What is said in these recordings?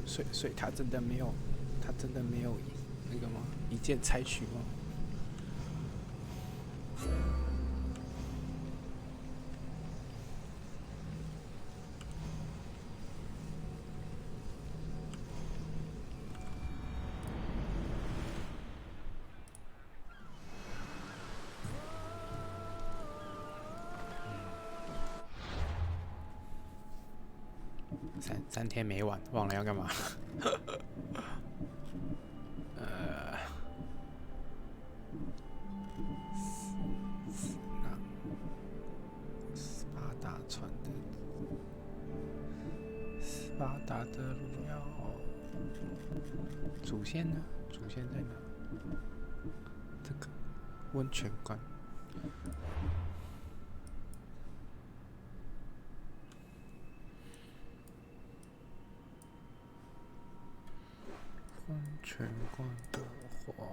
所以他真的没有那个吗？一键采取吗？三天没玩，忘了要干嘛。斯巴达的荣耀，主线呢？主线在哪？这个温泉关。温泉关的话，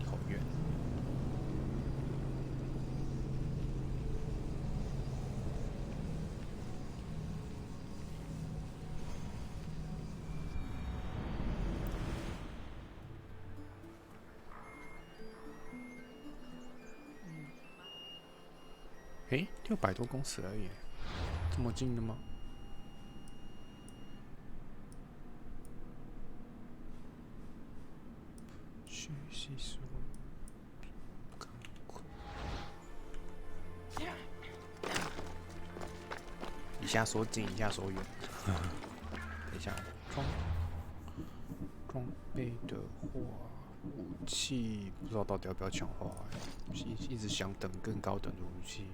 好远。600多公尺而已，这么近的吗？学习书，一下说近，一下说远。等一下，装备的话，武器不知道到底要不要强化，一直想等更高等的武器。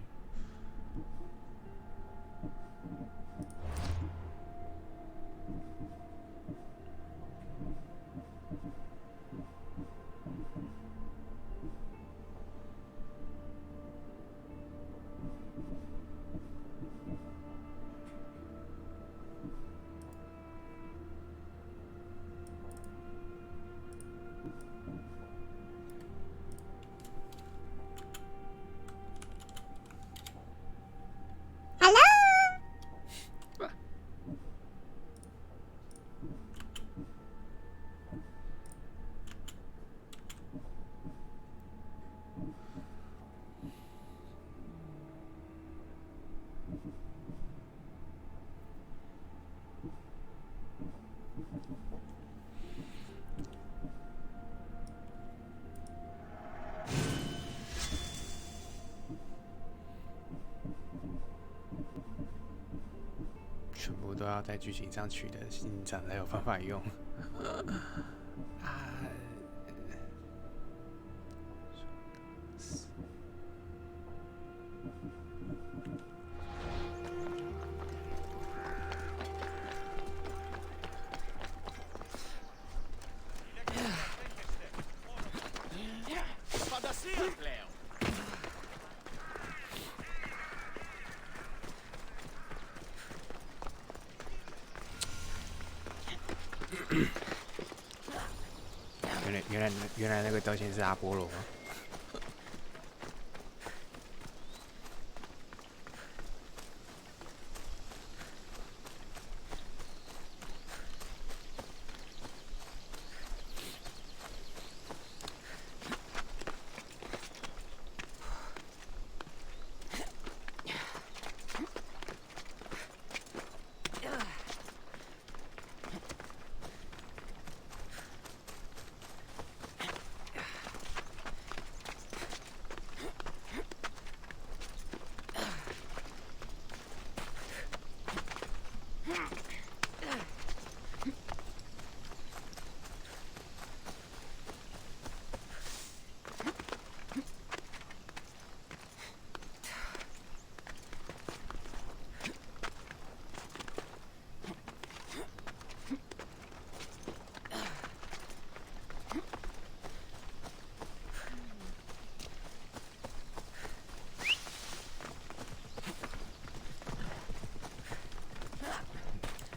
全部都要在剧情上取得进展才有办法用。原来那个雕像是阿波罗吗？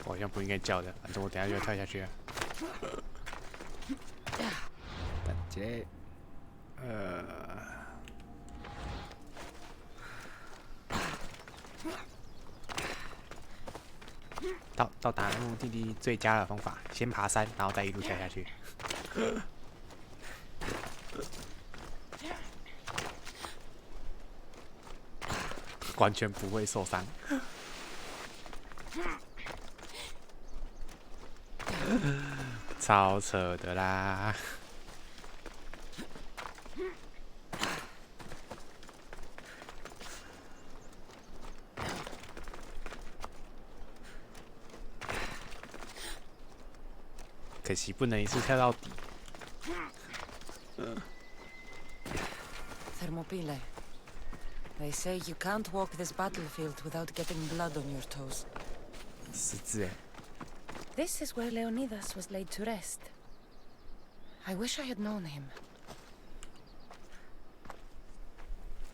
我好像不应该叫的，反正我等下就要跳下去了。但这，到达目的地最佳的方法，先爬山，然后再一路跳下去。完全不会受伤。超扯的啦！可惜不能一次跳到底。Thermopylae. They say you can't walk this battlefield without getting blood on your toes. 十字哎。This is where Leonidas was laid to rest. I wish I had known him.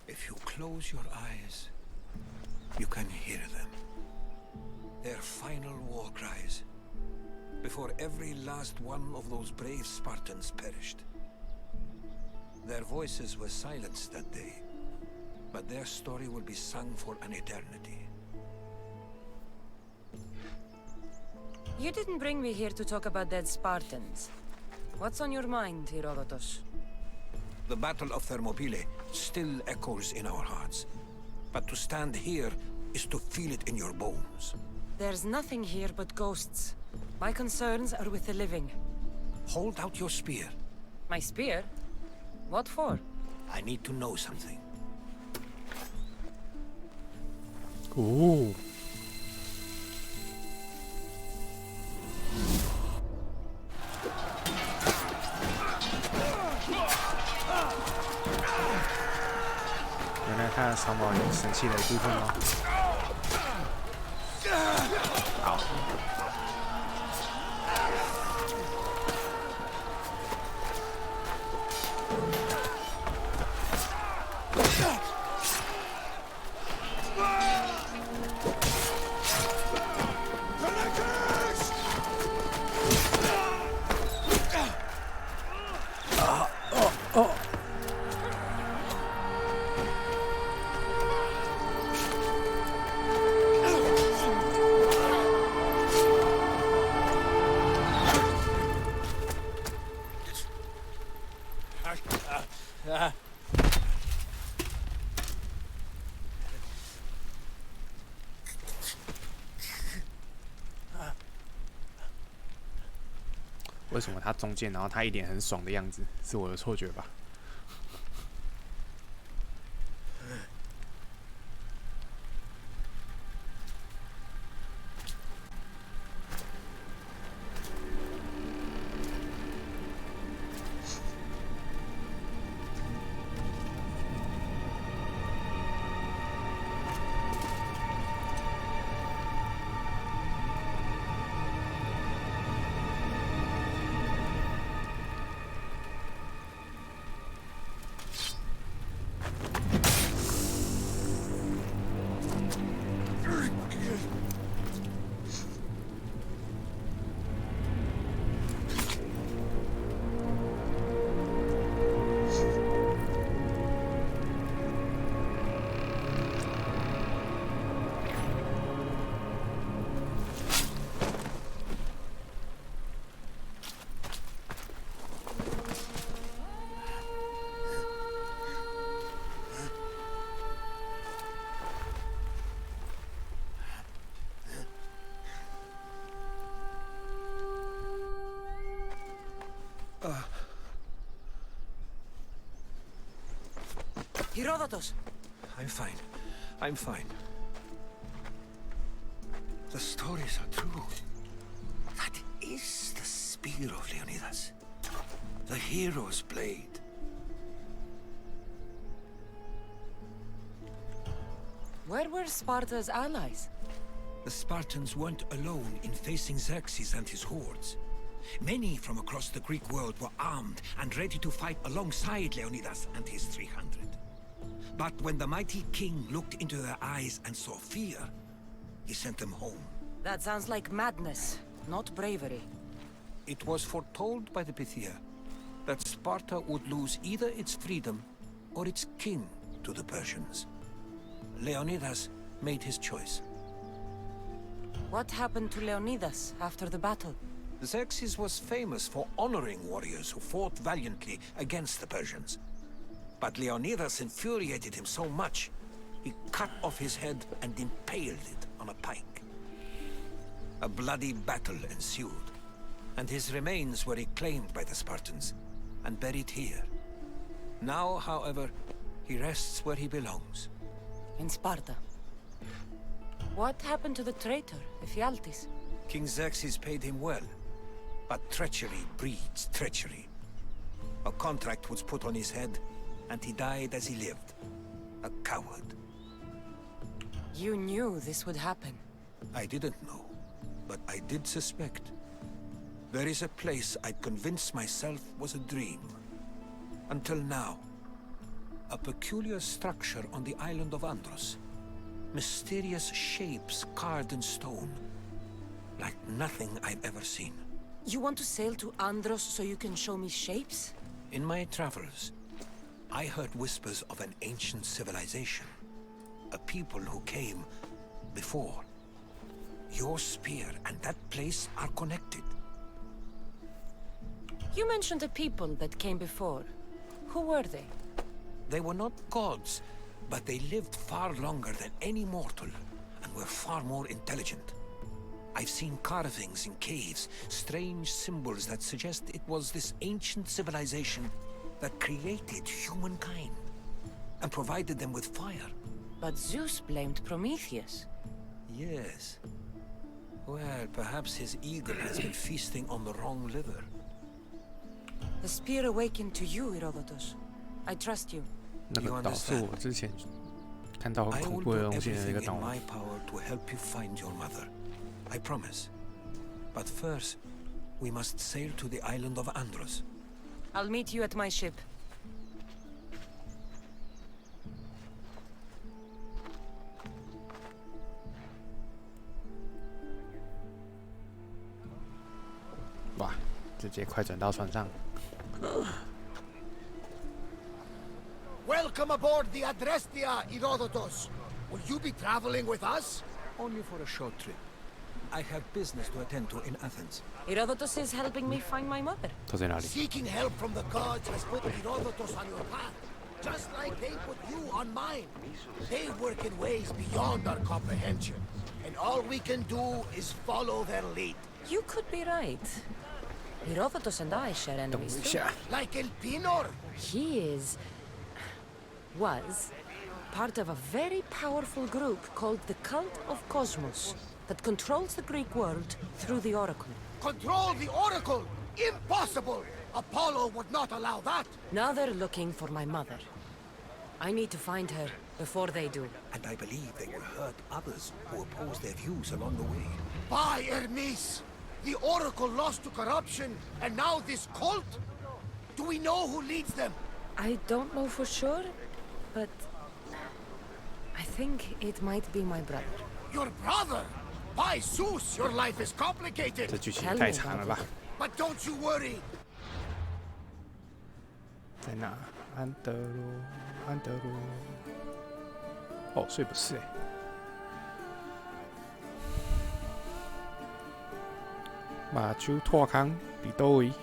If you close your eyes, you can hear them. Their final war cries. Before every last one of those brave Spartans perished. Their voices were silenced that day, but their story will be sung for an eternity. You didn't bring me here to talk about dead Spartans. What's on your mind, Herodotus? The Battle of Thermopylae still echoes in our hearts. But to stand here is to feel it in your bones. There's nothing here but ghosts. My concerns are with the living. Hold out your spear. My spear? What for? I need to know something. 哦。原来他的长矛有神器的一部分吗？好。为什么他中箭，然后他一脸很爽的样子？是我的错觉吧？Herodotus! I'm fine. I'm fine. The stories are true. That is the spear of Leonidas. The hero's blade. Where were Sparta's allies? The Spartans weren't alone in facing Xerxes and his hordes. Many from across the Greek world were armed and ready to fight alongside Leonidas and his 300. But when the mighty king looked into their eyes and saw fear, he sent them home. That sounds like madness, not bravery. It was foretold by the Pythia that Sparta would lose either its freedom or its king to the Persians. Leonidas made his choice. What happened to Leonidas after the battle? Xerxes was famous for honoring warriors who fought valiantly against the Persians. But Leonidas infuriated him so much, he cut off his head and impaled it on a pike. A bloody battle ensued, and his remains were reclaimed by the Spartans and buried here. Now, however, he rests where he belongs. In Sparta. What happened to the traitor, Ephialtes? King Xerxes paid him well, but treachery breeds treachery. A contract was put on his head, and he died as he lived. A coward. You knew this would happen. I didn't know, but I did suspect. There is a place I'd convinced myself was a dream. Until now. A peculiar structure on the island of Andros. Mysterious shapes carved in stone. Like nothing I've ever seen. You want to sail to Andros so you can show me shapes? In my travels, I heard whispers of an ancient civilization. A people who came before. Your spear and that place are connected. You mentioned a people that came before. Who were they? They were not gods, but they lived far longer than any mortal, and were far more intelligent. I've seen carvings in caves, strange symbols that suggest it was this ancient civilization that created humankind, and provided them with fire. But Zeus blamed Prometheus. Yes. Well, perhaps his eagle has been feasting on the wrong liver. The spear awakened to you, Herodotus. I trust you. 那个岛是我之前看到很 I 恐 will 怖的 do 东西的那 everything 个 in 岛。 my power to help you find your mother. I promise. But first, we must sail to the island of Andros. I'll meet you at my ship. Wow, 哇，直接快转到船上。 Welcome aboard the Adrestia, Herodotus. Will you be traveling with us? Only for a short trip. I have business to attend to in Athens. Herodotus is helping me find my mother. 都在哪里？ Seeking help from the gods has put Herodotus on your path, just like they put you on mine. They work in ways beyond our comprehension, and all we can do is follow their lead. You could be right. Herodotus and I share 等 enemies 一 too. 下， Like El Pinor. He was part of a very powerful group called the Cult of Cosmos that controls the Greek world through the Oracle. Control the Oracle! Impossible! Apollo would not allow that. Now they're looking for my mother. I need to find her before they do. And I believe they will hurt others who oppose their views along the way. By Hermes! The Oracle lost to corruption, and now this cult? Do we know who leads them? I don't know for sure, but I think it might be my brother. Your brother? By Zeus, your life is complicated. 这剧情也太长了吧？ But don't you worry. 在哪？安德罗，安德罗。哦，所以不是哎。马丘拓康比多维。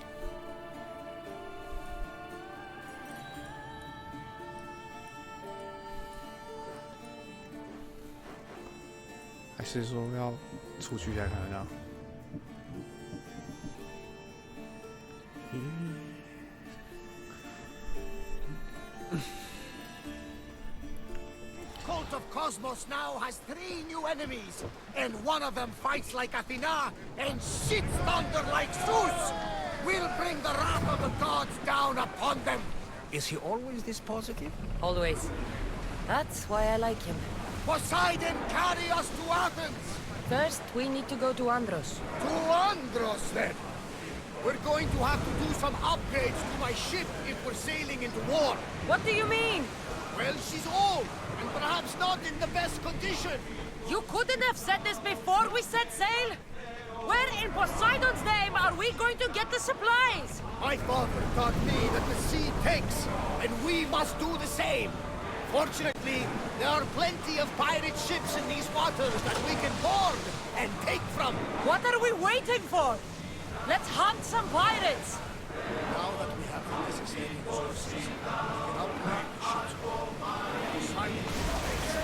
还是说要出去才看得到？Cult of Cosmos now has 3 new enemies, and one of them fights like Athena and shits thunder like Zeus. We'll bring the wrath of the gods down upon them. Is he always this positive? Always. That's why I like him. Poseidon, carry us to Athens. First, we need to go to Andros. To Andros, then. We're going to have to do some upgrades to my ship if we're sailing into war. What do you mean? Well, she's old, and perhaps not in the best condition. You couldn't have said this before we set sail? Where in Poseidon's name are we going to get the supplies? My father taught me that the sea takes, and we must do the same. Fortunately, there are plenty of pirate ships in these waters that we can board and take from. What are we waiting for? Let's hunt some pirates! Now that we have the necessary resources, we can upgrade the ship's hull. Design it in place.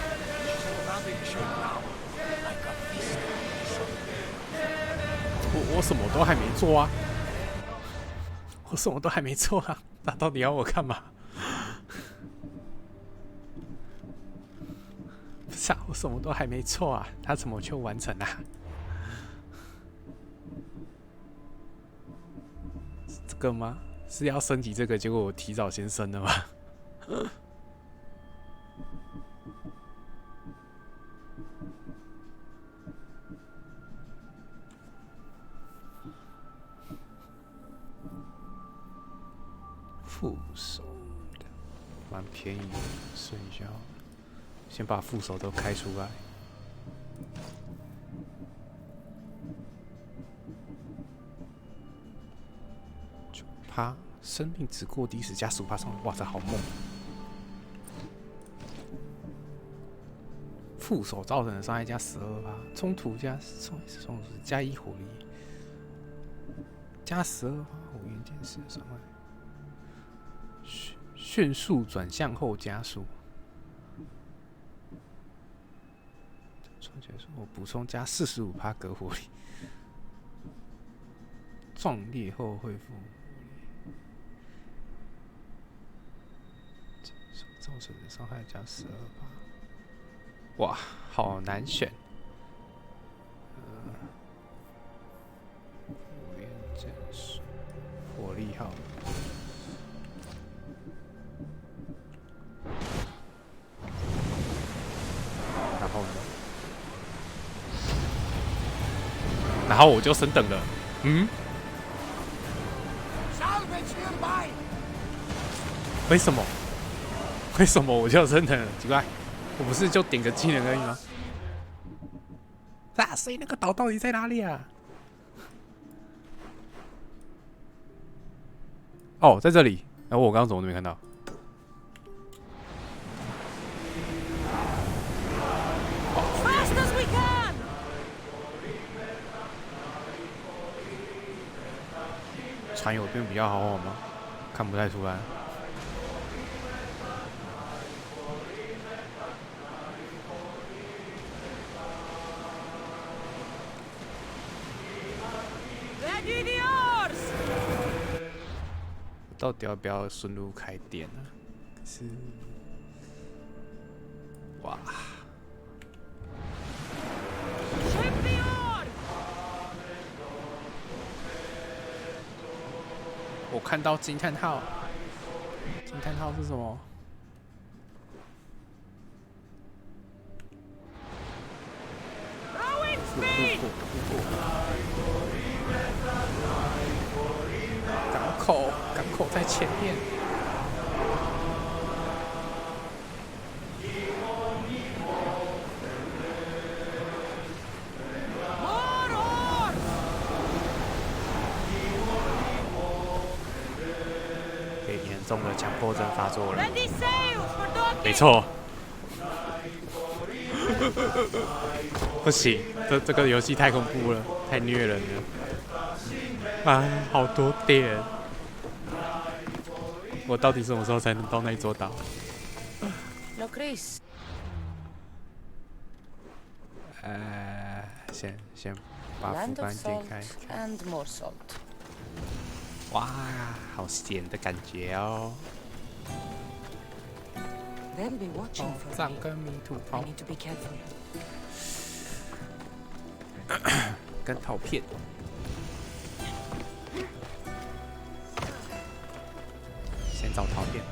She's grabbing shape now, like a feast. 我什么都还没做啊！我什么都还没做啊！他到底要我干嘛？不是啊，我什么都还没做啊！他怎么就完成啊？这个吗？是要升级这个，结果我提早先升了吗？副手蛮便宜的，剩下先把副手都开出来。9%，生命值过低时加15%伤害，哇，这好猛！副手造成的伤害加12%，冲突加1火力，加12%火焰电视的伤害。迅速转向后加速，我补充加45%隔火力，壮烈后恢复火力，造成的伤害加12%。哇，好难选。火焰战术，火力号。然后我就升等了，为什么？为什么我就升等了？奇怪，我不是就点个技能而已吗？啊，所以那个岛到底在哪里啊？哦，在这里。然后我刚刚怎么都没看到？船有变比较好吗？看不太出来。到底要不要顺路开店呢？可是，哇！我看到惊叹号，惊叹号是什么？港口在前面。严重的强迫症发作了。没错。不行，这个游戏太恐怖了，太虐人了。啊，好多点。我到底什么时候才能到那一座岛？先把副班点开。哇，好咸的感觉哦！藏跟迷途炮，跟陶片。先找陶片。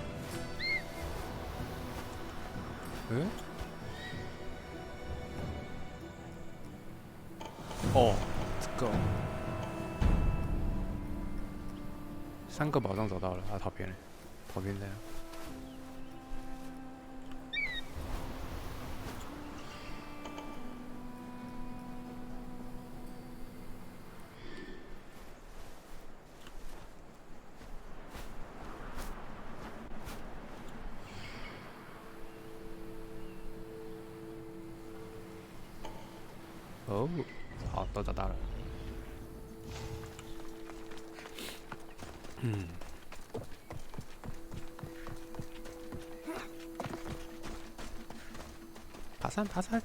哦，这个3个宝藏找到了，陶片呢？陶片在哪？都找到了。爬山，爬山。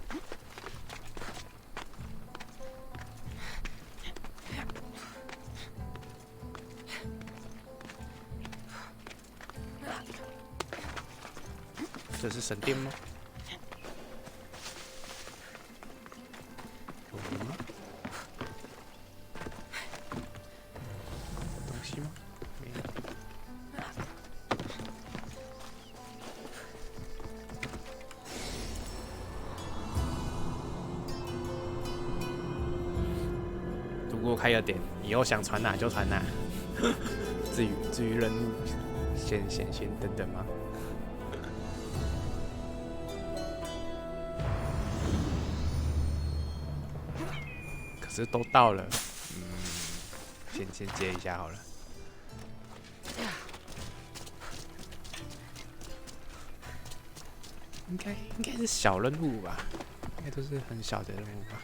这是神殿吗？有东西吗？没有。如果开个点，以后想传哪就传哪。至于任务先等等吗？可是都到了，先接一下好了。应该是小任务吧，应该都是很小的任务吧。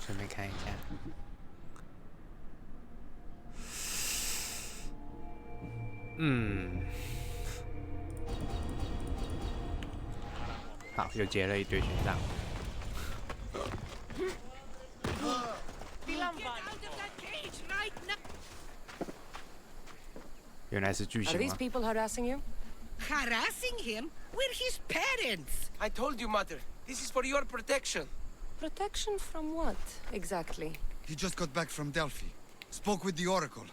顺便看一下。好，又接了一堆勋章。原来是巨 Are 星 these 吗？ people harassing you? Harassing him? We're his parents. I told you, Mother. This is for your protection. Protection from what, exactly? He just got back from Delphi. Spoke with the Oracle.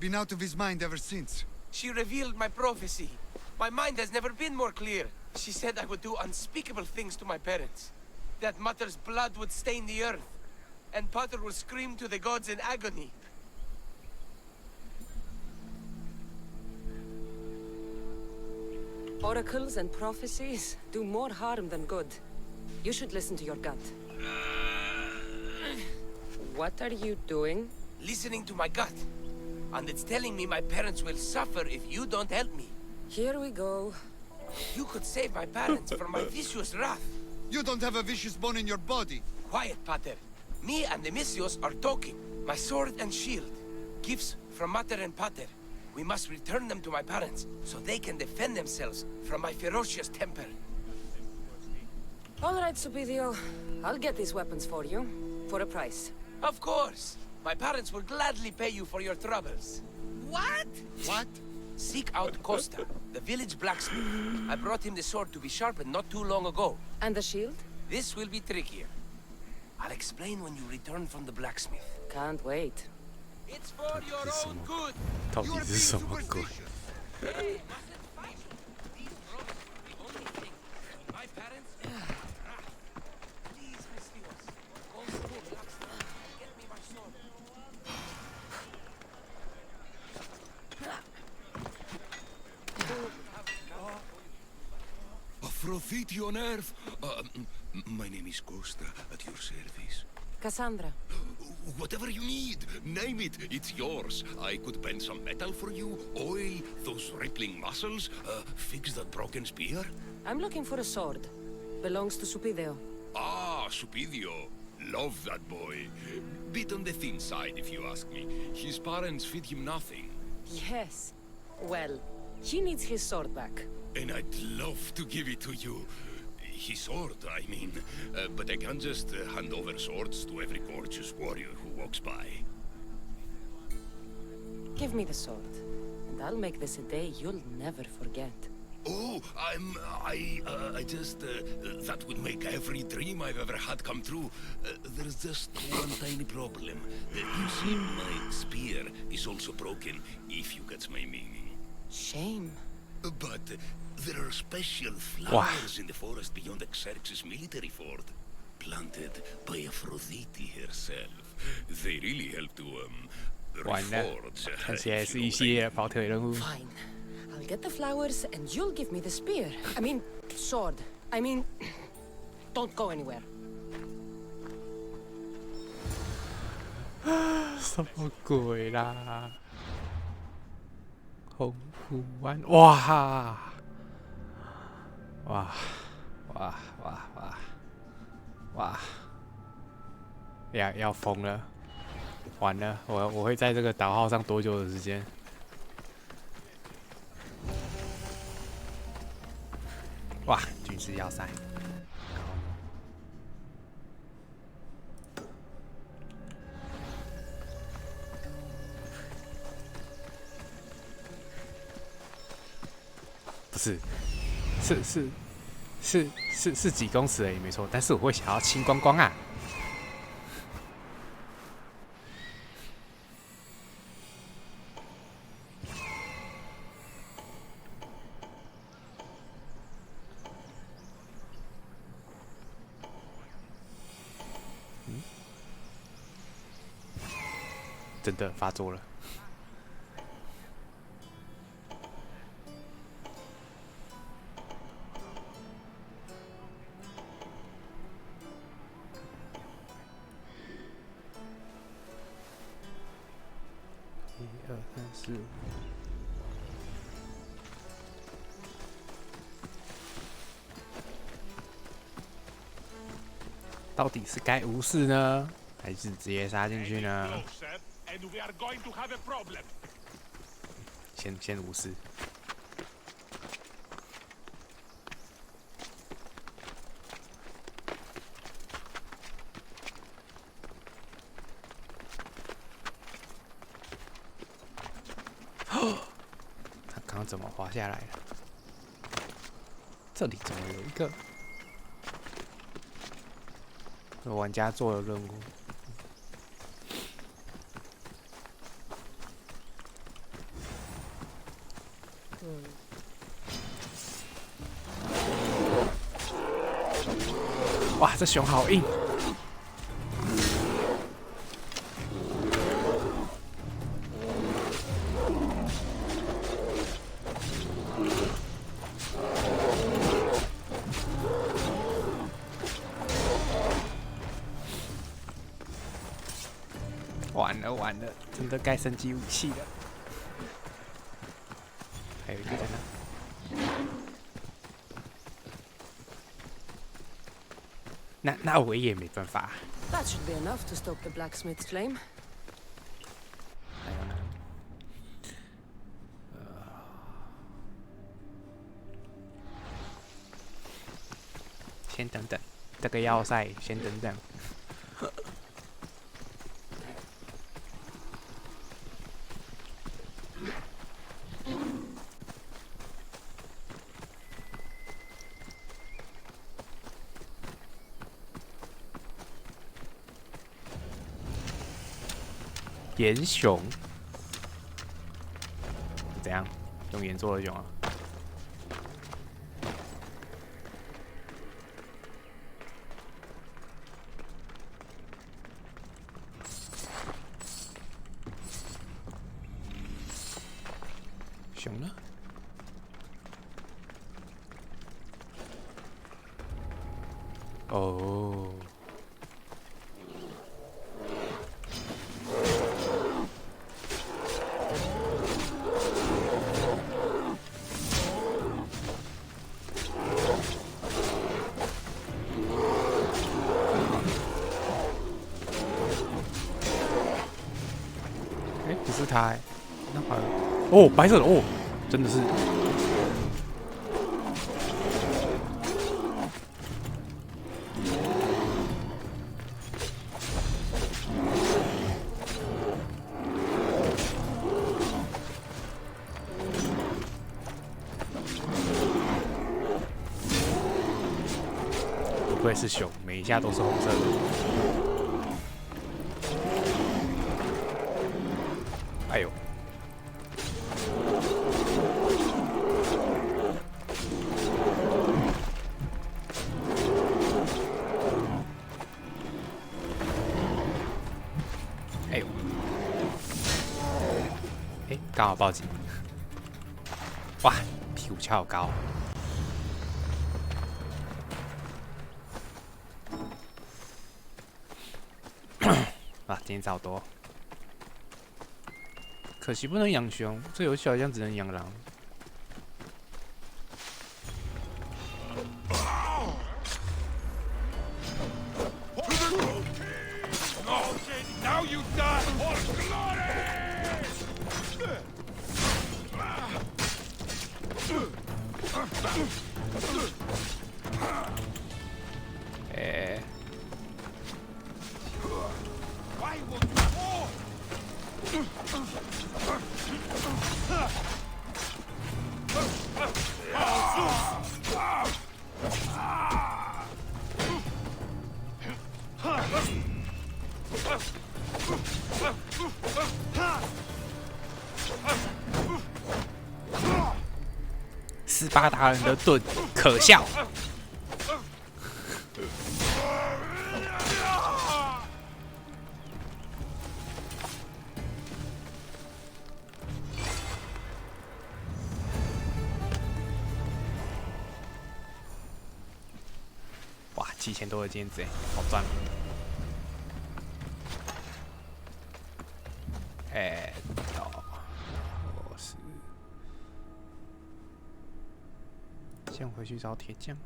Been out of his mind ever since. She revealed my prophecy. My mind has never been more clear. She said I would do unspeakable things to my parents. That Mother's blood would stain the earth. And Pater would scream to the gods in agony. Oracles and prophecies do more harm than good. You should listen to your gut. What are you doing? Listening to my gut. And it's telling me my parents will suffer if you don't help me. Here we go. You could save my parents from my vicious wrath. You don't have a vicious bone in your body. Quiet, Pater. Me and the Messios are talking. My sword and shield. Gifts from Mater and Pater. We must return them to my parents, so they can defend themselves from my ferocious temper. All right, Supidio. I'll get these weapons for you. For a price. Of course. My parents will gladly pay you for your troubles. What? What? Seek out Costa, the village blacksmith. I brought him the sword to be sharpened not too long ago. And the shield? This will be trickier. I'll explain when you return from the blacksmith. Can't wait. It's for your own good. 到底是什么鬼？ Hey, mustn't fight. These ropes are the only thing. My parents. Please, Miss Theos. Go to the blacksmith. Get me my sword. Aphrodite on earth. My name is Costa, at your service. Cassandra. Whatever you need, name it, it's yours. I could bend some metal for you, oil those rippling muscles, fix that broken spear. I'm looking for a sword. Belongs to Supidio. Ah, Supidio. Love that boy. Bit on the thin side, if you ask me. His parents feed him nothing. Yes. Well, he needs his sword back. And I'd love to give it to you. His sword, I mean. But I can't just hand over swords to every gorgeous warrior who walks by. Give me the sword, and I'll make this a day you'll never forget. Oh, that would make every dream I've ever had come true. There's just one tiny problem. You see, my spear is also broken, if you catch my meaning. Shame. But there are special flowers in the forest beyond Xerxes' military fort, planted by Aphrodite herself. They really help to, 完了， reforge. 看起来是一系列的跑腿任务。 Fine. I'll get the flowers, and you'll give me the spear. I mean, sword. I mean, don't go anywhere. 什么鬼啦？洪湖湾，哇哇哇哇哇哇！要疯了！完了，我会在这个岛号上多久的时间？哇，军事要塞。不是，是几公尺而已，没错。但是我会想要清光光啊。真的发作了。1、2、3、4、5。到底是该无视呢，还是直接杀进去呢？先无视。他刚刚怎么滑下来了？这里怎么有一个玩家做的任务？哇，这熊好硬！完了，真的该升级武器了。还有一个在那。那我也没办法。That should be enough to stop the blacksmith's flame. 还有呢？先等等，这个要塞先等等。岩熊怎样？用岩做的熊啊？熊呢？哦。不是他、欸，那好像哦，白色的哦，真的是。不愧是熊，每一下都是红色的。哎呦！哎呦！哎，刚好报警。哇，屁股翘好高。啊，减少多。可惜不能养熊，这游戏好像只能养狼。Now you die for glory! 斯巴达人的盾可笑。哇，7000多的金子，好赚！先回去找铁匠。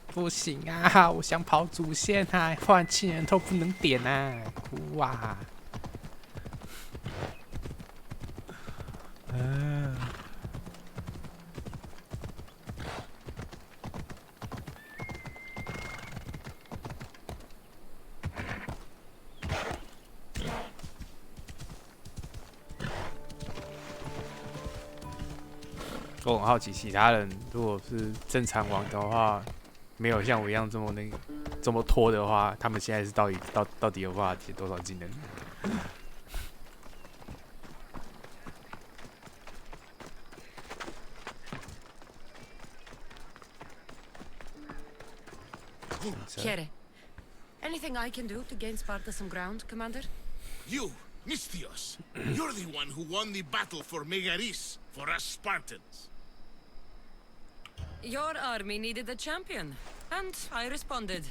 不行啊！我想跑主线啊，换气人头不能点啊，哭啊！我很好奇，其他人如果是正常玩的话，没有像我一样这么拖的话，他们现在是到底有办法解多少技能？Here. Anything I can do to gain Sparta some ground, Commander? You, Misthios, you're the one who won the battle for Megaris, for us Spartans. Your army needed a champion, and I responded.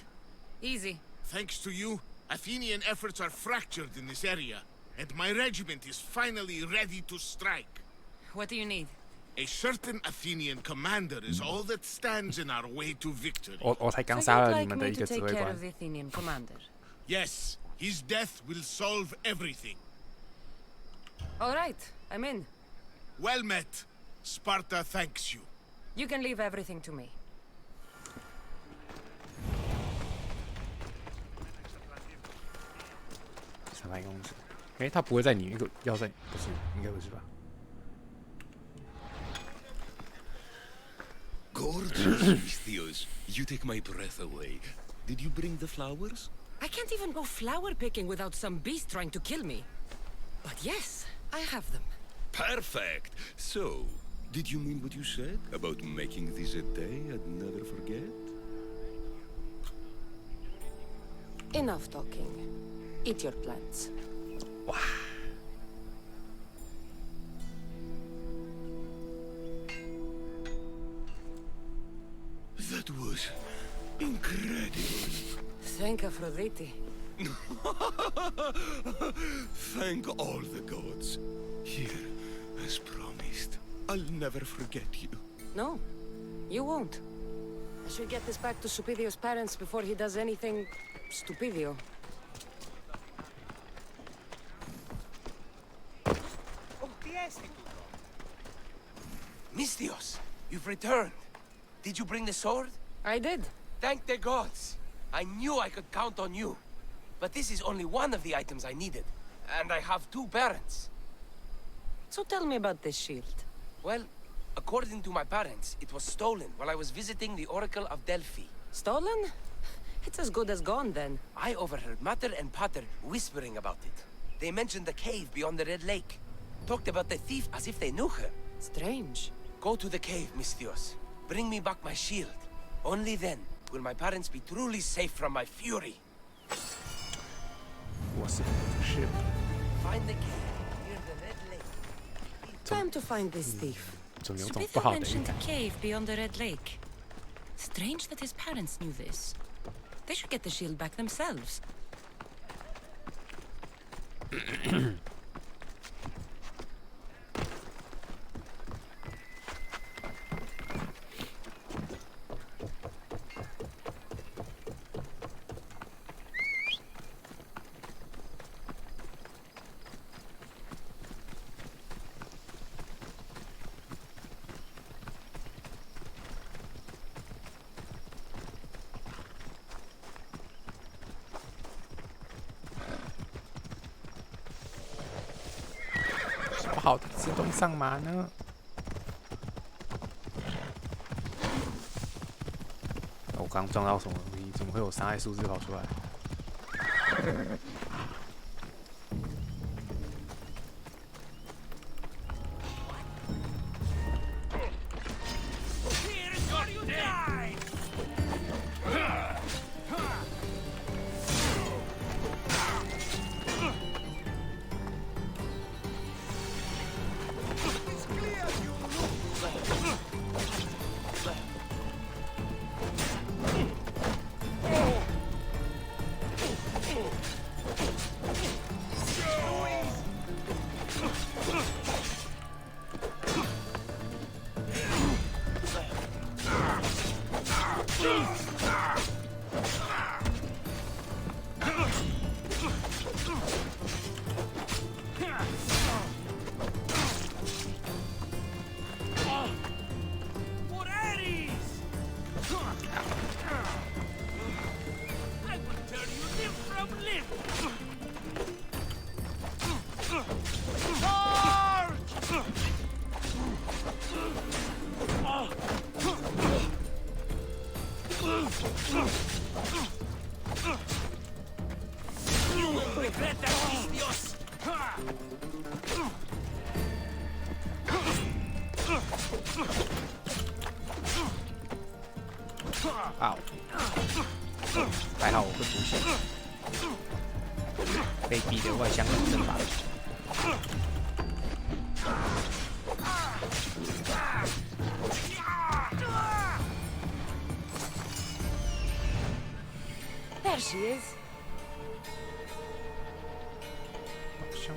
Easy. Thanks to you, Athenian efforts are fractured in this area, and my regiment is finally ready to strike. What do you need? A certain Athenian commander is all that stands in our way to victory. 我才刚 So 杀 you'd 了你 like 们 me 的一 to 个指 take 挥 care 官 of。the Athenian commander? Yes, his death will solve everything. All right, I'm in. Well met. Sparta thanks you. You can leave everything to me. 300公尺，他不会在你那个要塞，不是，应该不是吧？ Gorgeous, Misthios. You take my breath away. Did you bring the flowers? I can't even go flower picking without some beast trying to kill me. But yes, I have them. Perfect. So, did you mean what you said about making this a day I'd never forget? Enough talking. Eat your plants. Wow. That was incredible. Thank Aphrodite. Thank all the gods. Here, as promised, I'll never forget you. No, you won't. I should get this back to Supidio's parents before he does anything stupidio. Misthios, you've returned. Did you bring the sword? I did. Thank the gods. I knew I could count on you. But this is only one of the items I needed. And I have 2 parents. So tell me about this shield. Well, according to my parents, it was stolen while I was visiting the Oracle of Delphi. Stolen? It's as good as gone then. I overheard Mater and Pater whispering about it. They mentioned the cave beyond the Red Lake. Talked about the thief as if they knew her. Strange. Go to the cave, Misthios. Bring me back my shield. Only then will my parents be truly safe from my fury. 是是。 Find the cave near the Red Lake. Time to find this thief. 总有种不 Smith 好的预 mentioned 感 a。cave beyond the Red Lake. Strange that his parents knew this. They should get the shield back themselves. 不好的自动上马呢？我刚撞到什么东西？怎么会有伤害数字跑出来？ Here's where you die! It's clear you What Aries! I will turn you limb from limb! You will regret that, Istios! 好，还好我会出现，被逼的外乡人阵法。 There she is. 好像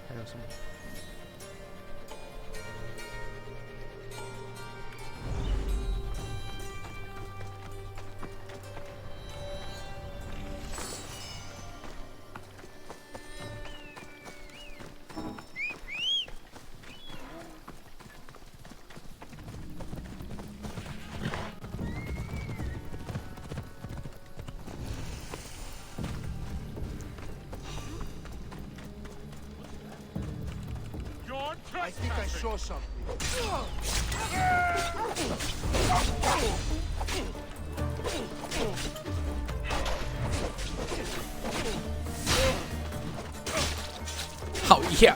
还有什么？I think I saw something. 好呀！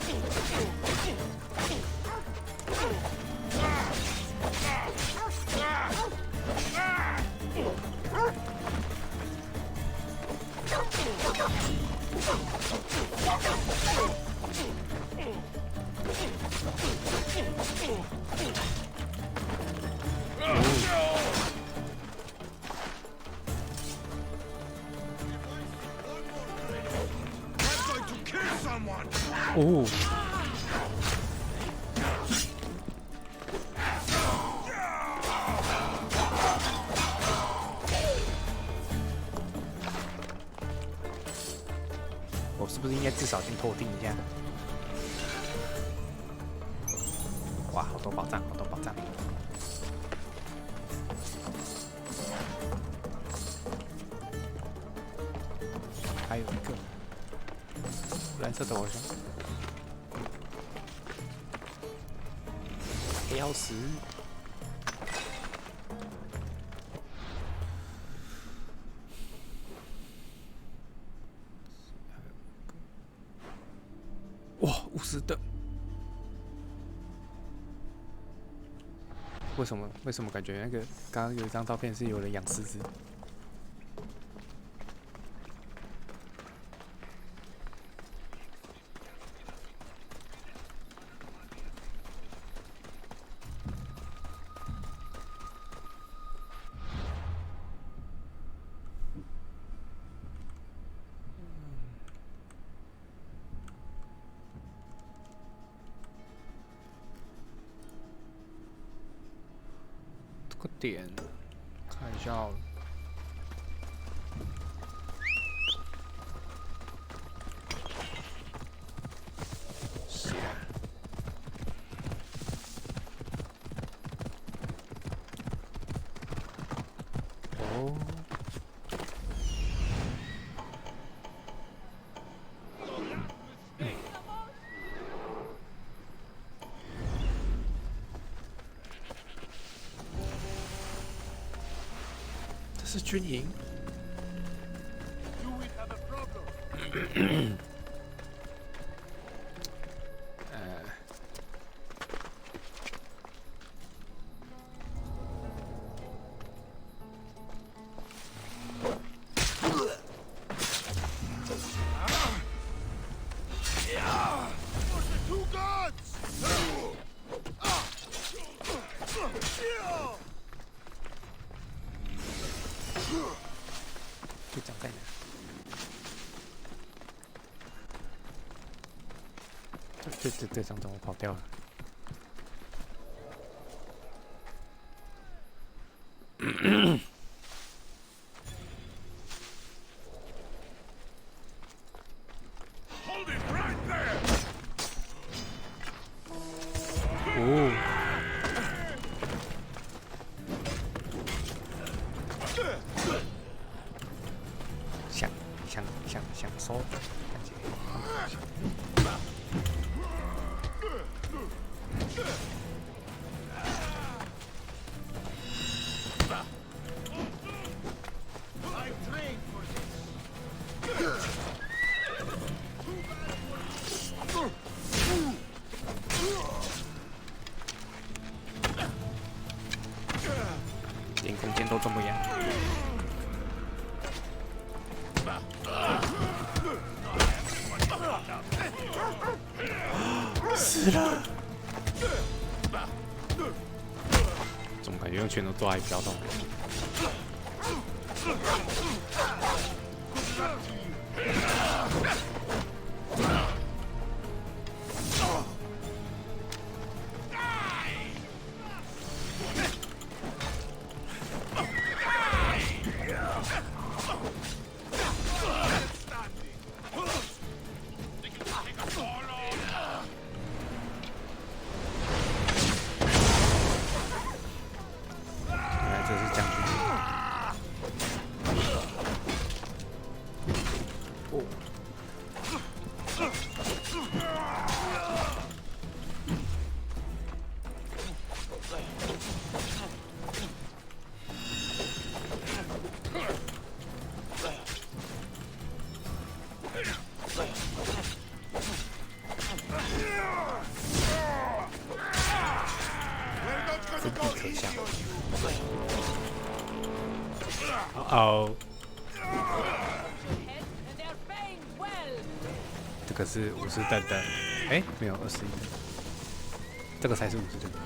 哦，我是不是应该至少先破定一下？哇，好多宝藏，好多宝藏！还有一个蓝色的偶像。 黑曜石，哇，50的，为什么感觉那个刚刚有一张照片是有人养狮子？个点，看一下好了。是啊。哦。这是军营。队长在哪？队长怎么跑掉了？哦。想收，感觉。连弓箭都这么样。死了！怎么感觉用拳头抓还比较痛？哦，这个是50等的，哎，没有21，这个才是50等的。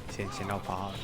先绕跑好了。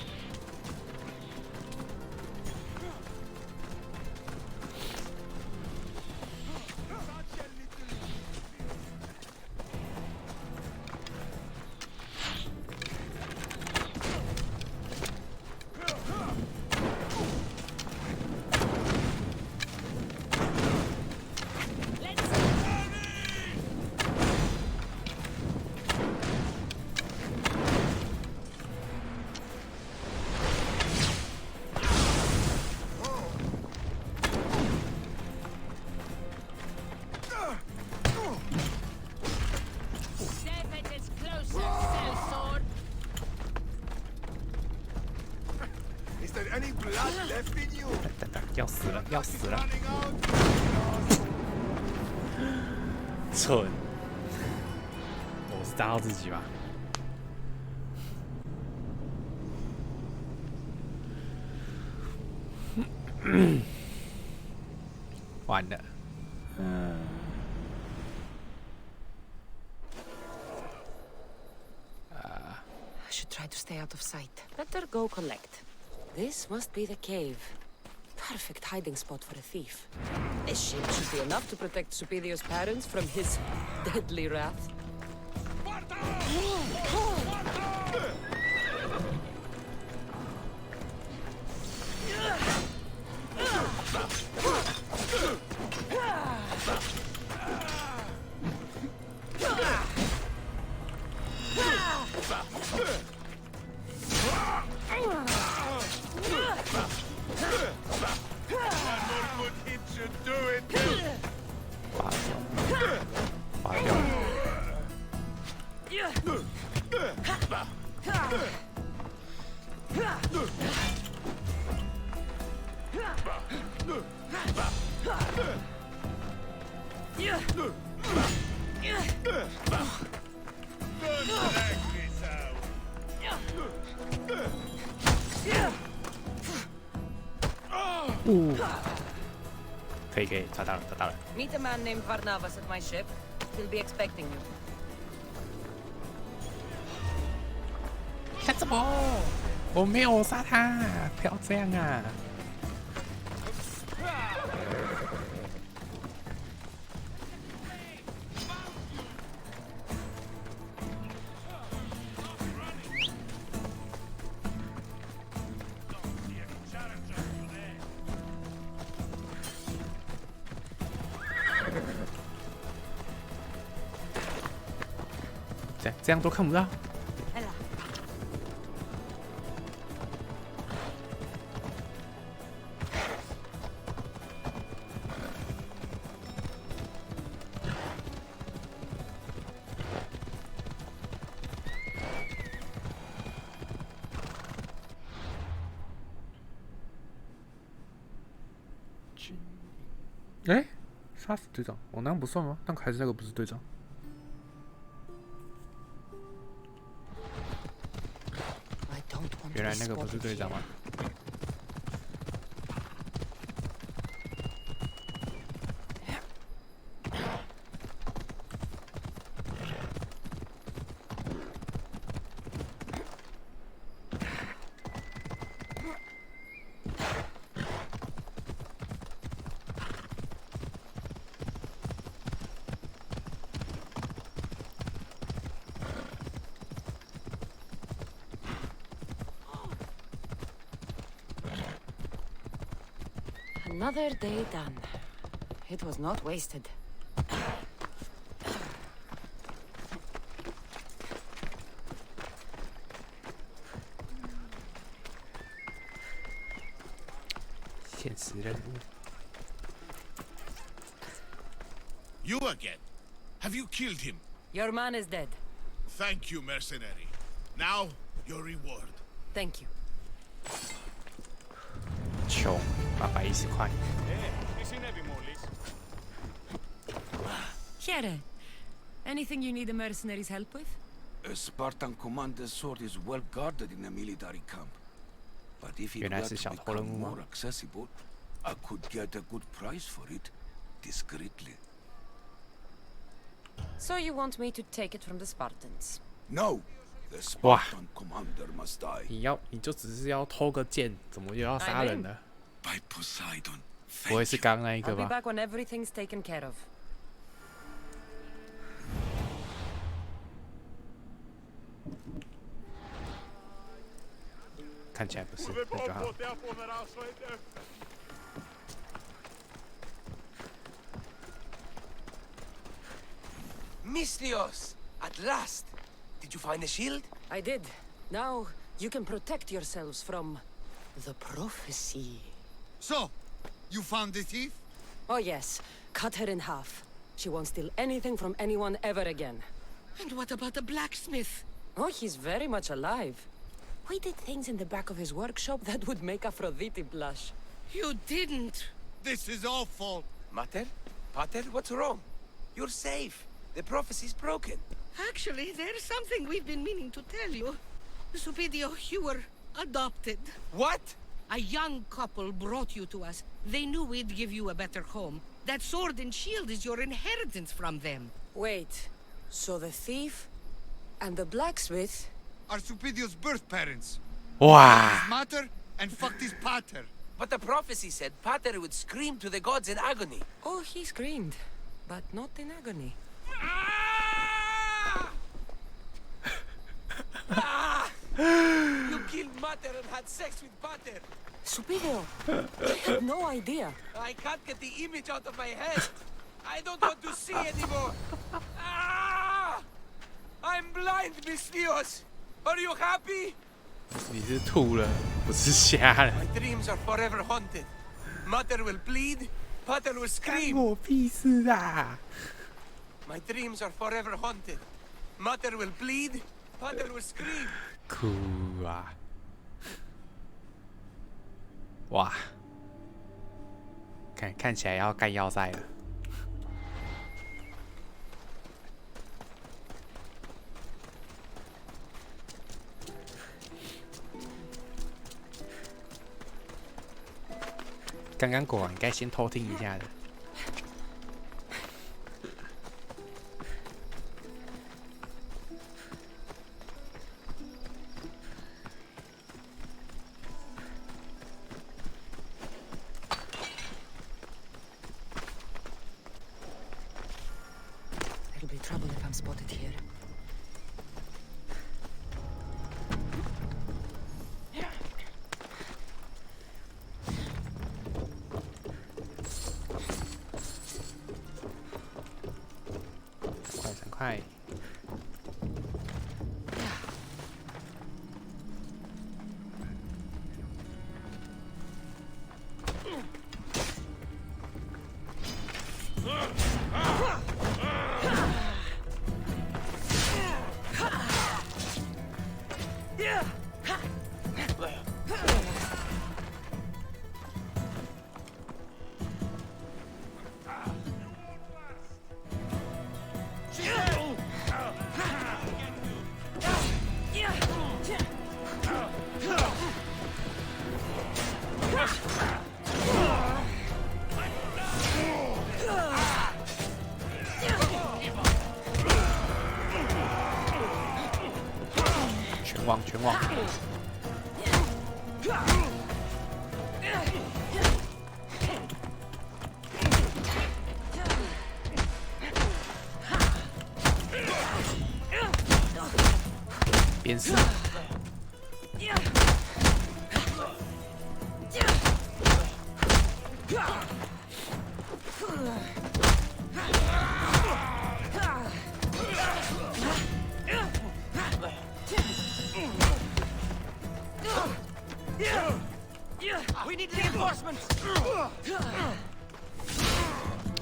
要死了，要死了！蠢，我是炸到自己吧？完了，I should try to stay out of sight. Better go collect. This must be the cave. Perfect hiding spot for a thief. This ship should be enough to protect Superior's parents from his deadly wrath. 拔掉。可以，找到了。 Meet a man named Varnavas at my ship. He'll be expecting you. 怎么？我没有杀他，不要这样啊！这样都看不到。 哎，杀死队长，我那样不算吗？但还是那个不是队长。原来那个不是队长吗？Another day done. It was not wasted. 现实任务。You again? Have you killed him? Your man is dead. Thank you, mercenary. Now, your reward. Thank you. 穷，810块。 Here. Anything you need the mercenaries' help with? A Spartan commander's sword is well guarded in a military camp. But if it were to become more accessible, I could get a good price for it, discreetly. So you want me to take it from the Spartans? No! The Spartan commander must die. 你就只是要偷个剑，怎么又要杀人了？ By Poseidon, 不会是刚刚那一个 I'll be 吧？ back when everything's taken care of. 看起来不是，那就好。 Mystios! At last! Did you find the shield? I did. Now you can protect yourselves from the prophecy. So, you found the thief? Oh yes, cut her in half. She won't steal anything from anyone ever again. And what about the blacksmith? Oh, he's very much alive. We did things in the back of his workshop that would make Aphrodite blush. You didn't. This is awful. Mater? Pater, what's wrong? You're safe. The prophecy's broken. Actually, there's something we've been meaning to tell you. Supidio, you were adopted. What? A young couple brought you to us. They knew we'd give you a better home. That sword and shield is your inheritance from them. Wait, so the thief and the blacksmith? Are Supidio's birth parents. Wow. His mater and fucked his pater. But the prophecy said Pater would scream to the gods in agony. Oh, he screamed, but not in agony. You killed Mater and had sex with Pater. Supidio, I had no idea. I can't get the image out of my head. I don't want to see anymore. Ah! I'm blind, Miss Dios. Are you happy? 你是吐了，不是瞎了。 My dreams are forever haunted. Mother will bleed, Pater will 干 scream. 我屁事啊！ My dreams are forever haunted. Mother will bleed, Pater will scream. 哭啊！哇，看起来要干要塞了。刚刚果然该先偷听一下的。There'll be trouble if I'm spotted here. Hi.全网。鞭尸。We need reinforcements.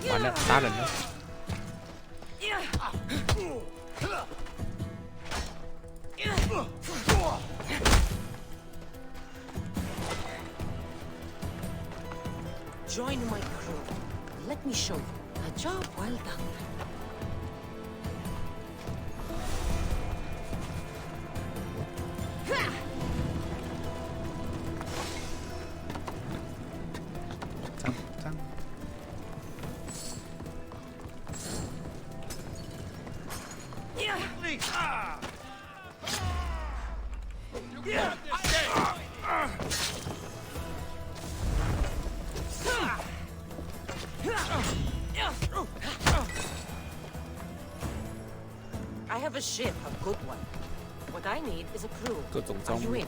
完了，杀人了。Join my crew. Let me show you. A job well done. I have a ship, a good one. What I need is a crew. 各种招 Are you 募。 in?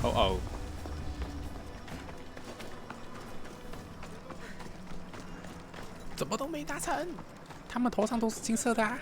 Oh oh。怎么都没达成？他们头上都是金色的啊！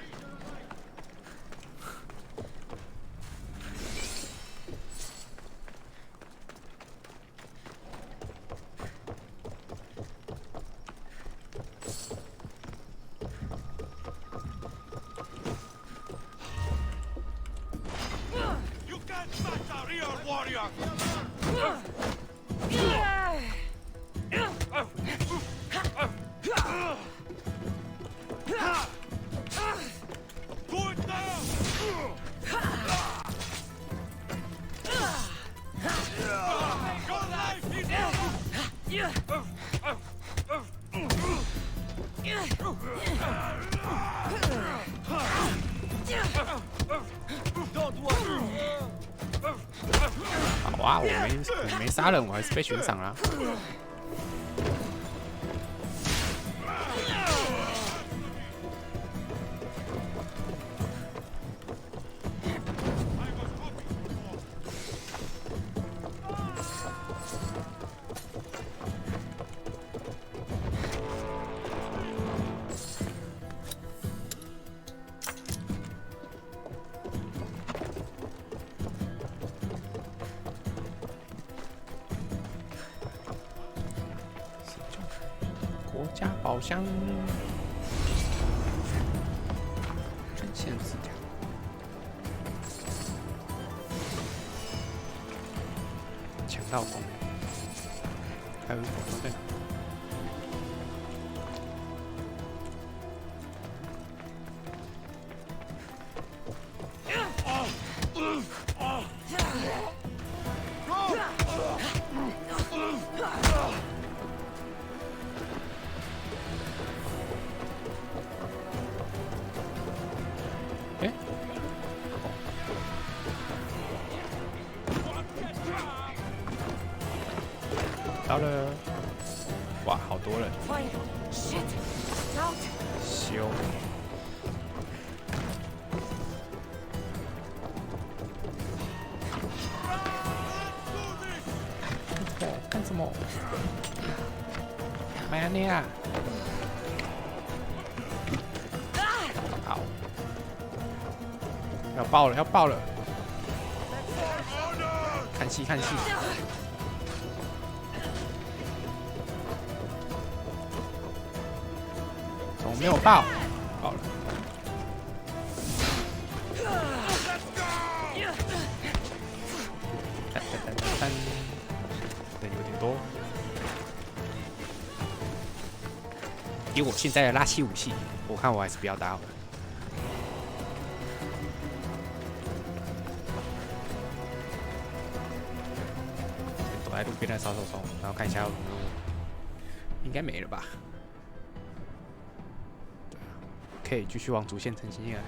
好啊，我没杀人，我还是被悬赏啦。加宝箱，针线字条。强盗攻略，还有一个对。到了，哇，好多人！修，干什么？迈阿密啊！好，要爆了，要爆了！看戏，看戏。怎么没有爆？爆了！噔，人有点多。以我现在的拉气武器，我看我还是不要打好了。躲在路边的扫帚中，然后看一下有什么路，应该没了吧？可以继续往主线前进了。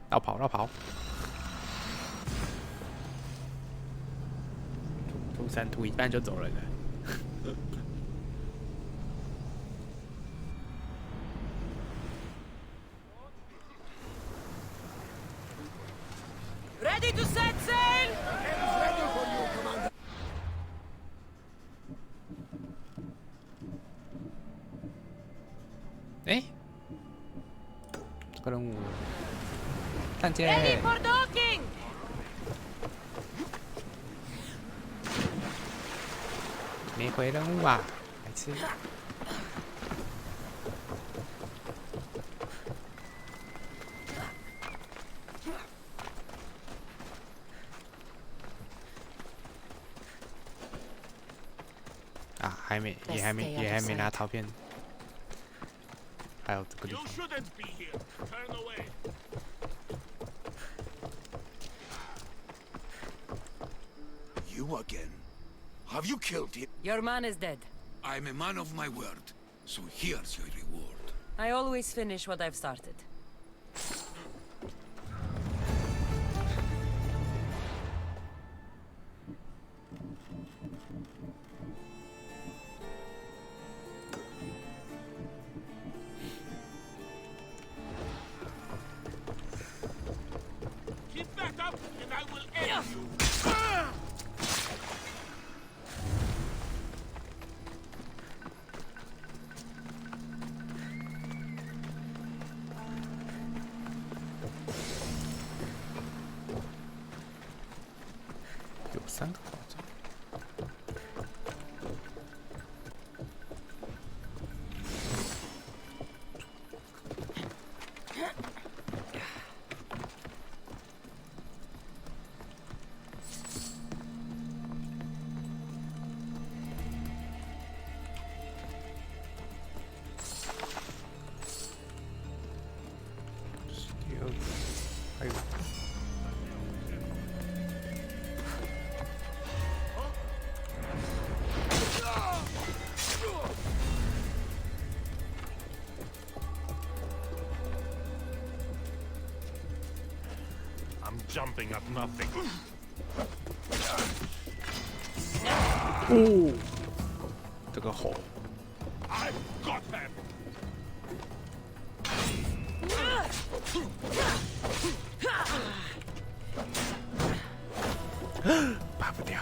绕跑，绕跑！涂山涂一半就走人了。Ready to set sail! Ready for you, Commander. 哎，这个任务，看见。 Ready for docking! 没回任务啊，白痴！啊，还没，也还没拿陶片。还有这个地方。You again? Have you killed him? Your man is dead. I'm a man of my word, so here's your reward. I always finish what I've started. Keep that up, and I will end you. 有3个宝藏。还有。 I'm jumping at nothing. 哦，这个猴。 I've got him. 拔不掉。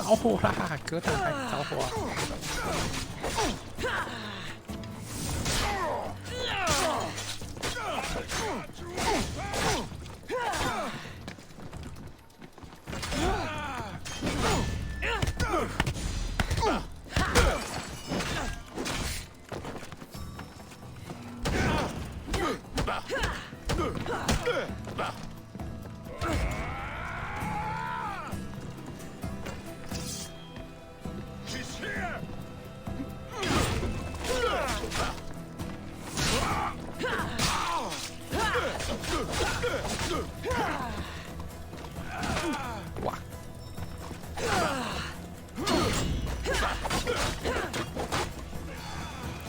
着火啦！哥大海着火、哇！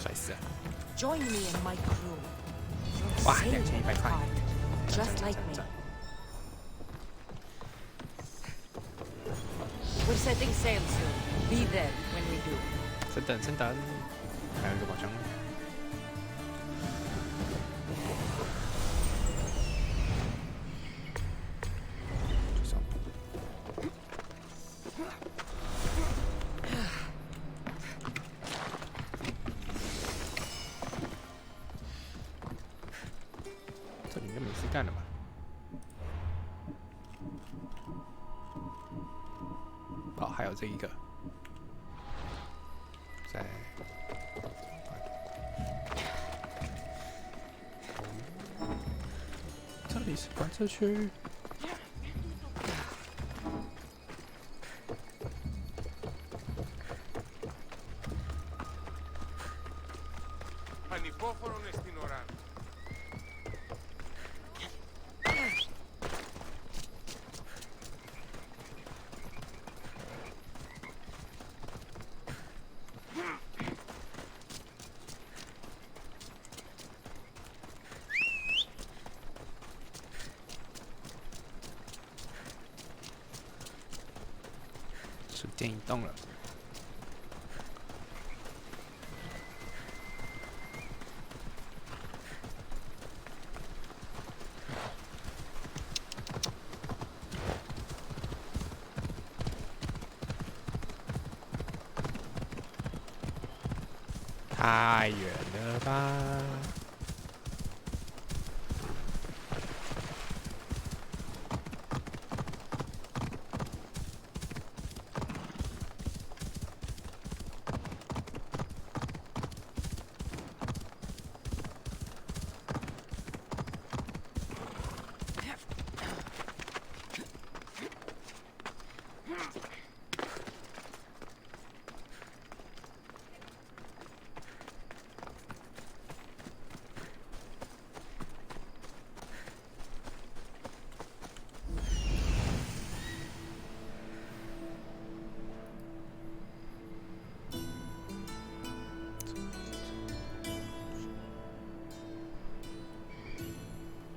帅死了！ Join me in my crew. You're 哇 sailor 2100 at 块 heart, just like me. 赞 We're setting sail soon. Be there when we do. 升等升等，还有一个宝箱。就这样这里应该没事干了吧？哦，还有这一个，在。这里是观测区。Ανυπόφορον στην ώρα.《时间移动了。太远了吧！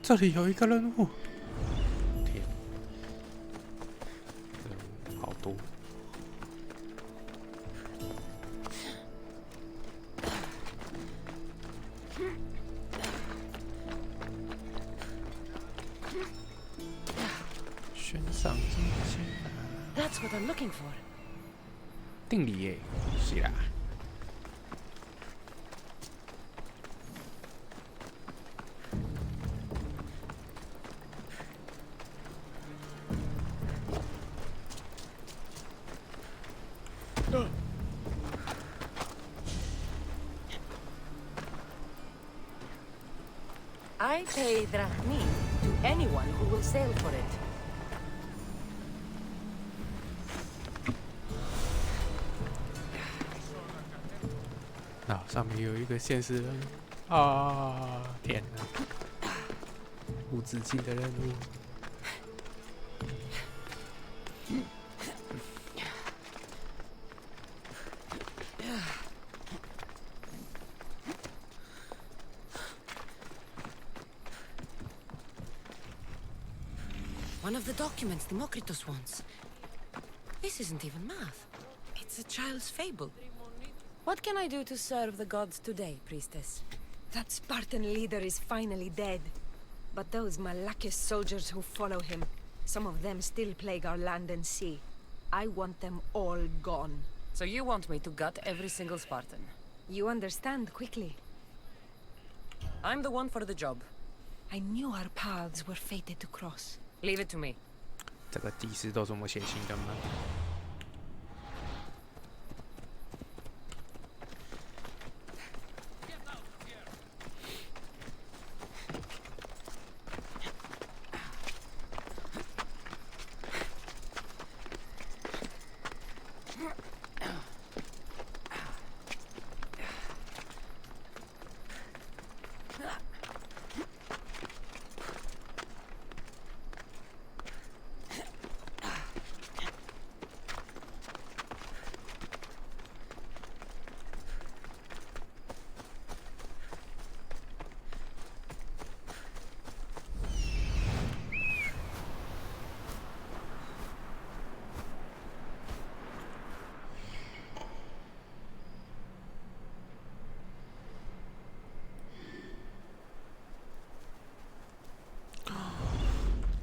这里有一个任务，天，任务好多。悬赏金钱啊！ That's what I'm looking for. 定理耶，是啦。I pay drachmi to anyone who will sail for it. 那上面有一个现实任务啊！天哪，无止境的任务。One of the documents Democritus wants. This isn't even math. It's a child's fable. What can I do to serve the gods today, priestess? That Spartan leader is finally dead. But those Malakis soldiers who follow him, some of them still plague our land and sea. I want them all gone. So you want me to gut every single Spartan? You understand quickly. I'm the one for the job. I knew our paths were fated to cross. Leave it to me. 这个祭司都这么血腥的吗？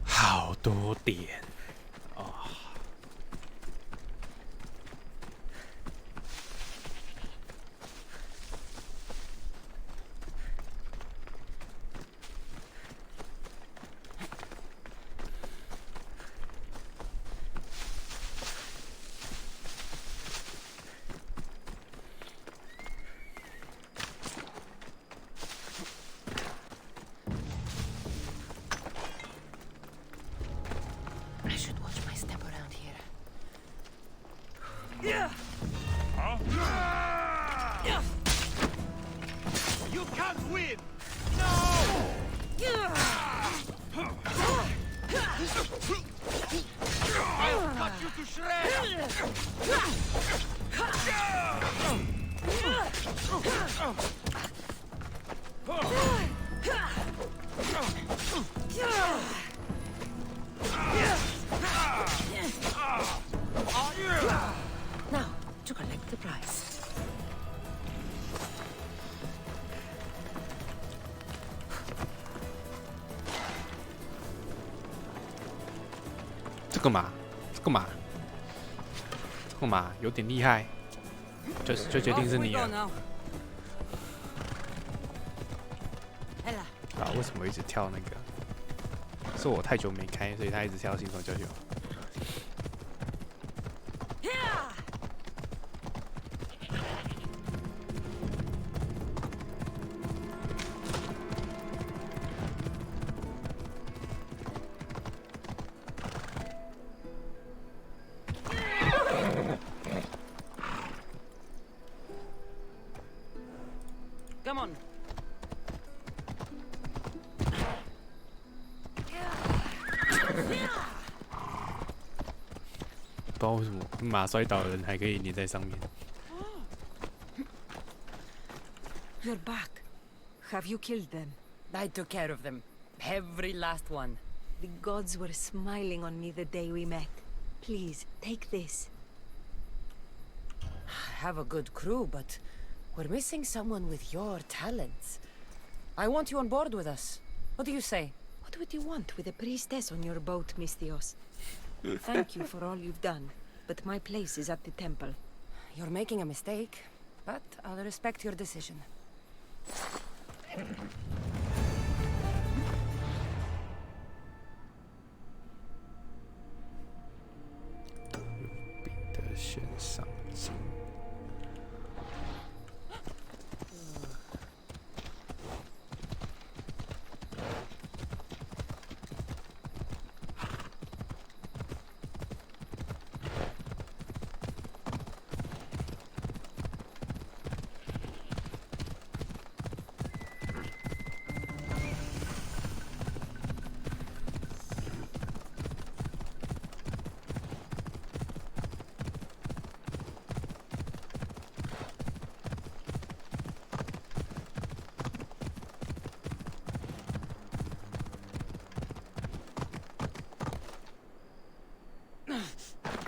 好多点哦。I should watch my step around here. You can't win! I'll cut you to shreds! Now, to collect the prize. 这个嘛，这个嘛，这个嘛，有点厉害，就决定是你了。啊，为什么一直跳那个？是我太久没开，所以他一直跳新手教学。Come on. 不知道为什么马摔倒的人还可以黏在上面。You're back. Have you killed them? I took care of them. Every last one. The gods were smiling on me the day we met. Please, take this. I have a good crew, but we're missing someone with your talents. I want you on board with us. What do you say? What would you want with a priestess on your boat, Misthios? Thank you for all you've done, but my place is at the temple. You're making a mistake, but I'll respect your decision.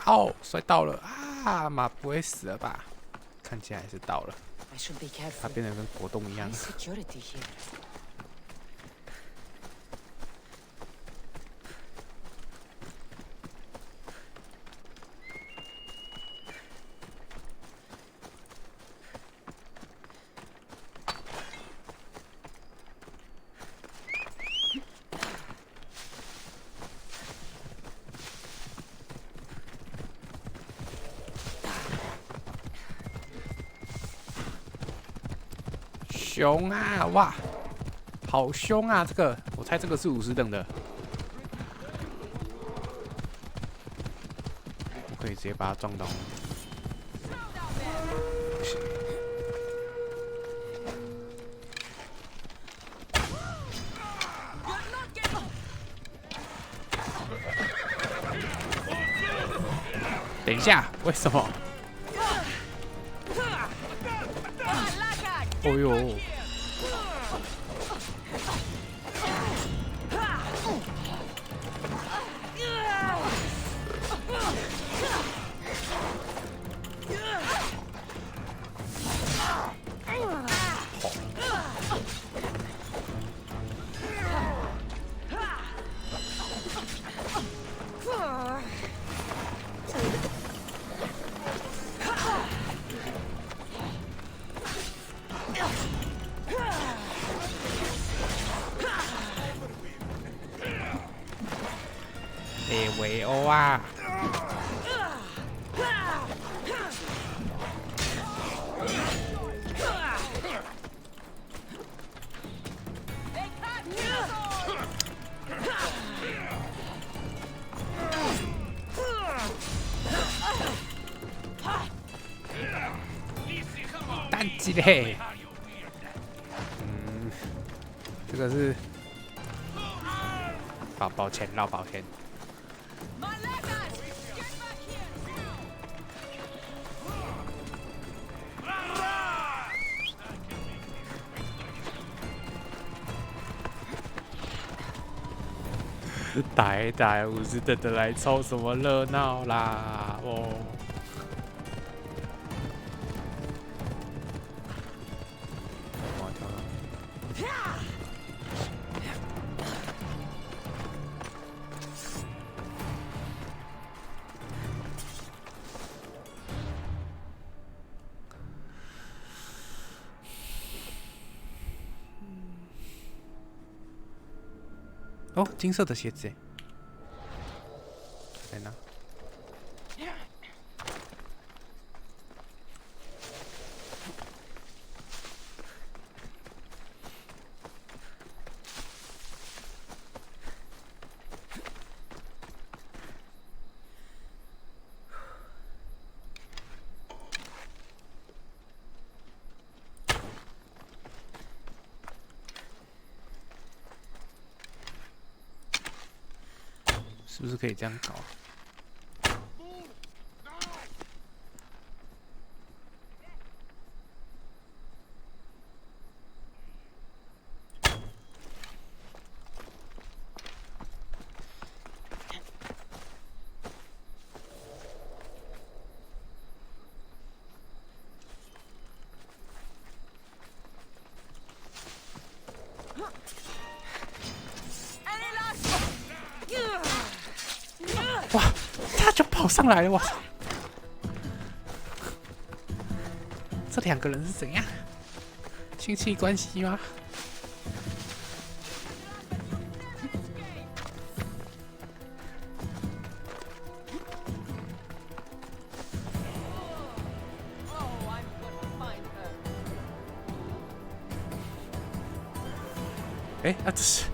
哦，摔到了啊！马不会死了吧？看起来是到了。 I should be 它 careful. 变得跟果冻一样。 Nice security here. 凶啊！哇，好凶啊！这个，我猜这个是50等的。我可以直接把它撞倒。等一下，为什么？哦呦！围殴啊！单机嘞，这个是，抱歉，抱歉。打一打50等的来凑什么热闹啦？哦。哦，金色的鞋子，在哪？是不是可以这样搞？哇，他就跑上来了！我操，这2个人是怎样？亲戚关系吗？哎，这是。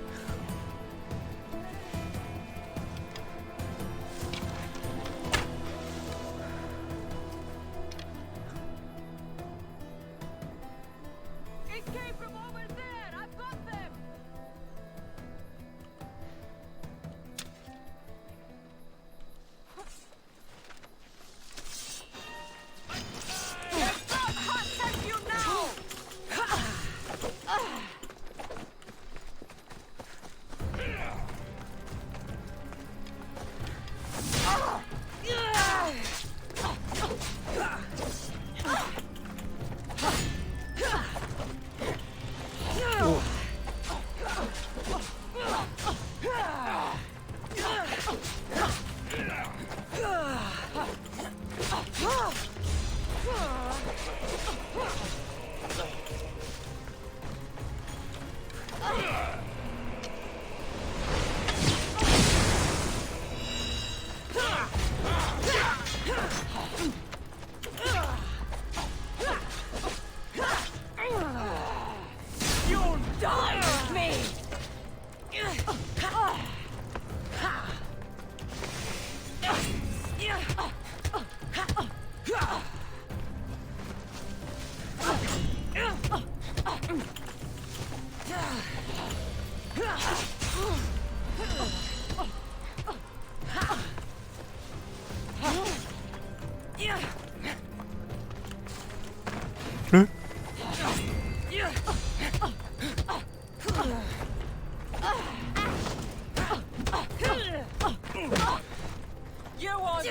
You won't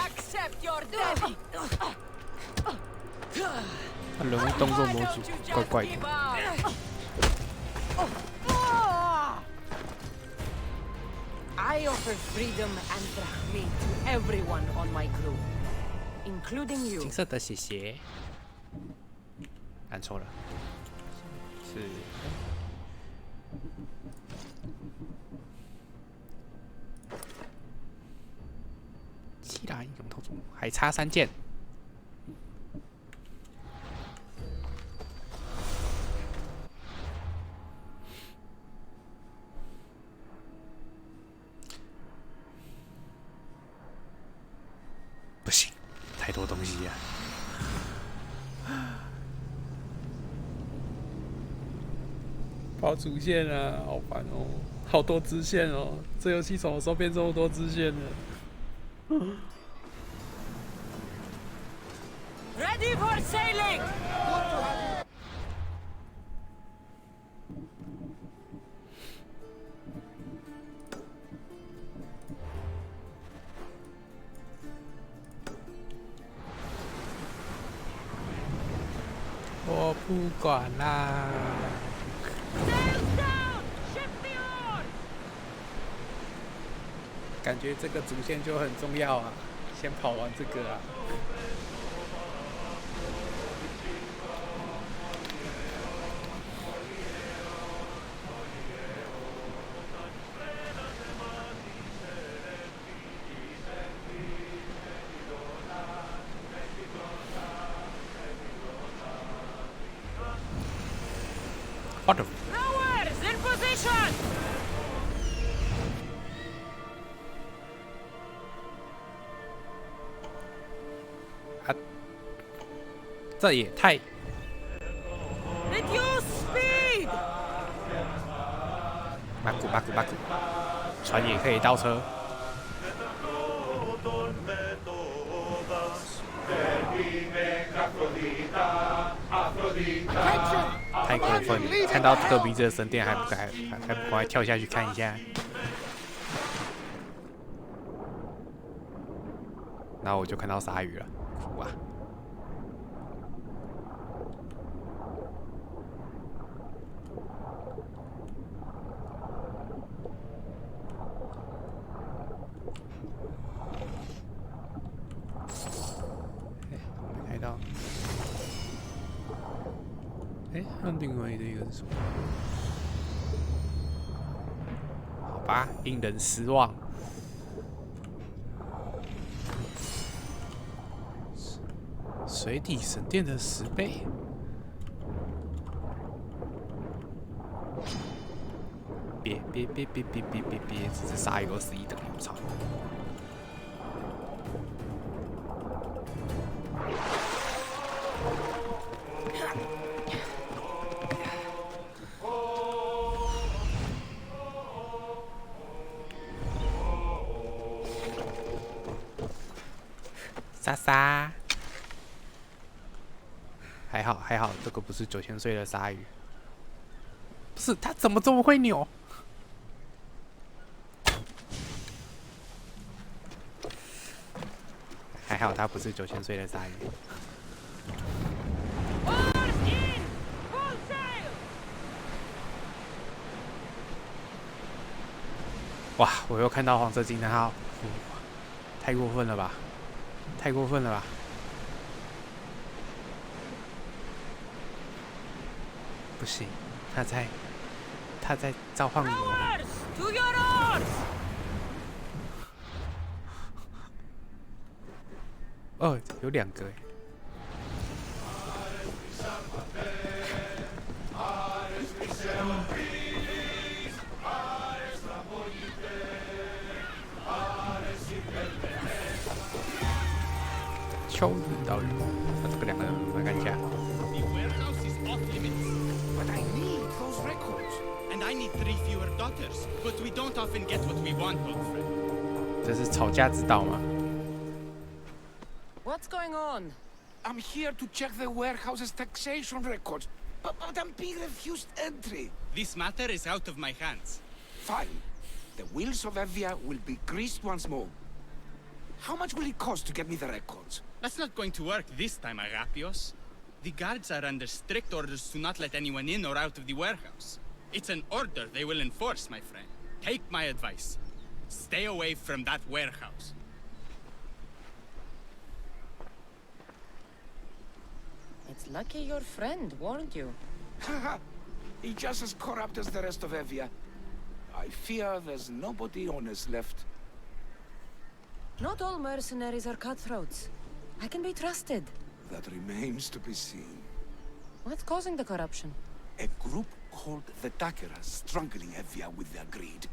accept your death. 他人物动作模组怪怪的。I offer freedom and drachmi to everyone on my crew, including you. 金色的血鞋，按错了，是。希腊英雄头组还差3件。不行，太多东西了。跑主线啊，好烦哦，好多支线哦，这游戏什么时候变这么多支线了？ Ready for sailing! 我不管啦。感觉这个主线就很重要啊，先跑完这个啊。What the? Rowers in position! 啊，这也太 Reduce speed! 马古，船也可以倒车。太过分了！看到这个名字的神殿还不赶快跳下去看一下？然后我就看到鲨鱼了，哭啊！我没看到。那另外的一个是什么？好吧，令人失望。水底神殿的10倍。别！只是鲨鱼21等，我操！莎莎，还好，这个不是9000岁的鲨鱼。不是，它怎么这么会扭？还好它不是9000岁的鲨鱼。哇！我又看到黄色惊叹号，太过分了吧！太过分了吧！不行，他在召唤我。哦，有2个。秋日岛屿，把这个2个人来看一下。But I need those records, and I need 3 fewer daughters. But we don't often get what we want, old friend. 这是吵架之道吗 What's going on? I'm here to check the warehouse's taxation records, but I'm being refused entry. This matter is out of my hands. Fine. The wheels of Evia will be greased once more. How much will it cost to get me the records? That's not going to work this time, Agapios. The guards are under strict orders to not let anyone in or out of the warehouse. It's an order they will enforce, my friend. Take my advice. Stay away from that warehouse. It's lucky your friend warned you. Haha. He's just as corrupt as the rest of Evia. I fear there's nobody honest left. Not all mercenaries are cutthroats. I can be trusted. That remains to be seen. What's causing the corruption? A group called the Dakeras strangling Evia with their greed.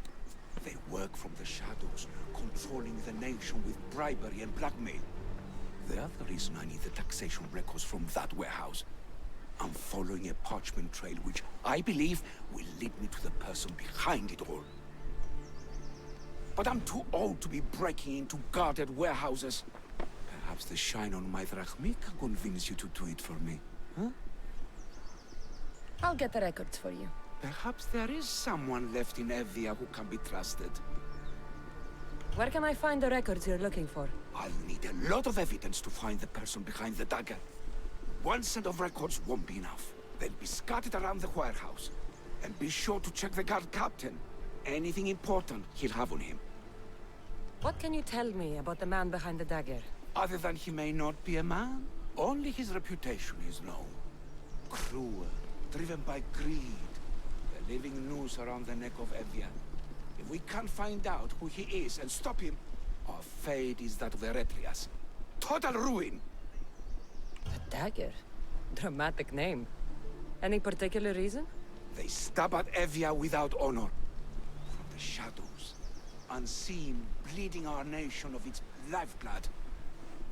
They work from the shadows, controlling the nation with bribery and blackmail. The other reason I need the taxation records from that warehouse. I'm following a parchment trail which I believe will lead me to the person behind it all. But I'm too old to be breaking into guarded warehouses. Perhaps the shine on my drachmi can convince you to do it for me, huh? I'll get the records for you. Perhaps there is someone left in Evia who can be trusted. Where can I find the records you're looking for? I'll need a lot of evidence to find the person behind the dagger. One set of records won't be enough. They'll be scattered around the warehouse. And be sure to check the guard captain. Anything important he'll have on him. What can you tell me about the man behind the dagger? Other than he may not be a man, only his reputation is known. Cruel, driven by greed. A living noose around the neck of Evia. If we can't find out who he is and stop him, our fate is that of the Retrias. Total ruin! The dagger? Dramatic name. Any particular reason? They stab at Evia without honor. From the shadows. Unseen, bleeding our nation of its lifeblood.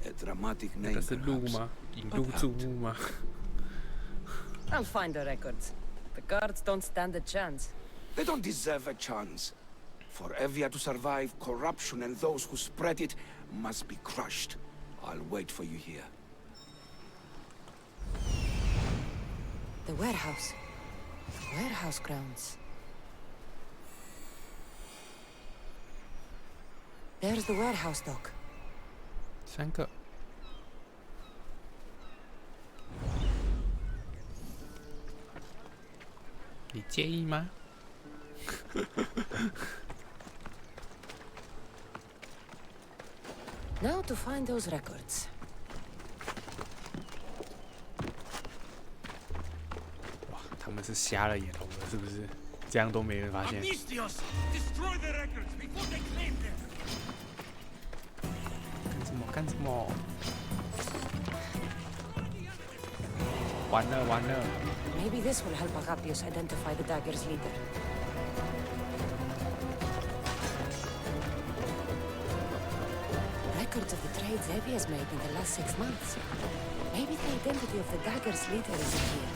A dramatic name, 这是路吗？引路注目吗？ I'll find the records. The guards don't stand a chance. They don't deserve a chance. For Evia to survive, corruption and those who spread it must be crushed. I'll wait for you here. The warehouse. The warehouse grounds. There's the warehouse, Doc. 3个。你介意吗？ Now to find those records. 哇，他们是瞎了眼红了，是不是？这样都没人发现。 Amistios, destroy the records before they claim them. 干什么？干什么？完了完了！ Maybe this will help Agapios identify the dagger's leader. Records of the trades Evia's made in the last 6 months. Maybe the identity of the dagger's leader is in here.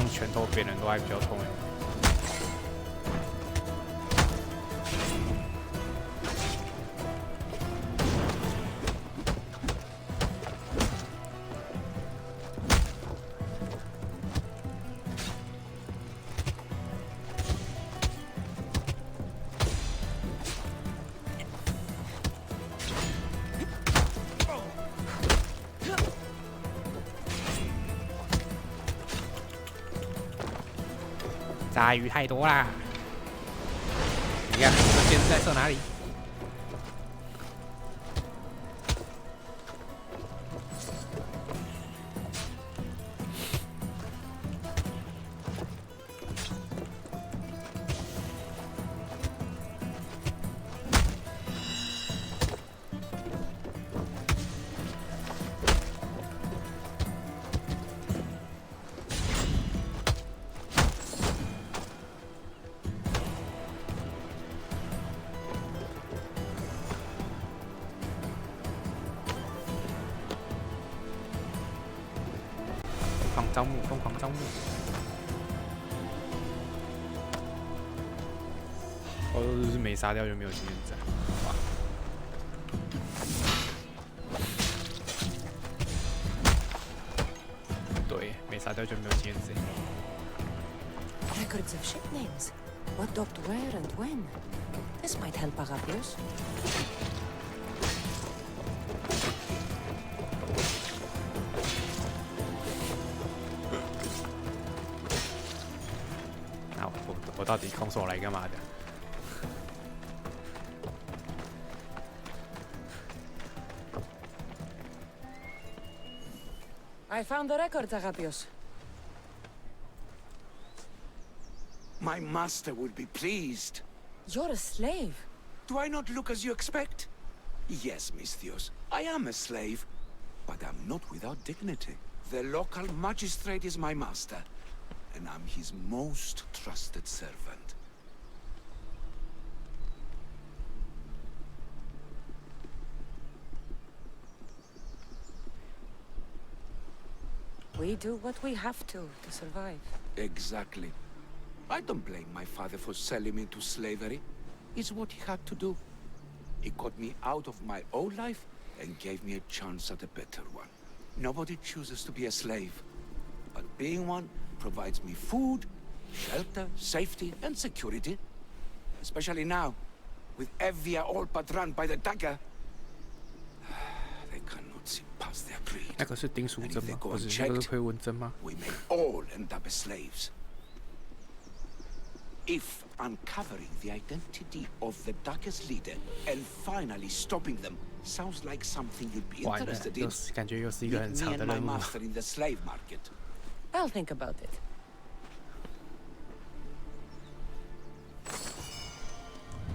拳头别人都还比较痛哎。鲨鱼太多啦！你看，这箭是在射哪里？狂招募，疯狂招募。哦，就是没杀掉就没有经验值。哇！对，没杀掉就没有经验值。Records of ship names. What docked where and when? This might help Agapios.那我到底空手来干嘛的？ I found the records, Agapios. My master will be pleased. You're a slave. Do I not look as you expect? Yes, Misthios, I am a slave, but I'm not without dignity. The local magistrate is my master, and I'm his most trusted servant. We do what we have to survive. Exactly. I don't blame my father for selling me to slavery. It's what he had to do. He got me out of my old life and gave me a chance at a better one. Nobody chooses to be a slave, but being one provides me food, shelter, safety, and security. Especially now, with Evia all but run by the dagger. They cannot see past their greed. 那个是丁书珍吗？不是，那个是崔文珍吗？ We may all end up as slaves. If uncovering the identity of the darkest leader and finally stopping them sounds like something you'd be interested in, 感觉又是一个很 meet me 长 and 的 my 任务。 master in the slave market. I'll think about it.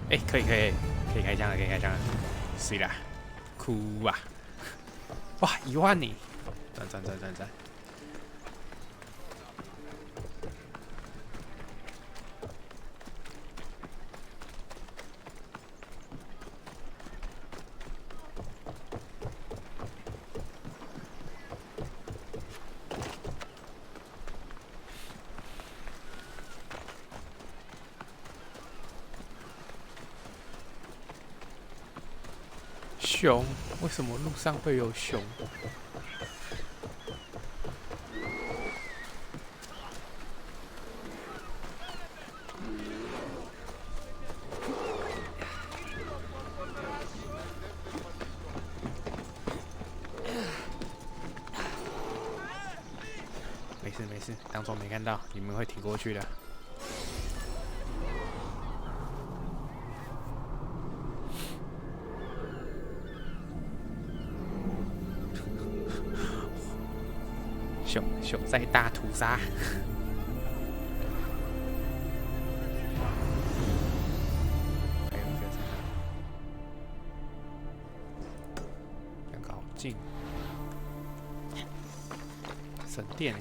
哎，可以开枪了，可以开枪了，是啦，哭啊！哇，1万呢！赞！熊？为什么路上会有熊？没事，当作没看到，你们会挺过去的。 熊在大屠杀。还有一个在那，两个好近，省电。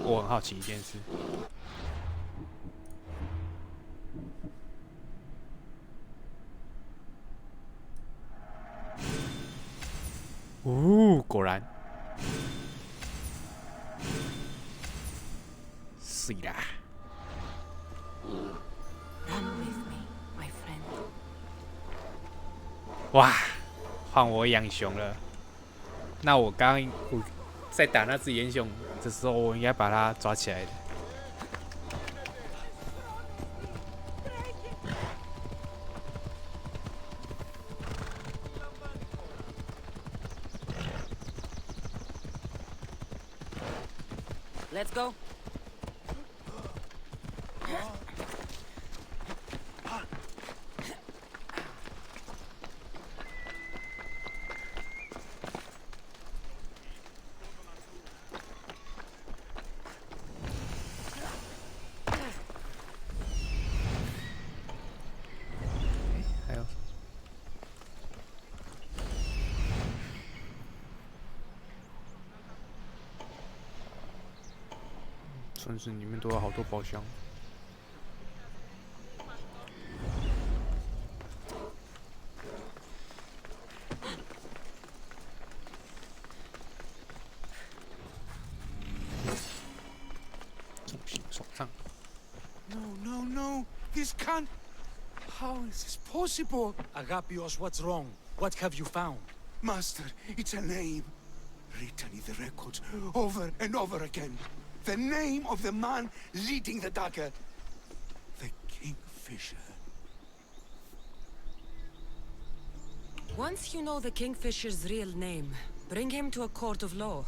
我很好奇一件事，果然，是啦。Run with me, my friend. 哇，换我养熊了。那我在打那只岩熊的时候，我应该把它抓起来的。Let's go. 算是里面都有好多宝箱。重新手上。 No, this can't... How is this possible? Agapios, what's wrong? What have you found? Master, it's a name. Written in the records over and over again. The name of the man leading the dagger. The Kingfisher. Once you know the Kingfisher's real name, bring him to a court of law.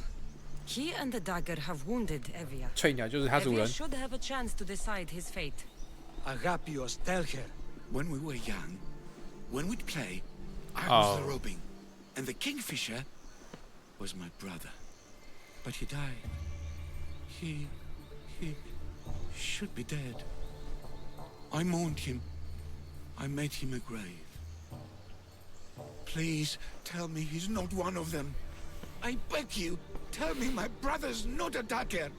He and the dagger have wounded Evia. 翠鸟就是他主 Evia 人。 should have a chance to decide his fate. Agapios, tell her. When we were young, when we'd play, I was the robin. And the Kingfisher was my brother. But he died. He should be dead. I mourned him. I made him a grave. Please tell me he's not one of them. I beg you, tell me my brother's not a dagger.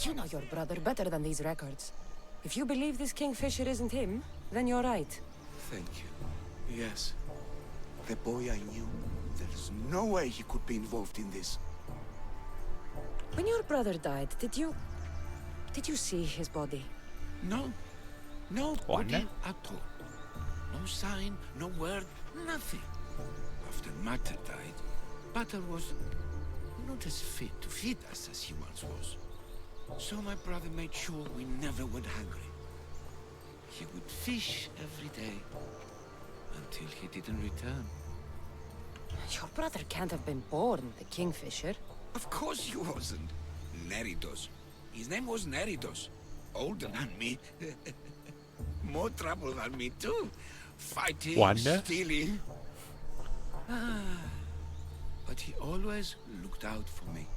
You know your brother better than these records. If you believe this Kingfisher isn't him, then you're right. Thank you. Yes. The boy I knew, there's no way he could be involved in this. When your brother died, did you see his body? No. No body at all. No sign, no word, nothing. After Mater died, Mater was not as fit to feed us as he once was. So my brother made sure we never went hungry. He would fish every day until he didn't return. Your brother can't have been born the Kingfisher. Of course he wasn't. Neridos. His name was Neridos. Older than me. More trouble than me too. Fighting, stealing. But he always looked out for me.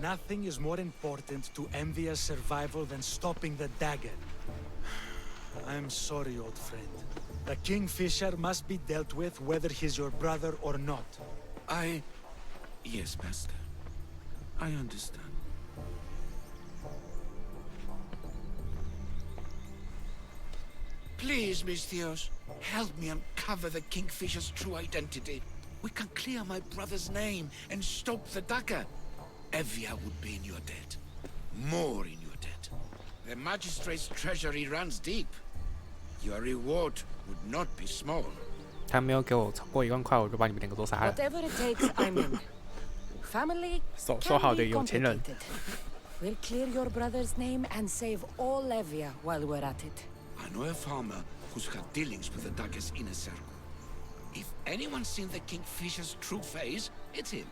Nothing is more important to Envia's survival than stopping the dagger. I'm sorry, old friend. The Kingfisher must be dealt with whether he's your brother or not. Yes, Master. I understand. Please, Misthios, help me uncover the Kingfisher's true identity. We can clear my brother's name and stop the dagger. Evia would be in your debt. More in your debt. The magistrate's treasury runs deep. Your reward would not be small. 他没有给我超过1万块，我就把你们2个都杀了。 Whatever it takes, I'm in. Family 说好的 can be 有钱人。 complicated. We'll clear your brother's name and save all Evia while we're at it. I know a farmer who's had dealings with the dagger's inner circle. If anyone's seen the Kingfisher's true face, it's him.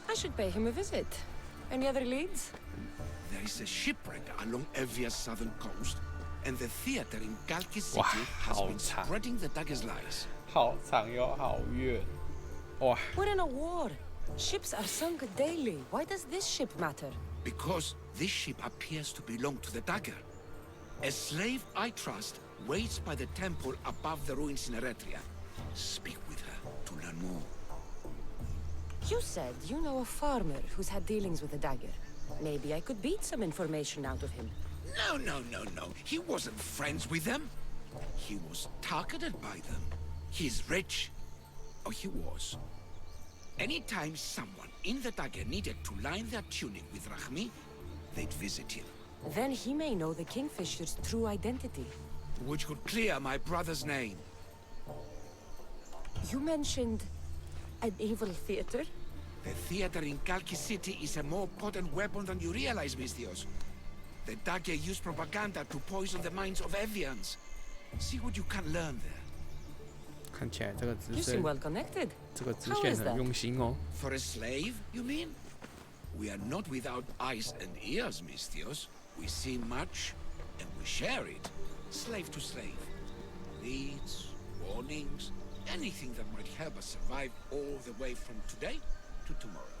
I should pay him a visit. Any other leads? There is a shipwreck along Evia's southern coast, and the theater in Galki City has been spreading the dagger's lies. 好长又好远，哇！ We're in a war. Ships are sunk daily. Why does this ship matter? Because this ship appears to belong to the dagger. A slave I trust waits by the temple above the ruins in Eretria. Speak with her to learn more. You said you know a farmer who's had dealings with the dagger. Maybe I could beat some information out of him. No. He wasn't friends with them. He was targeted by them. He's rich. Oh, he was. Anytime someone in the dagger needed to line their tunic with Rahmi, they'd visit him. Then he may know the Kingfisher's true identity. Which could clear my brother's name. You mentioned an evil theater? The theater in Kalki City is a more potent weapon than you realize, Misthios. The dagger used propaganda to poison the minds of Evians. See what you can learn there. 看起来这个支 You 线 seem well connected. 这个支 How 线 is 很 that? 用心哦。 For a slave, you mean? We are not without eyes and ears, Misthios. We see much, and we share it. Slave to slave. Leads, warnings, anything that might help us survive all the way from today to tomorrow.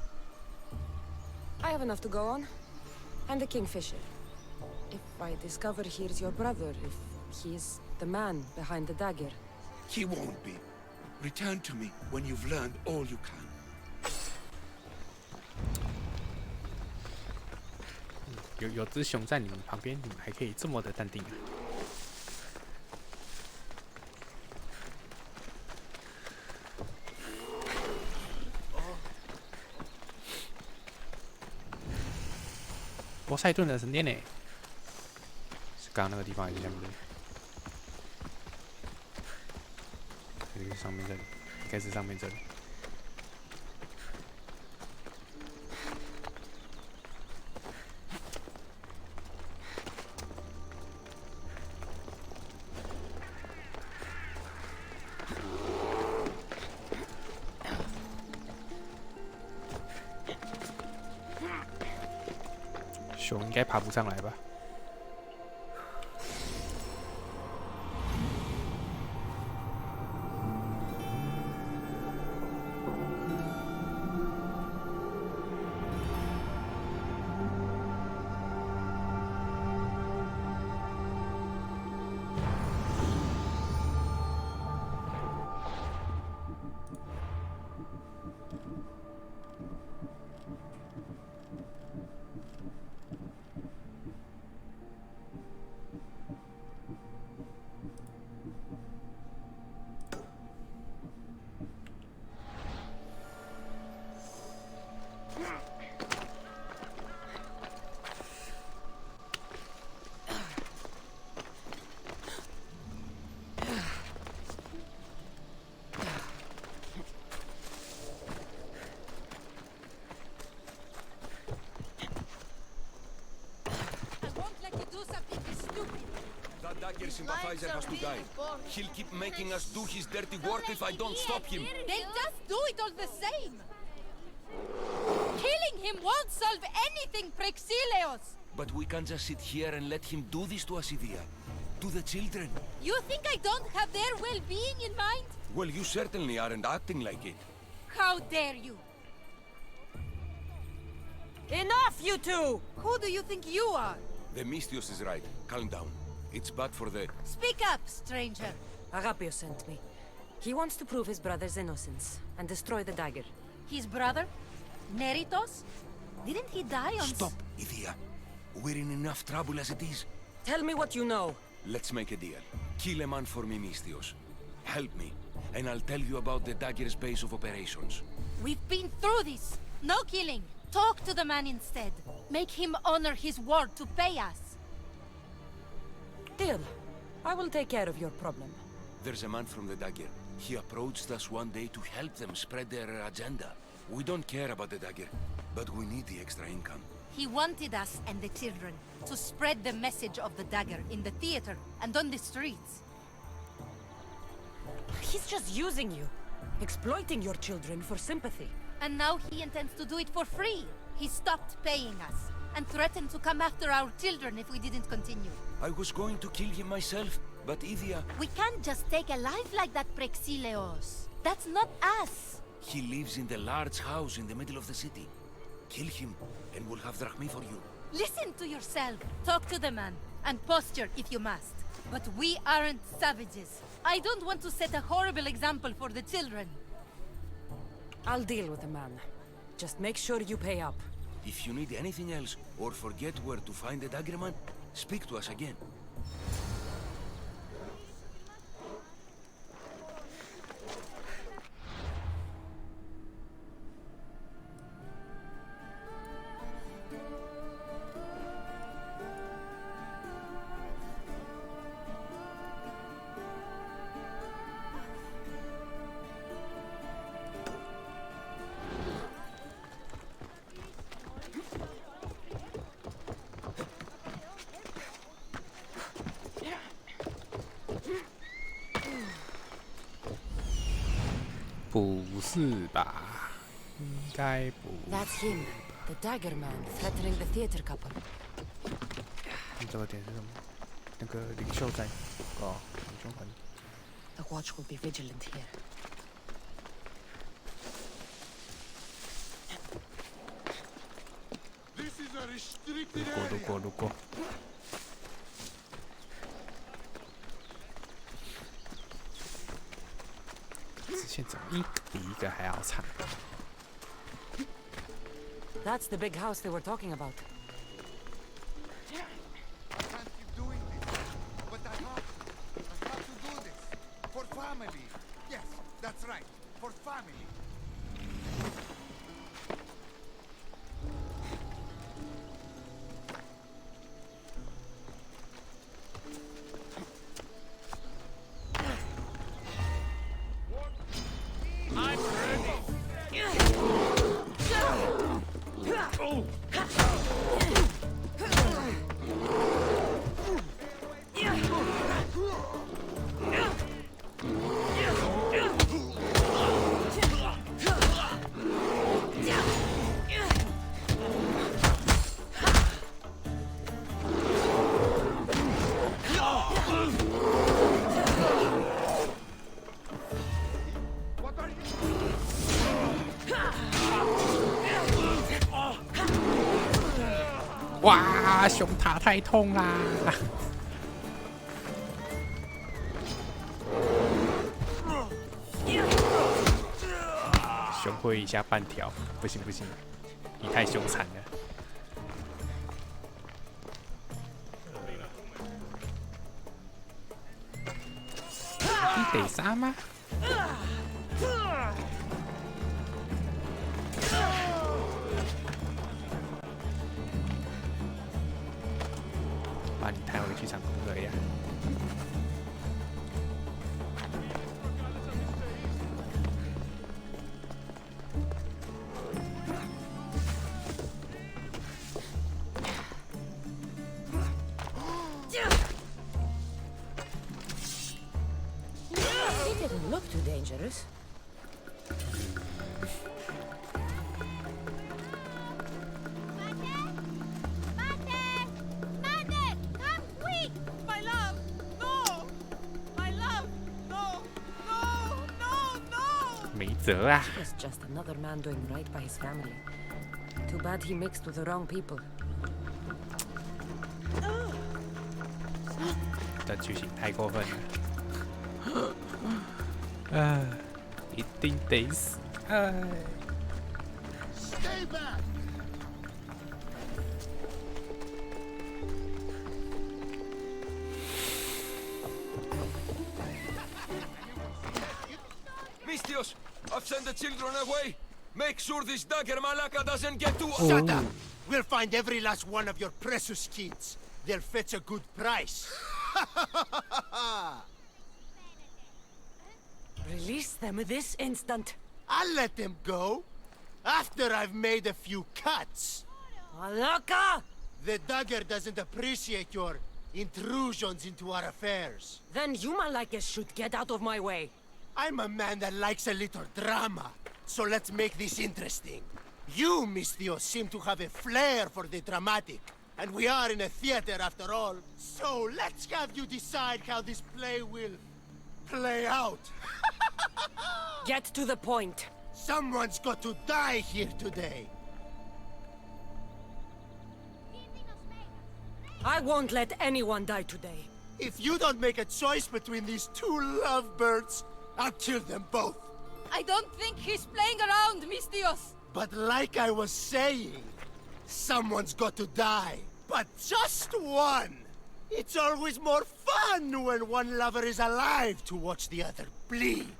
I have enough to go on. I'm the Kingfisher. If I discover he's your brother, if he's the man behind the dagger. He won't be. Return to me when you've learned all you can. 有只熊在你们旁边，你们还可以这么的淡定啊！波塞顿的神殿呢？是刚刚那个地方还是下面这里？还是上面这里？应该是上面这里。熊应该爬不上来吧？Dagger sympathizer has to die. He'll keep making us do his dirty work if I don't stop him. They'll just do it all the same. Killing him won't solve anything, Praxilios. But we can't just sit here and let him do this to us, Idia. To the children. You think I don't have their well-being in mind? Well, you certainly aren't acting like it. How dare you? Enough, you two! Who do you think you are? The Mystios is right. Calm down. It's bad for the... Speak up, stranger. Agapios sent me. He wants to prove his brother's innocence and destroy the dagger. His brother? Neritos? Didn't he die on... Stop, Idia. We're in enough trouble as it is. Tell me what you know. Let's make a deal. Kill a man for me, Mystios. Help me, and I'll tell you about the dagger's base of operations. We've been through this. No killing. Talk to the man instead. Make him honor his word to pay us. Deal. I will take care of your problem. There's a man from the dagger. He approached us one day to help them spread their agenda. We don't care about the dagger, but we need the extra income. He wanted us and the children to spread the message of the dagger in the theater and on the streets. He's just using you. Exploiting your children for sympathy. And now he intends to do it for free. He stopped paying us and threatened to come after our children if we didn't continue. I was going to kill him myself, but Idia... We can't just take a life like that, Praxilios. That's not us. He lives in the large house in the middle of the city. Kill him, and we'll have drachmi for you. Listen to yourself. Talk to the man, and posture if you must. But we aren't savages. I don't want to set a horrible example for the children. I'll deal with the man. Just make sure you pay up. If you need anything else, or forget where to find the daggerman, speak to us again.不是吧？应该不。That's him, the dagger man threatening the theater couple. 这个点是什么？那个领袖在哦，领袖团。The watch will be vigilant here. 路过。直线怎么一个比一个还要长？ That's the big house they were talking about. That's right. For family. I'm ready. Oh. What are you? 哇，熊塔太痛啦！熊会一下半条，不行不行，你太凶残了。你得杀吗？把你抬回去场空格呀！It didn't look too dangerous. It's just another man doing right by his family. Too bad he mixed with the wrong people. 这剧情太过分了。一定得死！哎。 Stay back. Mistios, I've sent the children away. Make sure this dagger Malaka doesn't get to... Shut up! We'll find every last one of your precious kids. They'll fetch a good price. Release them this instant. I'll let them go. After I've made a few cuts. Malaka! The dagger doesn't appreciate your intrusions into our affairs. Then you Malakas should get out of my way. I'm a man that likes a little drama. So let's make this interesting. You, Mistio, seem to have a flair for the dramatic. And we are in a theater after all. So let's have you decide how this play will play out. Get to the point. Someone's got to die here today. I won't let anyone die today. If you don't make a choice between these two lovebirds, I'll kill them both. I don't think he's playing around, Mistios. But like I was saying, someone's got to die. But just one. It's always more fun when one lover is alive to watch the other bleed.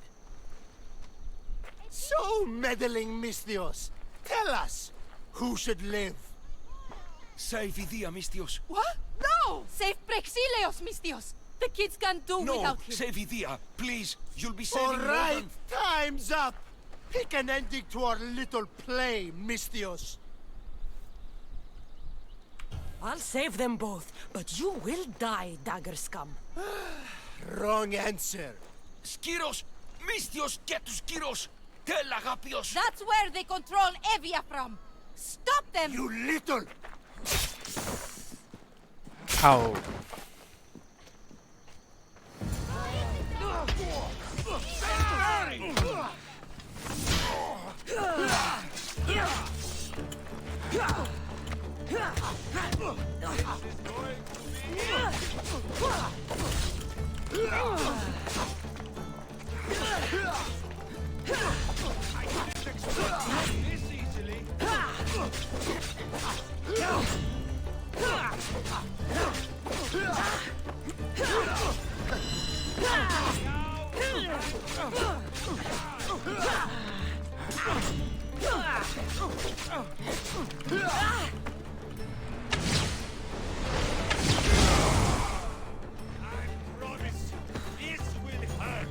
So, meddling Mistios, tell us, who should live? Save Idia, Mistios. What? No! Save Prexileos, Mistios. The kids can't do without him. No, save Idia, please. You'll be saving All right, more time's up. Pick an ending to our little play, Mistios. I'll save them both, but you will die, dagger scum. Wrong answer. Skiros! Mistios, get to Skiros! Tell Agapios! That's where they control Evia from. Stop them! You little... Ow. promise this will hurt.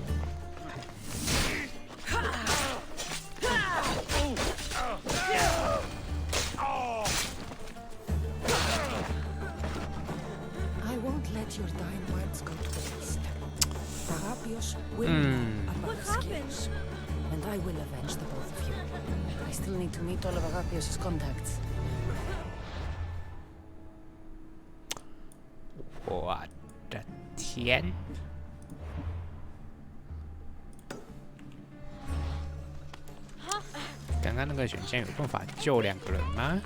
I won't let your dying words go to waste. Parapios will know about the skills, and I will avenge the both of you. I still need to meet all of Arapios' contacts.我的天！刚刚那个选项有办法救2个人吗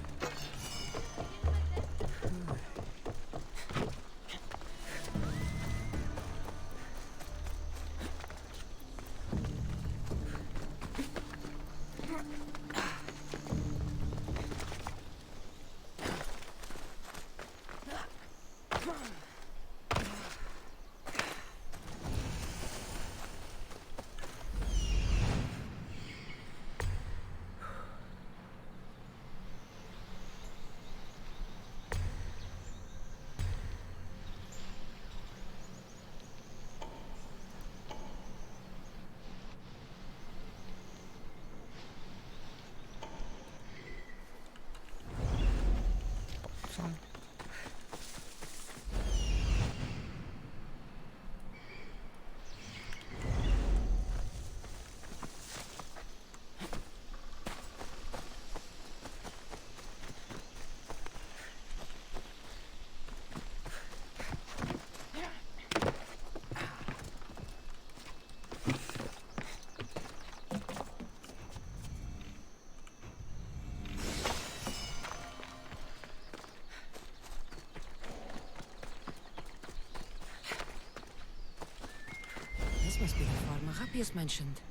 ？This must be the farmer Arapios mentioned.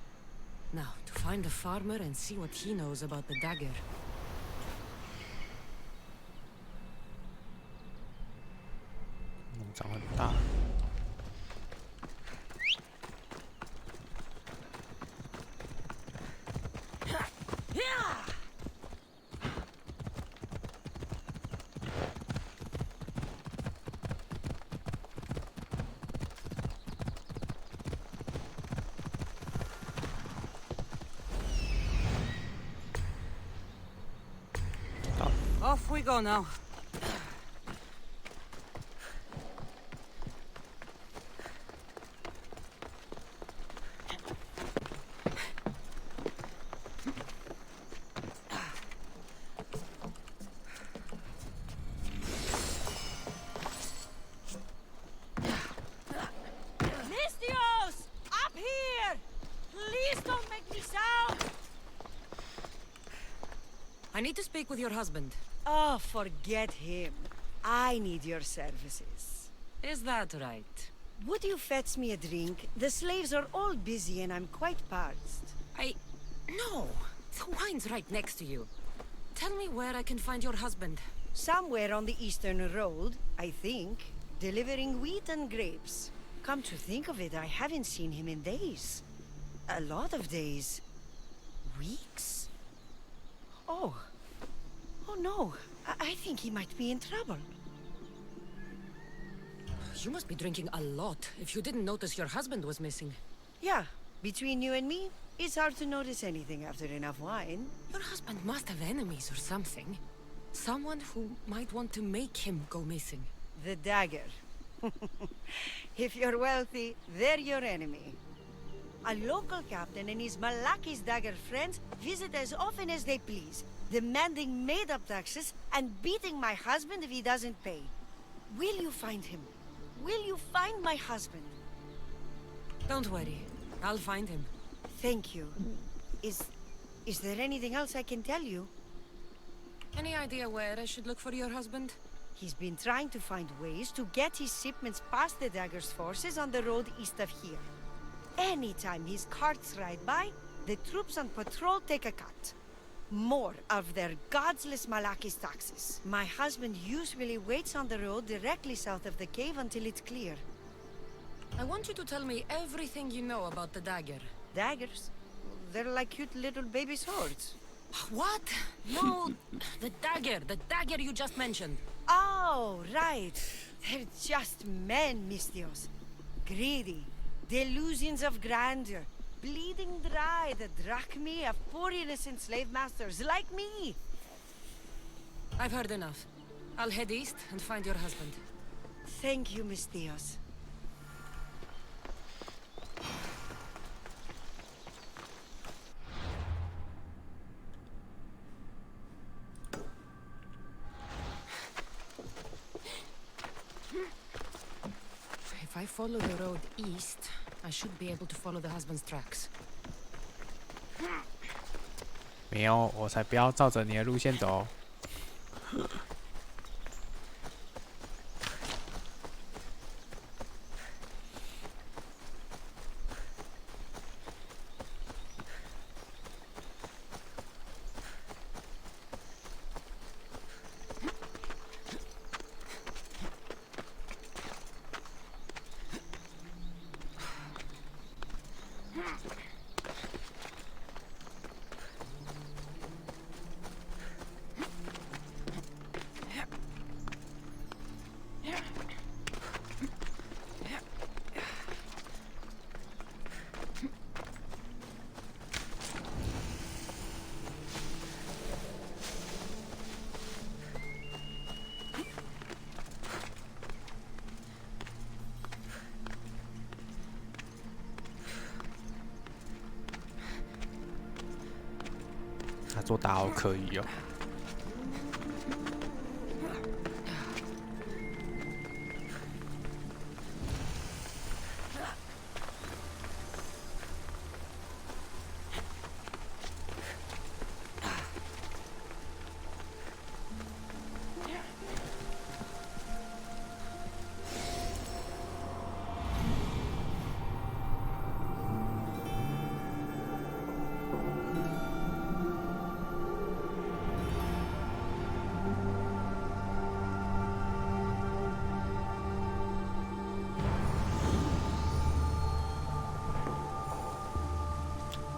Now, to find the farmer and see what he knows about the dagger. Off we go now. Mistios! Up here! Please don't make me sound! I need to speak with your husband. Oh, forget him. I need your services. Is that right? Would you fetch me a drink? The slaves are all busy and I'm quite parched. No. The wine's right next to you. Tell me where I can find your husband. Somewhere on the Eastern Road, I think. Delivering wheat and grapes. Come to think of it, I haven't seen him in days. A lot of days. Weeks? Oh. Oh no. I think he might be in trouble. You must be drinking a lot if you didn't notice your husband was missing. Yeah, between you and me, it's hard to notice anything after enough wine. Your husband must have enemies or something. Someone who might want to make him go missing. The dagger. If you're wealthy, they're your enemy. A local captain and his Malaki's dagger friends visit as often as they please, demanding made-up taxes and beating my husband if he doesn't pay. Will you find him? Will you find my husband? Don't worry. I'll find him. Thank you. Is there anything else I can tell you? Any idea where I should look for your husband? He's been trying to find ways to get his shipments past the dagger's forces on the road east of here. Anytime his carts ride by, the troops on patrol take a cut. More of their godless Malaki's taxes. My husband usually waits on the road directly south of the cave until it's clear. I want you to tell me everything you know about the dagger. Daggers? They're like cute little baby swords. What? No, the dagger you just mentioned. Oh, right. They're just men, Mistios. Greedy, delusions of grandeur, bleeding dry the drachmae of poor innocent slave masters like me. I've heard enough. I'll head east and find your husband. Thank you, Mistios. If I follow the road east, I should be able to follow the husband's tracks. 没有，我才不要照着你的路线走。他做大好可以哦。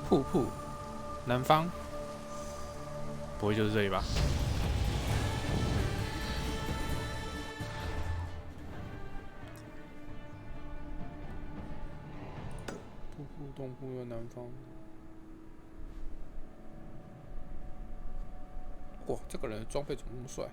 瀑布，南方，不会就是这里吧？瀑布东部的南方。哇，这个人的装备怎么那么帅？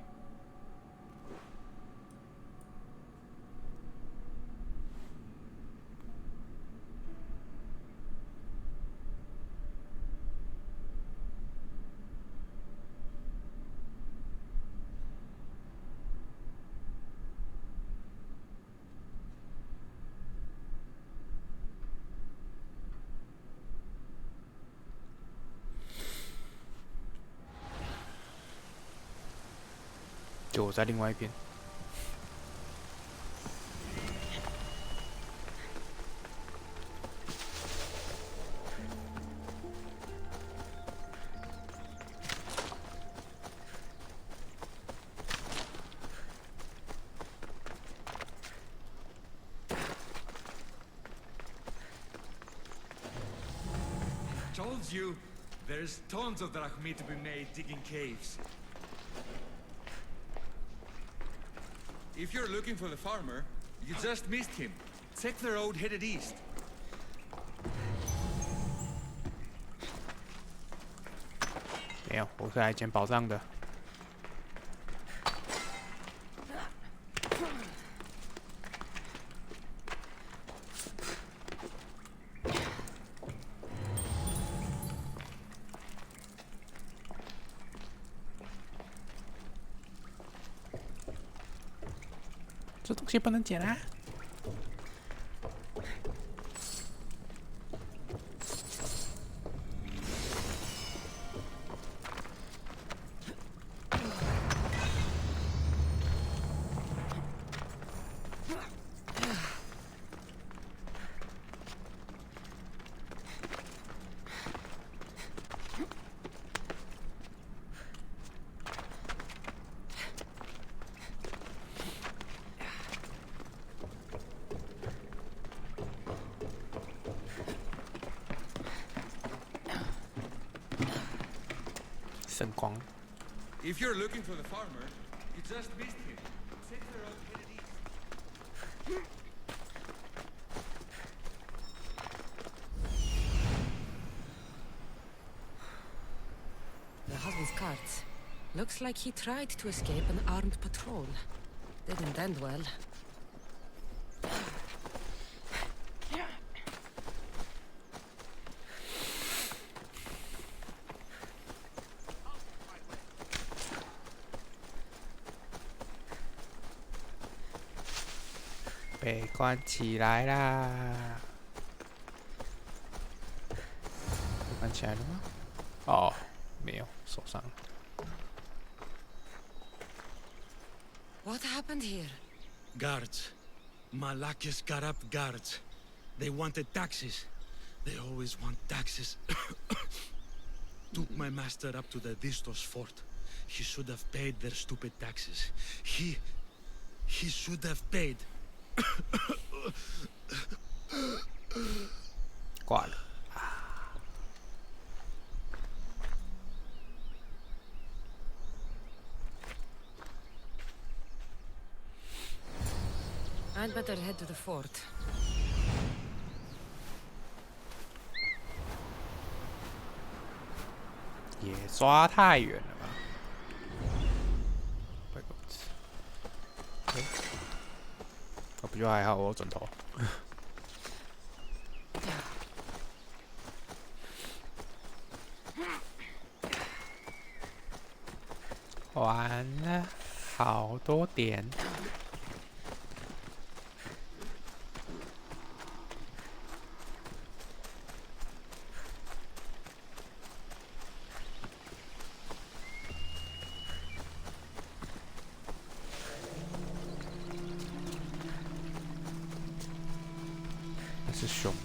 就我在另外一边。Told you, there's tons of drachmae to be made digging caves. If you're looking for the farmer, you just missed him. Check the road headed east. 没有，我是来捡宝藏的。这东西不能捡啊！圣光。If you're looking for the farmer, you just missed him. Take the road headed east. The husband's cart. Looks like he tried to escape an armed patrol. Didn't end well.被关起来啦！被关起来了吗？哦，没有，手上。What happened here? Guards. Malakias got up guards. They wanted taxes. They always want taxes. Took my master up to the Distos fort. He should have paid their stupid taxes. He should have paid.挂了。I'd better head to the fort. 也抓太远了吧？拜个子。不就还好，我有枕头。完了，好多点。那是熊吗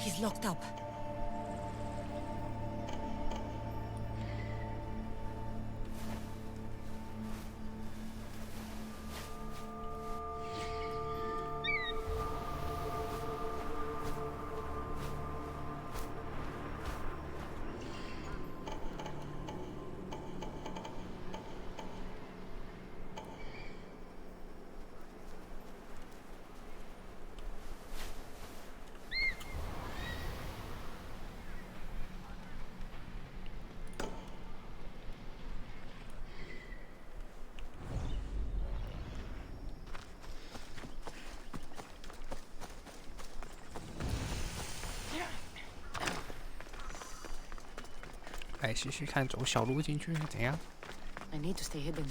？He's locked up.来试试看走小路进去怎样？ I need to stay hidden.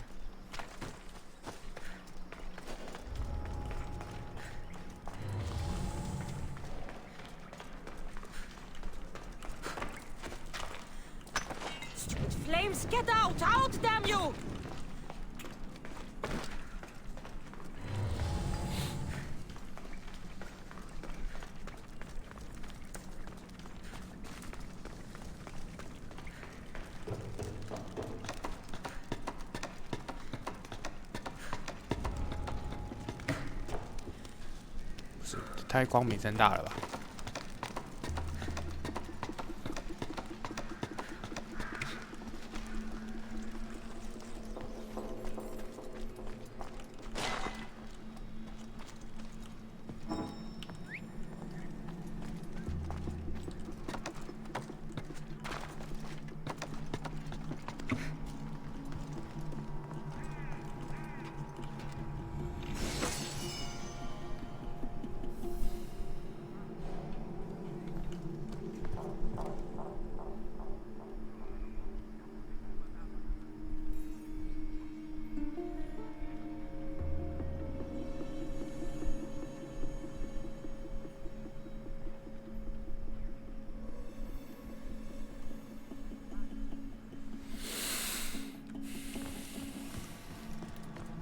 Stupid flames! Get out! Out, damn you!不是，太光明正大了吧？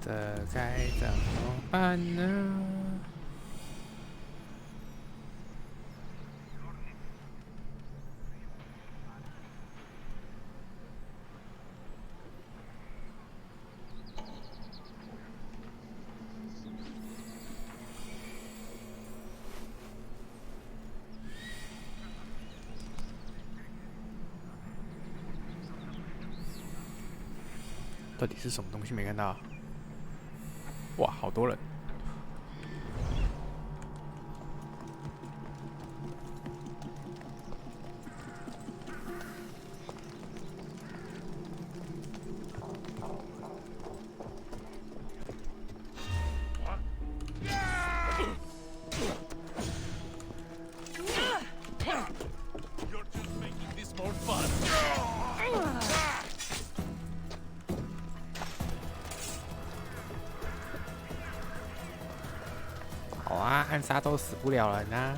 这该怎么办呢？到底是什么东西没看到？哇，好多人！好啊，暗杀都死不了人啊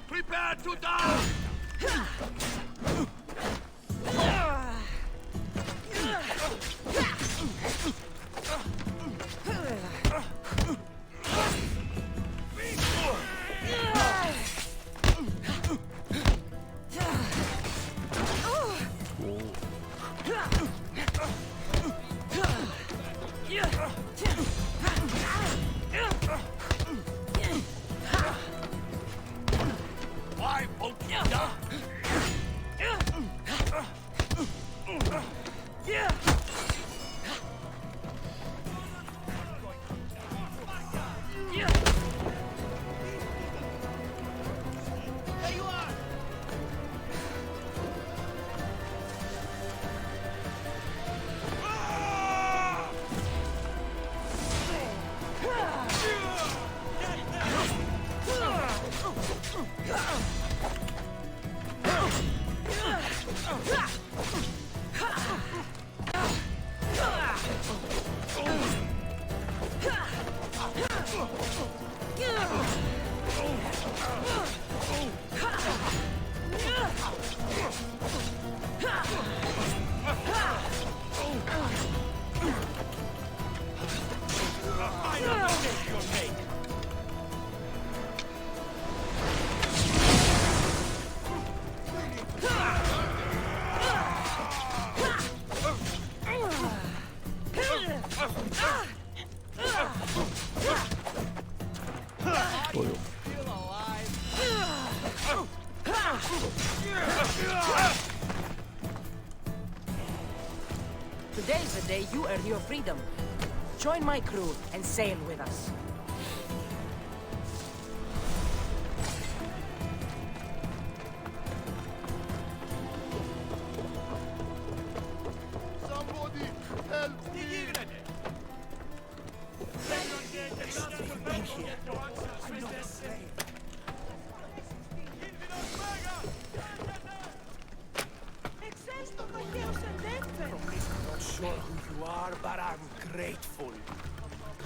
！Prepare to die! Why won't you die? There you are! Today's the day you earn your freedom. Join my crew and sail with us. ungrateful. No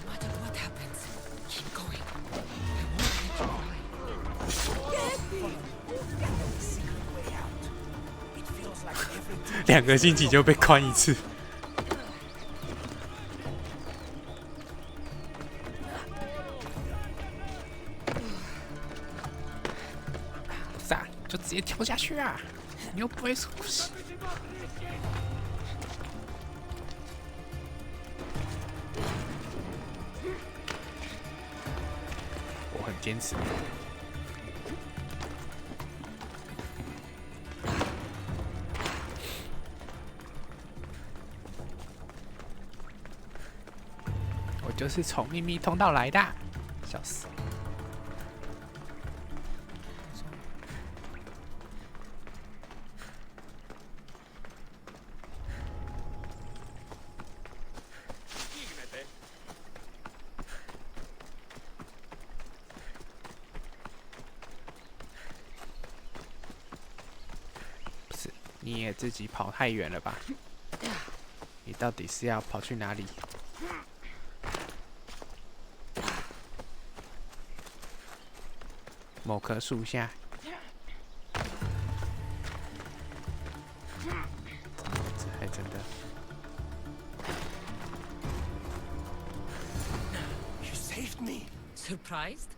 matter what happens, keep going. I won't let you die. 2个星期就被关一次。不是啊，就直接跳下去啊！你又不会呼吸。我很坚持。我就是从秘密通道来的，笑死！不是，你也自己跑太远了吧？你到底是要跑去哪里？某棵树下。这还真的。You saved me. Surprised?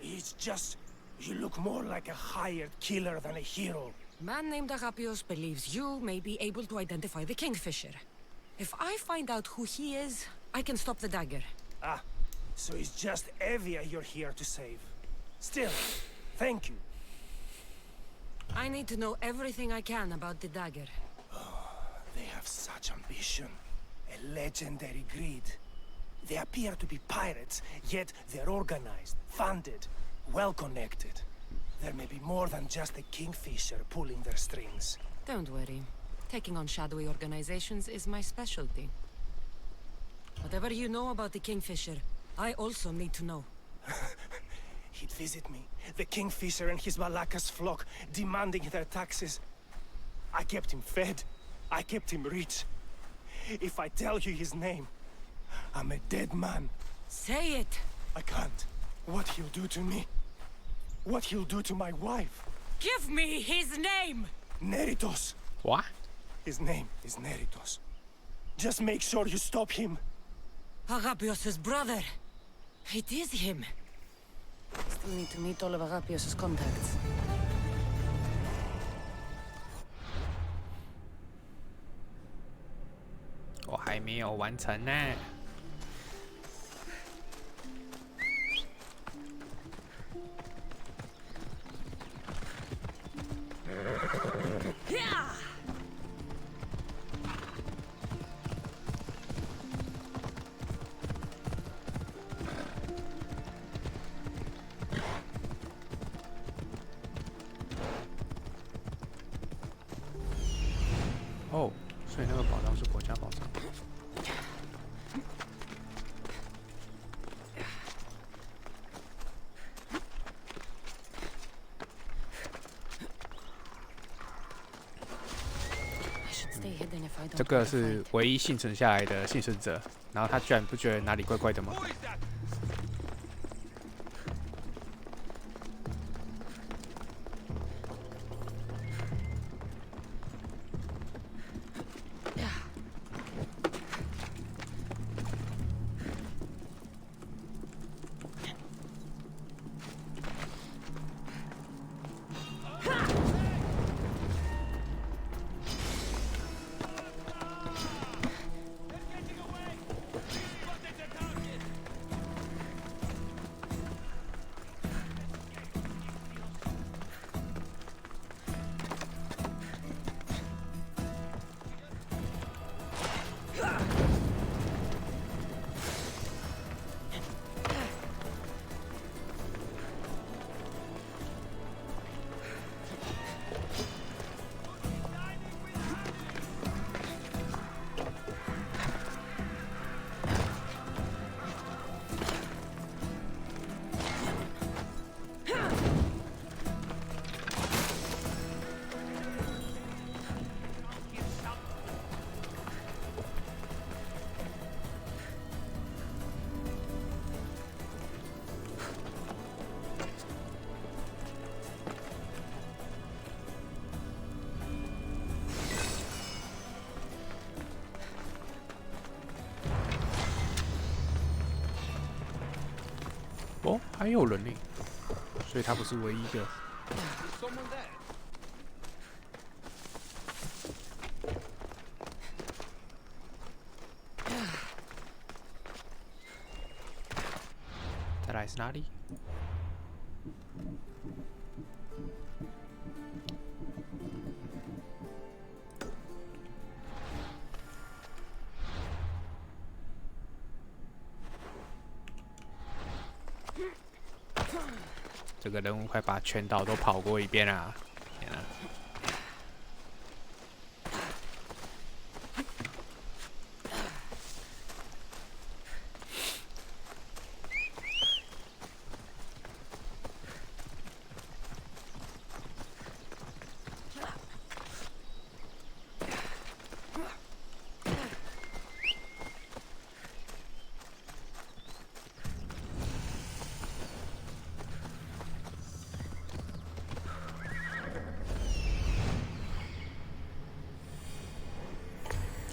It's just you look more like a hired killer than a hero. Man named Agapios believes you may be able to identify the Kingfisher. If I find out who he is, I can stop the dagger. Ah, so it's just Evia you're here to save. Still, thank you. I need to know everything I can about the dagger. They have such ambition. A legendary greed. They appear to be pirates, yet they're organized, funded, well-connected. There may be more than just the Kingfisher pulling their strings. Don't worry. Taking on shadowy organizations is my specialty. Whatever you know about the Kingfisher, I also need to know. He'd visit me, the Kingfisher and his Malakas flock, demanding their taxes. I kept him fed. I kept him rich. If I tell you his name, I'm a dead man. Say it! I can't. What he'll do to me. What he'll do to my wife. Give me his name! Neritos. What? His name is Neritos. Just make sure you stop him. Agapios' brother. It is him. Still need to meet all of Agapios' contacts. 我还没有完成呢。哦，所以那个宝藏是国家宝藏。这个是唯一幸存下来的幸存者，然后他居然不觉得哪里怪怪的吗？还有人呢，所以他不是唯一一个。再来是哪里？这个人物快把全岛都跑过一遍啊！天啊！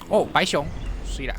哦，白熊，睡啦。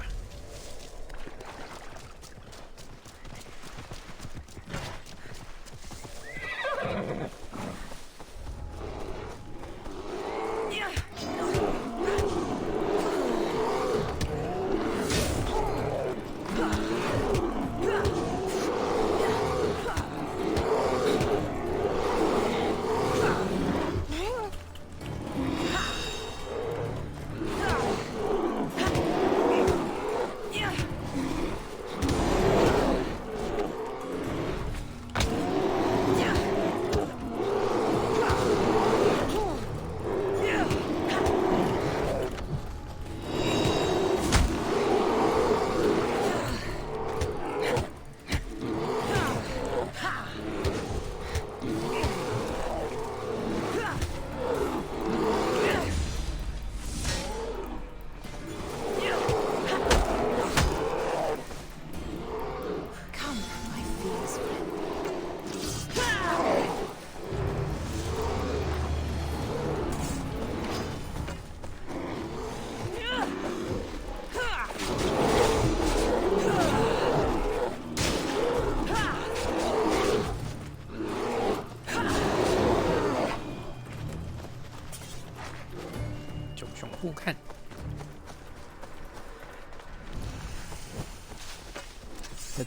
互看。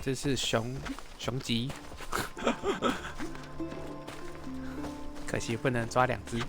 这是雄鸡，可惜不能抓2只。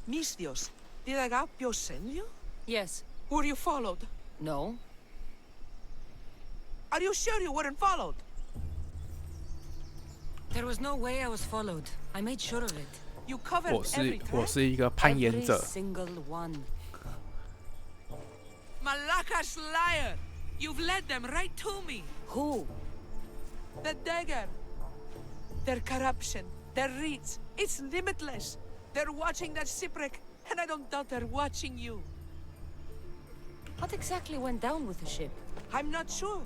Misdios, did Agapio send you? Yes. Were you followed? No. Are you sure you weren't followed? There was no way I was followed. I made sure of it. You covered every track? 我是一个攀岩者。 Every single one. Malaka's liar! You've led them right to me. Who? The dagger. Their corruption, their reach, it's limitless. They're watching that shipwreck, and I don't doubt they're watching you. What exactly went down with the ship? I'm not sure.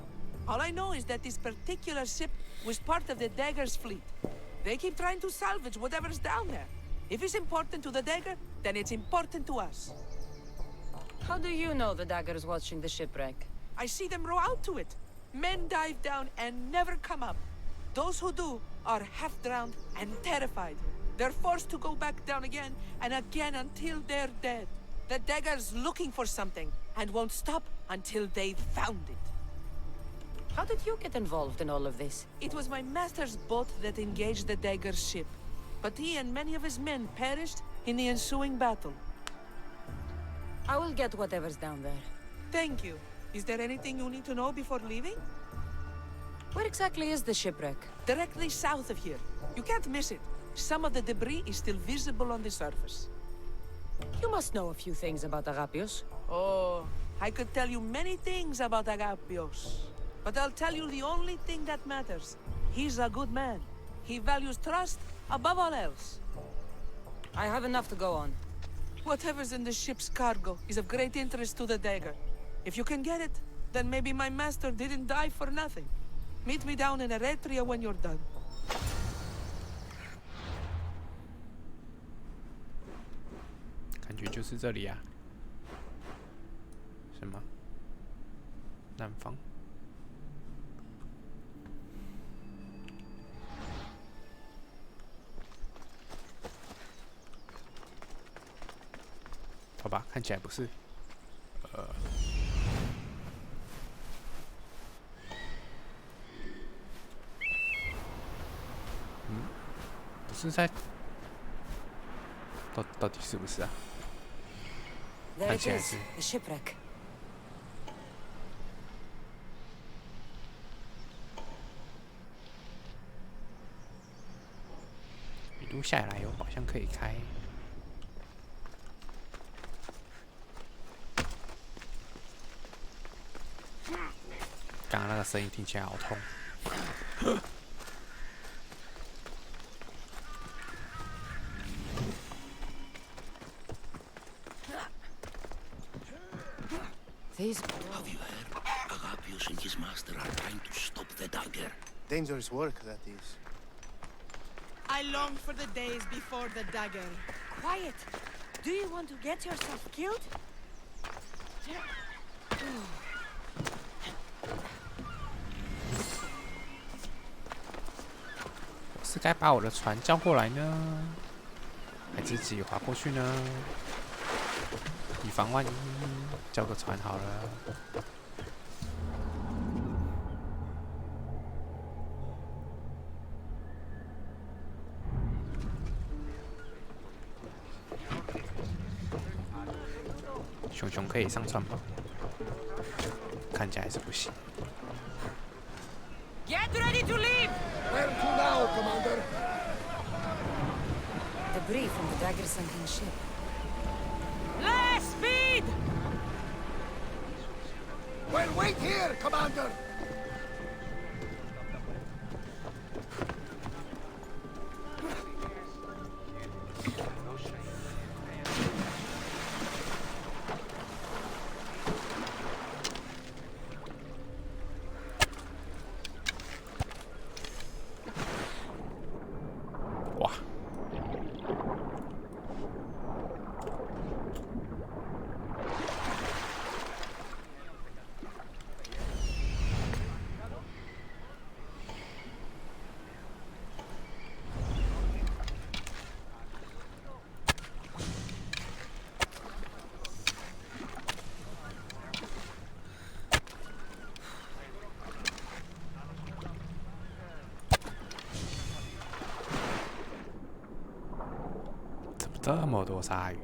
All I know is that this particular ship was part of the Dagger's fleet. They keep trying to salvage whatever's down there. If it's important to the Dagger, then it's important to us. How do you know the Dagger's watching the shipwreck? I see them row out to it. Men dive down and never come up. Those who do are half-drowned and terrified. They're forced to go back down again and again until they're dead. The Dagger's looking for something and won't stop until they've found it. How did you get involved in all of this? It was my master's boat that engaged the Dagger's ship, but he and many of his men perished in the ensuing battle. I will get whatever's down there. Thank you. Is there anything you need to know before leaving? Where exactly is the shipwreck? Directly south of here. You can't miss it. Some of the debris is still visible on the surface. You must know a few things about Agapios. Oh, I could tell you many things about Agapios. But I'll tell you the only thing that matters. He's a good man. He values trust above all else. I have enough to go on. Whatever's in the ship's cargo is of great interest to the dagger. If you can get it, then maybe my master didn't die for nothing. Meet me down in Eretria when you're done. 感觉就是这里啊。什么？南方？好吧，看起来不是。不是在，到底是不是啊？ There it is, the shipwreck. 一路下来有宝箱可以开。刚刚那个声音听起来好痛。Have you heard? Agapius and his master are trying to stop the dagger. Dangerous work, that is. I long for the days before the dagger. Quiet! Do you want to get yourself killed? 是该把我的船叫过来呢，还是自己划过去呢？以防万一，叫个船好了。熊熊可以上船吗？看起来是不行。 Get ready to leave! Where to now, Commander? Debris from the dagger sunken ship. Less speed! Well, wait here, Commander!这么多鲨鱼。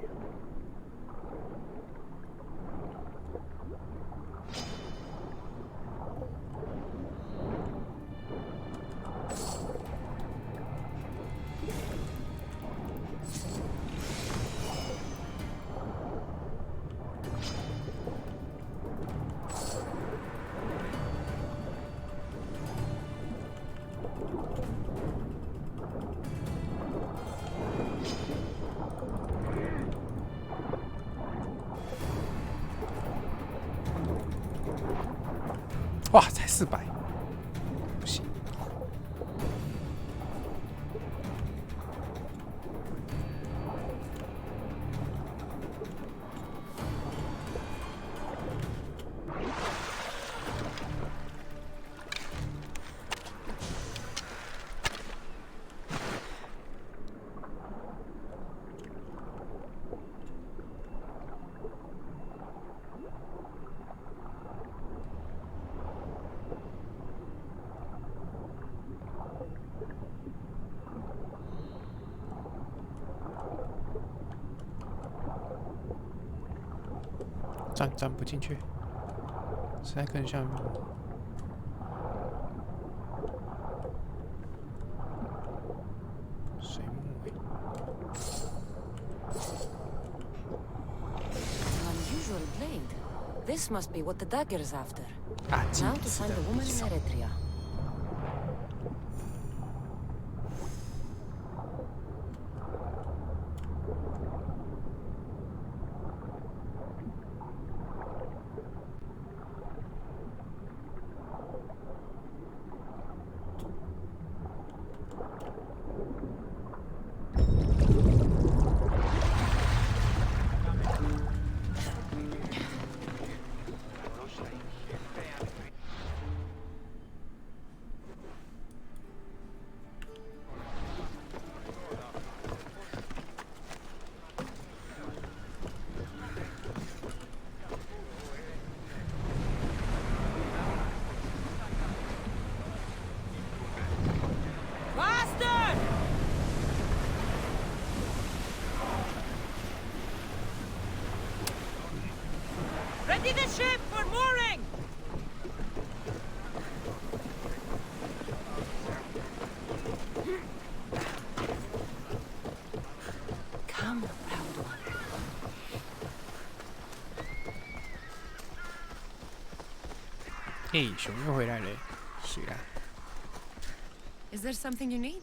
哇，才400，不行。钻不进去，是在更下面。水母欸 An unusual blade. This must be what the dagger's after. 啊， Now to find the woman in Eretria. Ready the ship for mooring! Come, proud one.嘿，熊又回来了，是啊。 Is there something you need?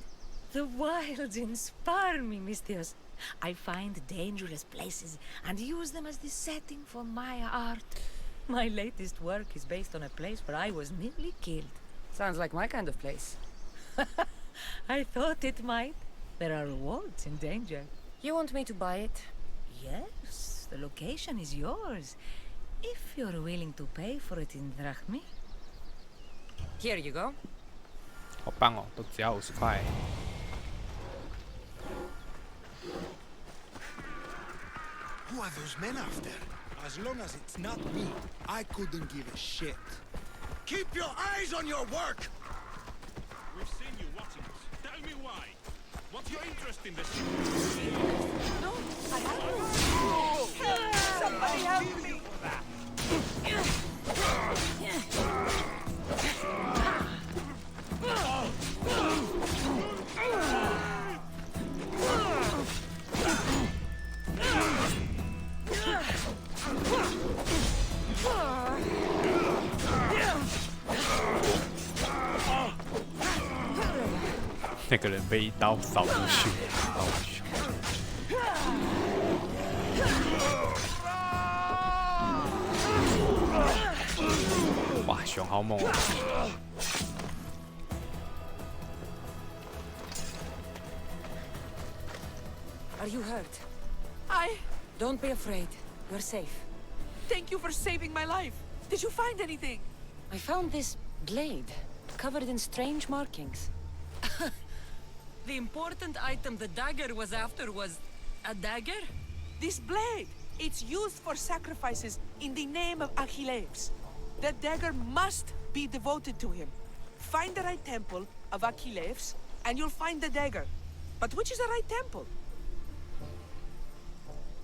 The wilds inspire me, Mistios. I find dangerous places and use them as the setting for my art. My latest work is based on a place where I was nearly killed. Sounds like my kind of place. I thought it might. There are rewards in danger. You want me to buy it? Yes, the location is yours. If you're willing to pay for it in drachmi. Here you go. 好棒哦，都只要50块。 Who are those men after? As long as it's not me, I couldn't give a shit. Keep your eyes on your work! We've seen you watching us. Tell me why. What's your interest in this? No, I haven't. Somebody help me!那个人被一刀扫出去，好凶！哇，熊好猛哦！ Are you hurt? I... Don't be afraid. You're safe. Thank you for saving my life. Did you find anything? I found this blade, covered in strange markings. The important item the dagger was after was a dagger? This blade! It's used for sacrifices in the name of Achilles. That dagger must be devoted to him. Find the right temple of Achilles, and you'll find the dagger. But which is the right temple?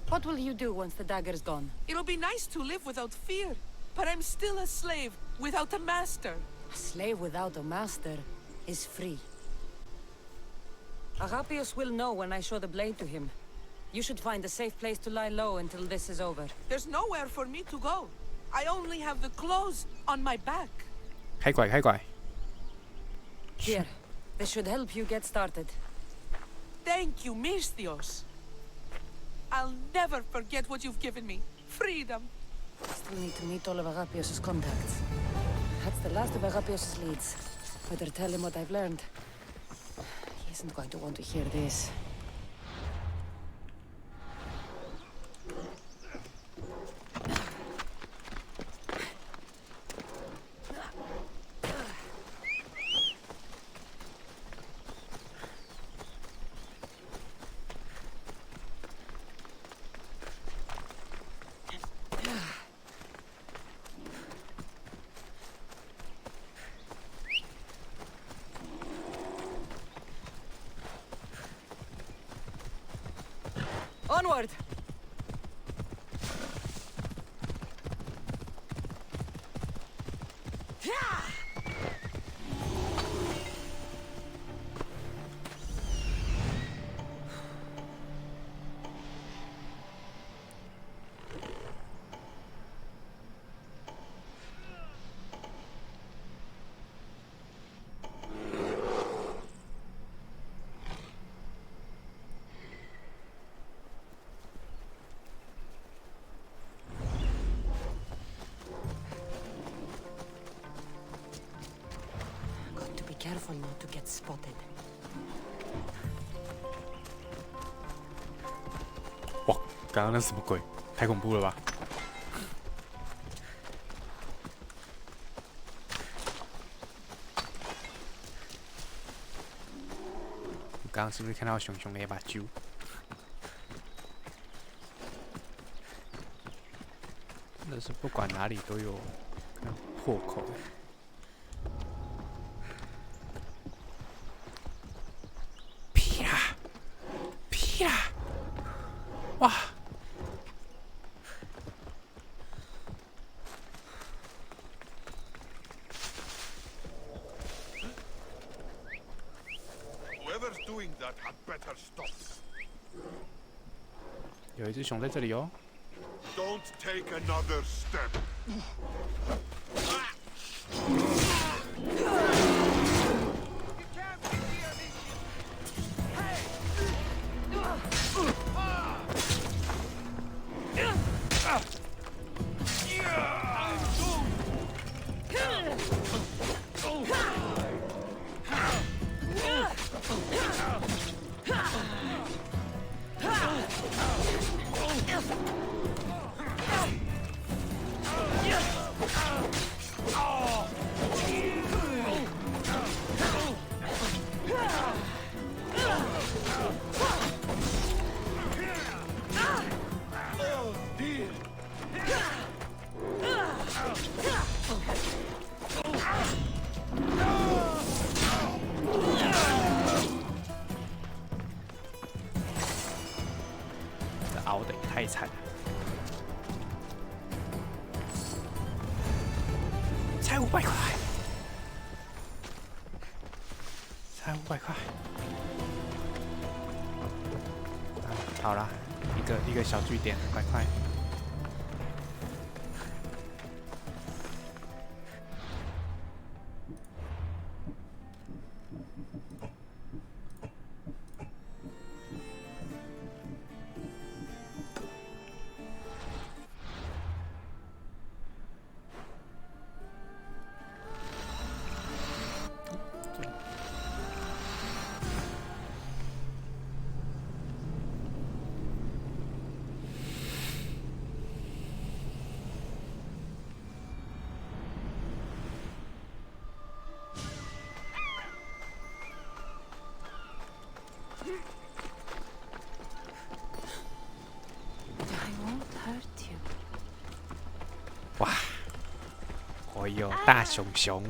What will you do once the dagger's gone? It'll be nice to live without fear, but I'm still a slave without a master. A slave without a master is free. Agapios will know when I show the blade to him. You should find a safe place to lie low until this is over. There's nowhere for me to go. I only have the clothes on my back. 开拐，开拐。 Here, this should help you get started. Thank you, Mistios. I'll never forget what you've given me. Freedom. Still need to meet all of Agapios' contacts. That's the last of Agapios' leads. Better tell him what I've learned. He isn't going to want to hear this. Onward! Careful not to get spotted. 哇，刚刚那是什么鬼？太恐怖了吧！我刚刚是不是看到熊熊的一把揪？真的是不管哪里都有破口。 哇！ that had better stop. 有一只熊在这里哦。 Don't take another step.这熬得也太惨了。才500块，才500块。好啦，一个小据点，500块。 哇！我有大熊熊。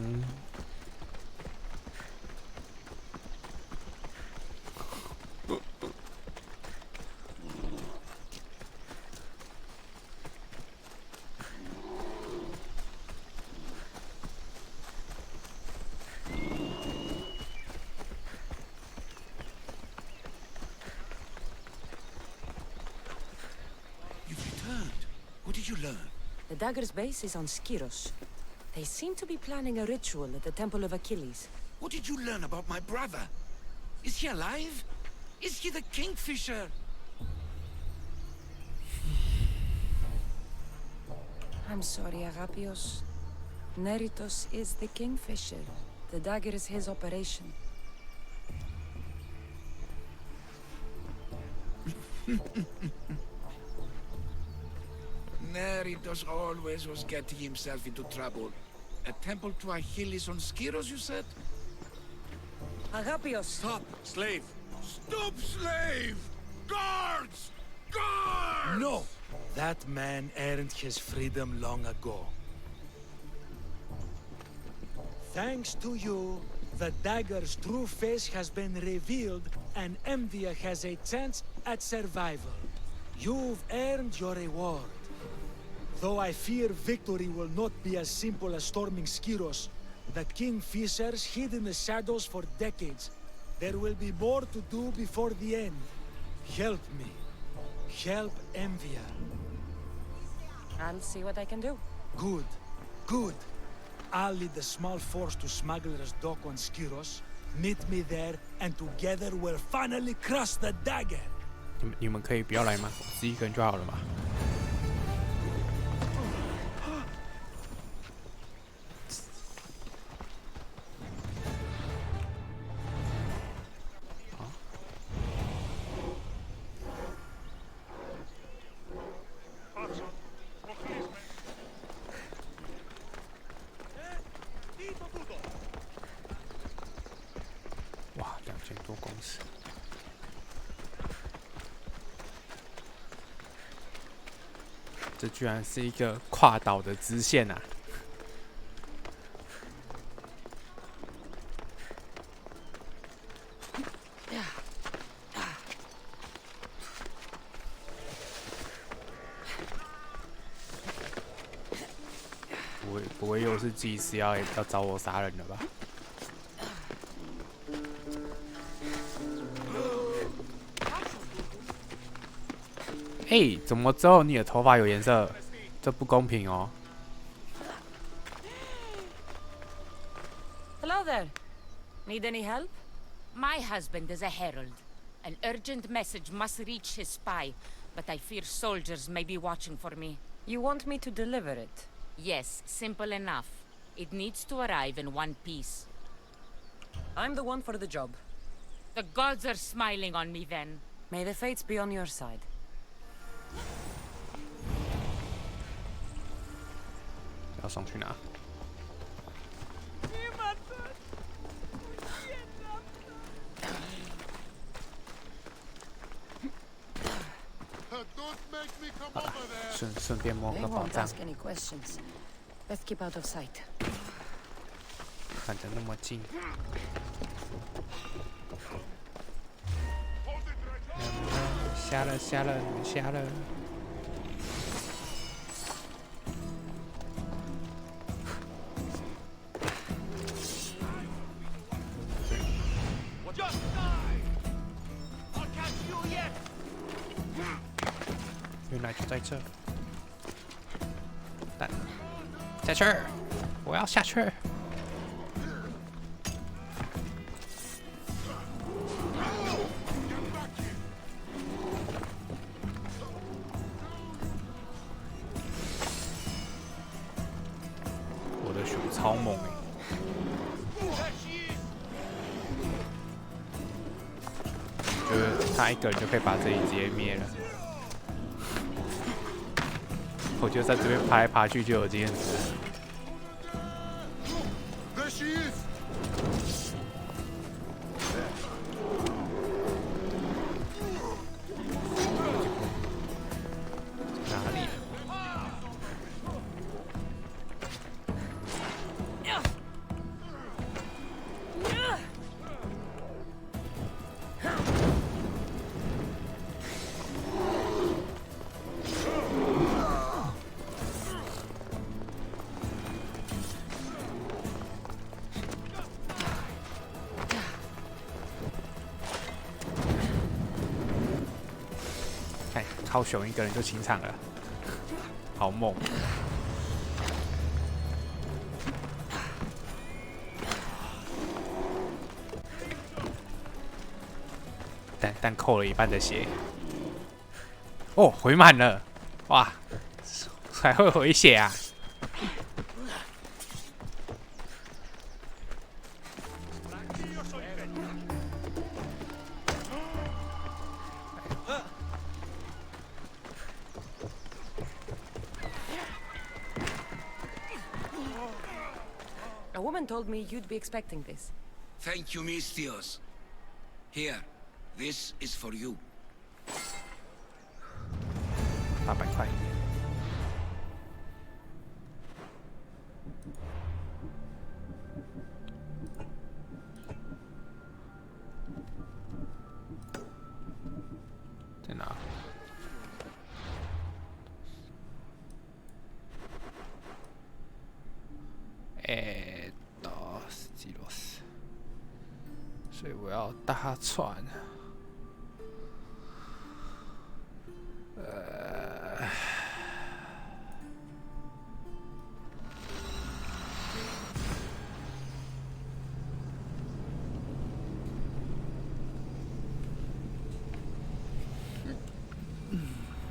You've returned. What did you learn? The dagger's base is on Skiros. They seem to be planning a ritual at the Temple of Achilles. What did you learn about my brother? Is he alive? Is he the Kingfisher? I'm sorry, Agapios. Neritos is the Kingfisher. The dagger is his operation. Neritos always was getting himself into trouble. A temple to Achilles on Skiros, you said? Agapios! Stop, slave! Stop, slave! Guards! Guards! No! That man earned his freedom long ago. Thanks to you, the dagger's true face has been revealed and Envia has a chance at survival. You've earned your reward. Though I fear victory will not be as simple as storming Skiros, the Kingfishers hid in the shadows for decades. There will be more to do before the end. Help me. Help Envia. I'll see what I can do. Good. Good. I'll lead a small force to Smuggler's Dock on Skiros. Meet me there, and together we'll finally crush the dagger. 你们可以不要来吗？我自己一个人就好了嘛。哇，2000多公尺。 这居然是一个跨岛的支线啊！不会又是祭司要找我杀人了吧？哎，怎么只有你的头发有颜色？这不公平哦。 Hello there. Need any help? My husband is a herald. An urgent message must reach his spy, but I fear soldiers may be watching for me. You want me to deliver it? Yes, simple enough. It needs to arrive in one piece. I'm the one for the job. The gods are smiling on me then. May the fates be on your side. 要送去哪？ 顺便摸个宝藏。Let's keep out of sight. 看着那么近。瞎了，瞎了，你们瞎了！原来就在这。蛋，下去！我要下去！我的熊超猛欸！就是他一个人就可以把这里直接灭了。 我就在这边爬来爬去就有这件事。哪里？靠熊一个人就清场了，好猛！但扣了一半的血，哦，回满了，哇，还会回血啊！ A woman told me you'd be expecting this. Thank you, Mistios. Here, this is for you. 800块。在哪？ 所以我要搭船。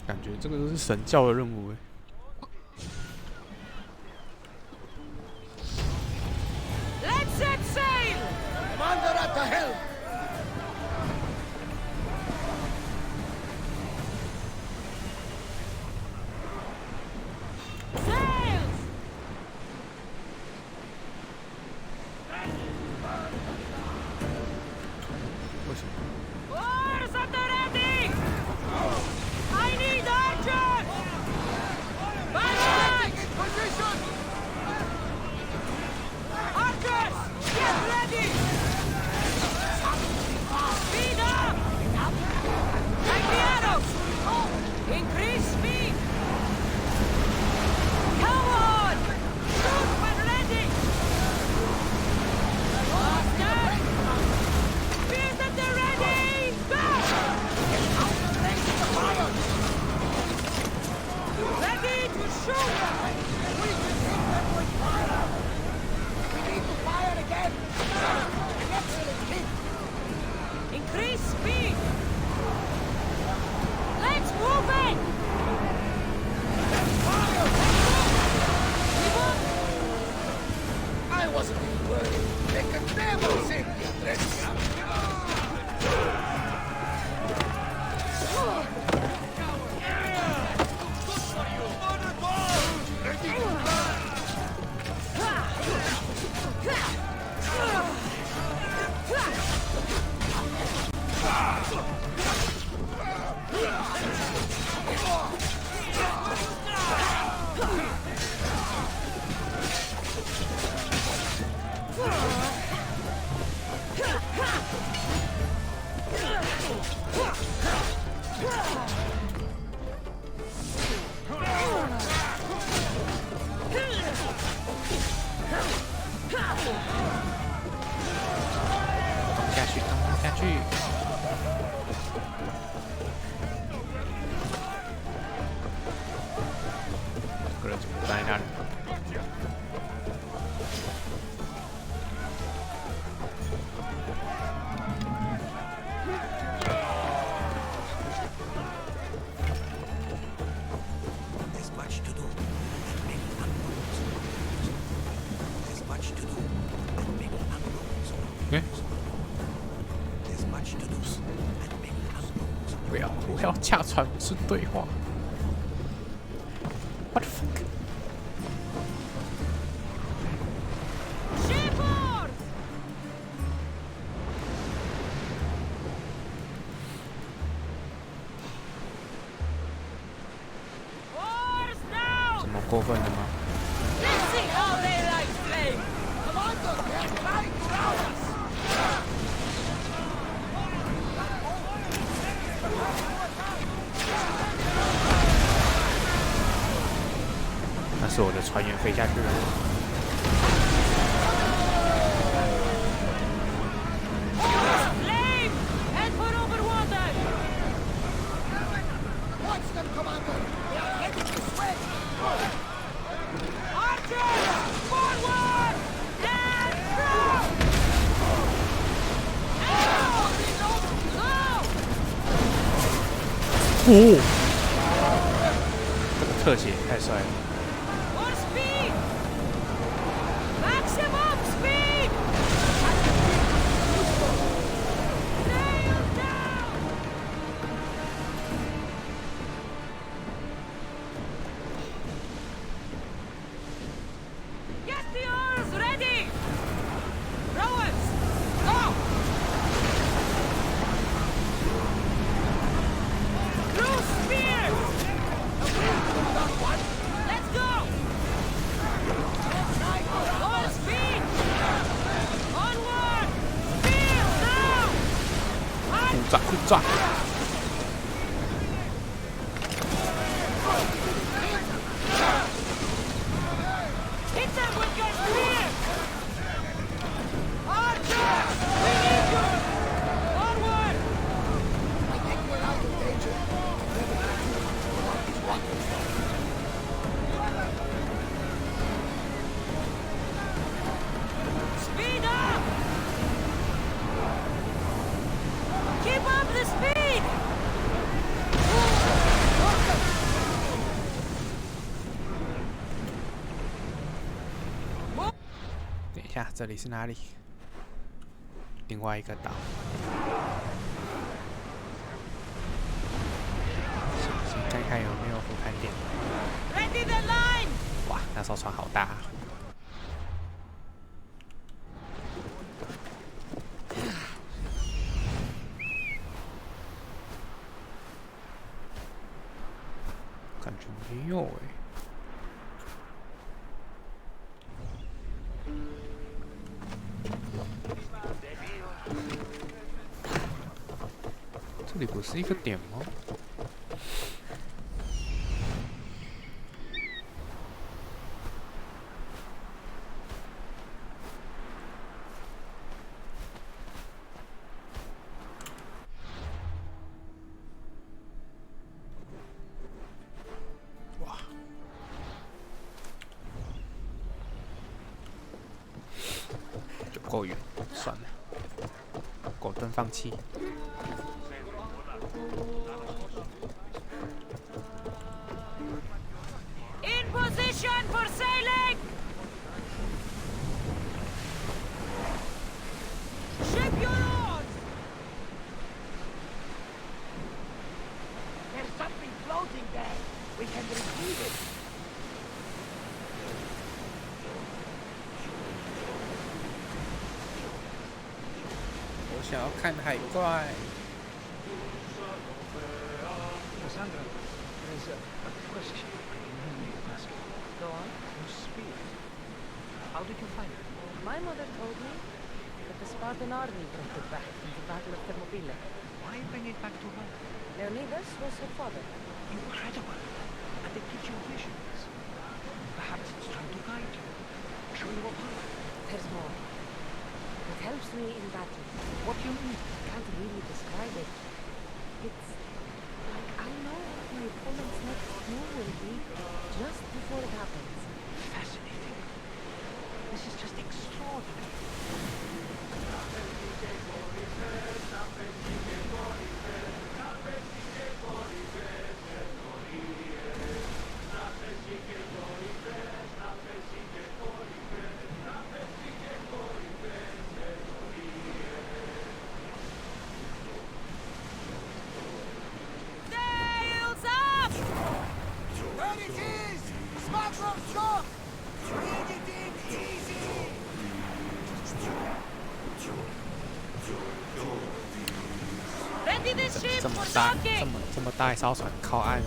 感觉这个都是神教的任务哎。 Commander at the helm! Sails! 为什么？ Oars at the ready! I need archers! 个人怎么站在那里？ There's much to do, and many unknowns. There's much to do, and many unknowns. There's much to do, and many unknowns. 我要驾船，不是对话。What the fuck？ 这么过分的吗？ 但是我的船员飞下去了。Watch them, Commander! They are heading this way! Archers! Forward! And through! Go! 哦，这个特写太帅了。 More speed! Maximum speed! Sail down! Get the oars ready! Rowers, go! Crew spears! Let's go! All speed! Onward! Spear now! 鼓掌！ Hit them with your spears! Archers! We need you! Onward! I think we're out of danger. Never mind. These rockets. Speed up! Keep up the speed! 等一下，这里是哪里？另外一个岛。先看看有没有俯瞰点。 Ready the line! 哇，那艘船好大啊！感觉没有哎。 这里不是一个点吗？哇！就够远，算了，果断放弃。 In position for sailing! Ship your oars! There's something floating there. We can retrieve it. 我想要看海怪。 Cassandra, there's a question I really need to ask you. Go on. Your spear. How did you find it? My mother told me that the Spartan army brought it back from the Battle of Thermopylae. Why bring it back to her? Leonidas was her father. Incredible. And it gives you visions. Perhaps it's trying to guide you. Show you a path. There's more. It helps me in battle. What do you mean? I can't really describe it. It's like I know what my the opponent's next move will be just before it happens. Fascinating. This is just extraordinary. Sails up! There it is! Smuggler's shot! Bring it in easy! 这么大，这么大一艘船靠岸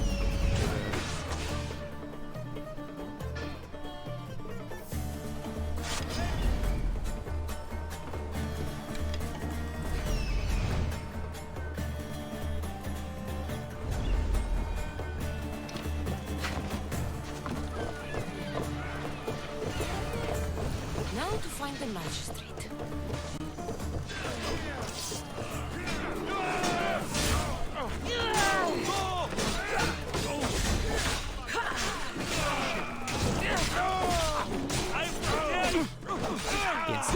，Now to find the magistrate.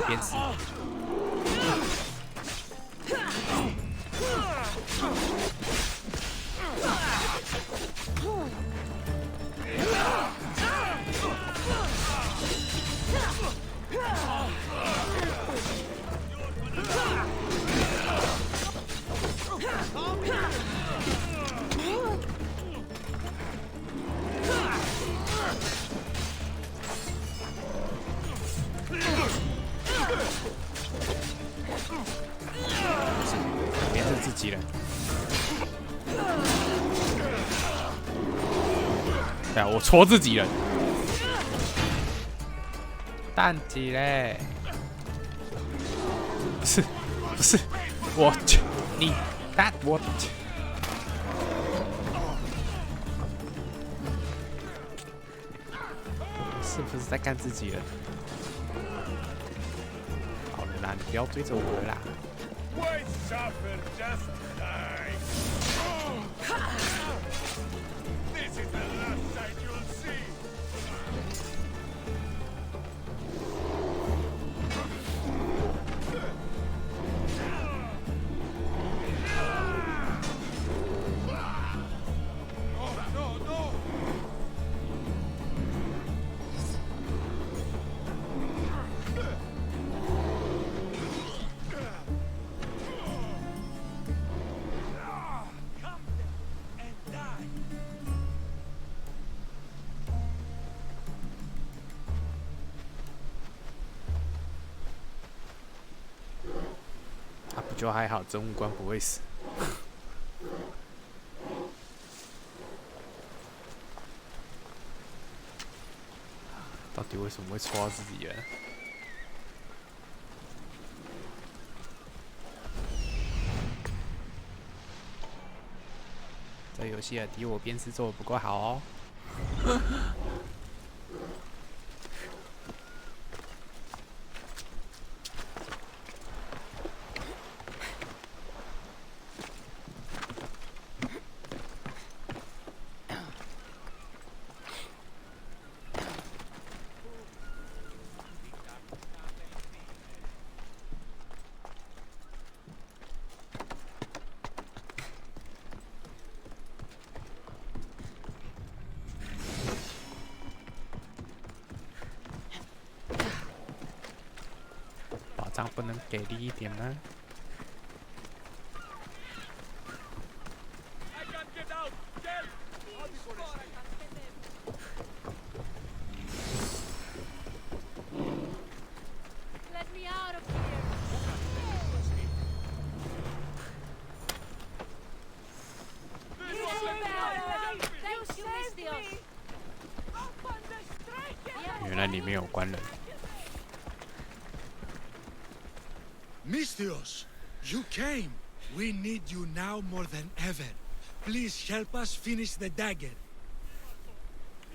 鞭子。别是自己人。对啊，我戳自己人。蛋鸡嘞！不是，我你蛋我。是不是在干自己人？好了啦，你不要追着我了啦。Why suffer just die? This is the last sight you'll see. No, no! 不就还好，政务官不会死。到底为什么会戳到自己人？这游戏的敌我辨识做得不够好哦。不能给力一点吗？原来里面有关人。 Misthios, you came. We need you now more than ever. Please help us finish the dagger.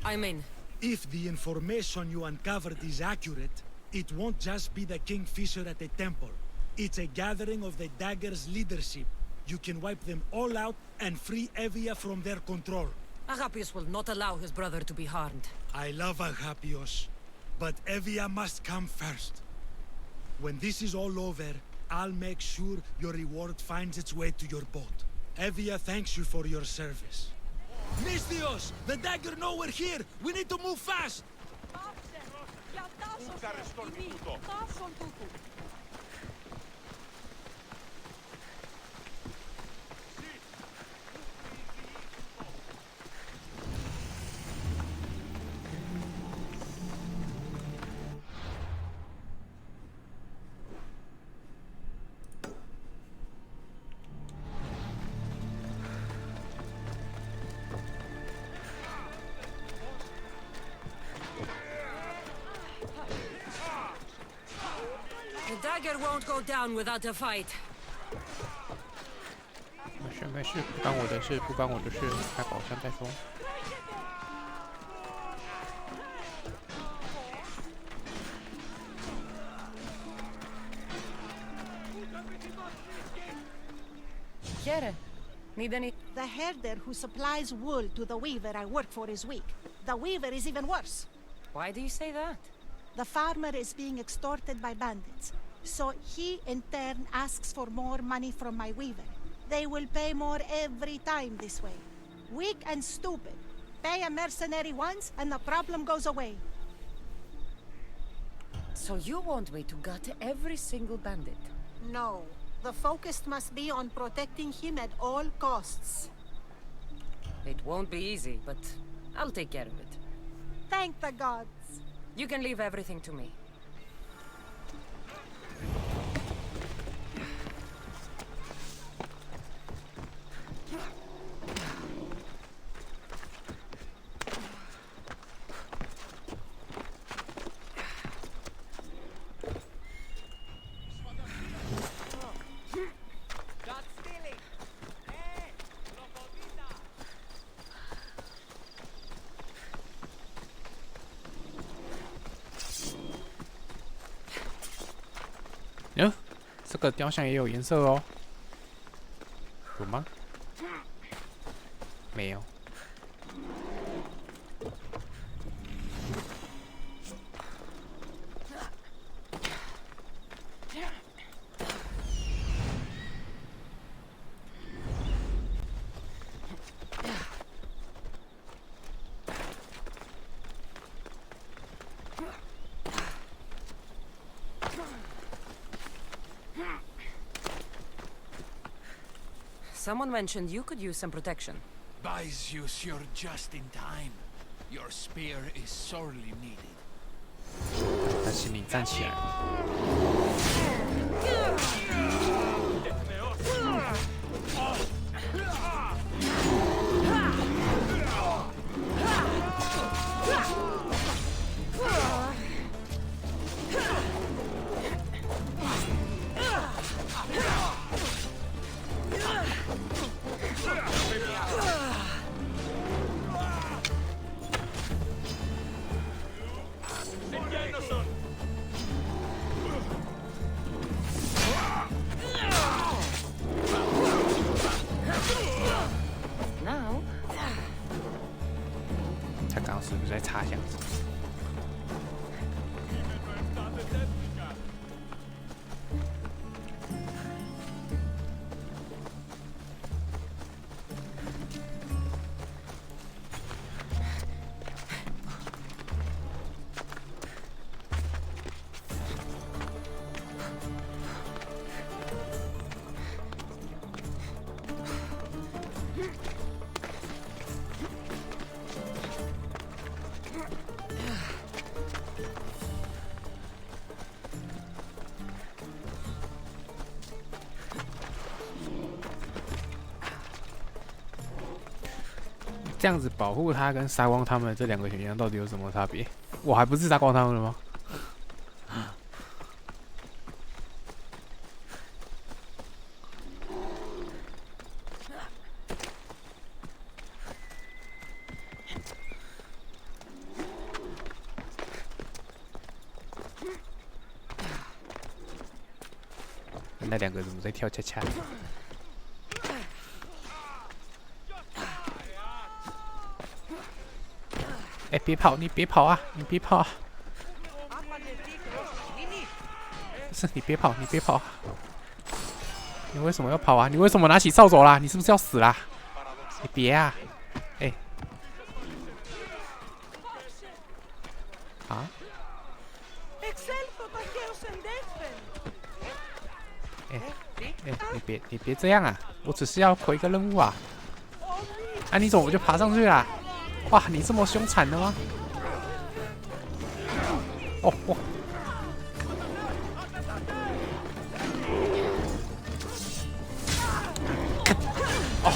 I'm in. If the information you uncovered is accurate, it won't just be the Kingfisher at the temple. It's a gathering of the dagger's leadership. you can wipe them all out and free Evia from their control. Agapius will not allow his brother to be harmed. I love Agapios, but Evia must come first. When this is all over, I'll make sure your reward finds its way to your boat. Evia thanks you for your service. Misthios! The dagger know we're here! We need to move fast! The dagger won't go down without a fight. 没事没事，不关我的事，不关我的事，开宝箱再说。Chiere, need any? The herder who supplies wool to the weaver I work for is weak. The weaver is even worse. Why do you say that? The farmer is being extorted by bandits. So he, in turn, asks for more money from my weaver. They will pay more every time this way. Weak and stupid. Pay a mercenary once, and the problem goes away. So you want me to gut every single bandit? No. The focus must be on protecting him at all costs. It won't be easy, but I'll take care of it. Thank the gods. You can leave everything to me.这个雕像也有颜色哦，有吗？没有。Someone mentioned you could use some protection. Zeus, you're just in time. Your spear is sorely needed. 但是你站起来。Now, 他刚刚是不是在插箱子？这样子保护他跟杀光他们这两个选项到底有什么差别？我还不是杀光他们了吗？那两个怎么在跳恰恰？哎，别跑，你别跑啊，你别跑啊！不是，你别跑，你别跑！你为什么要跑啊？你为什么拿起扫帚啦？你是不是要死啦？你别啊！哎，啊？哎，你别这样啊！我只是要回个任务啊！啊，你怎么我就爬上去啦？哇，你这么凶残的吗？哦哇！哦！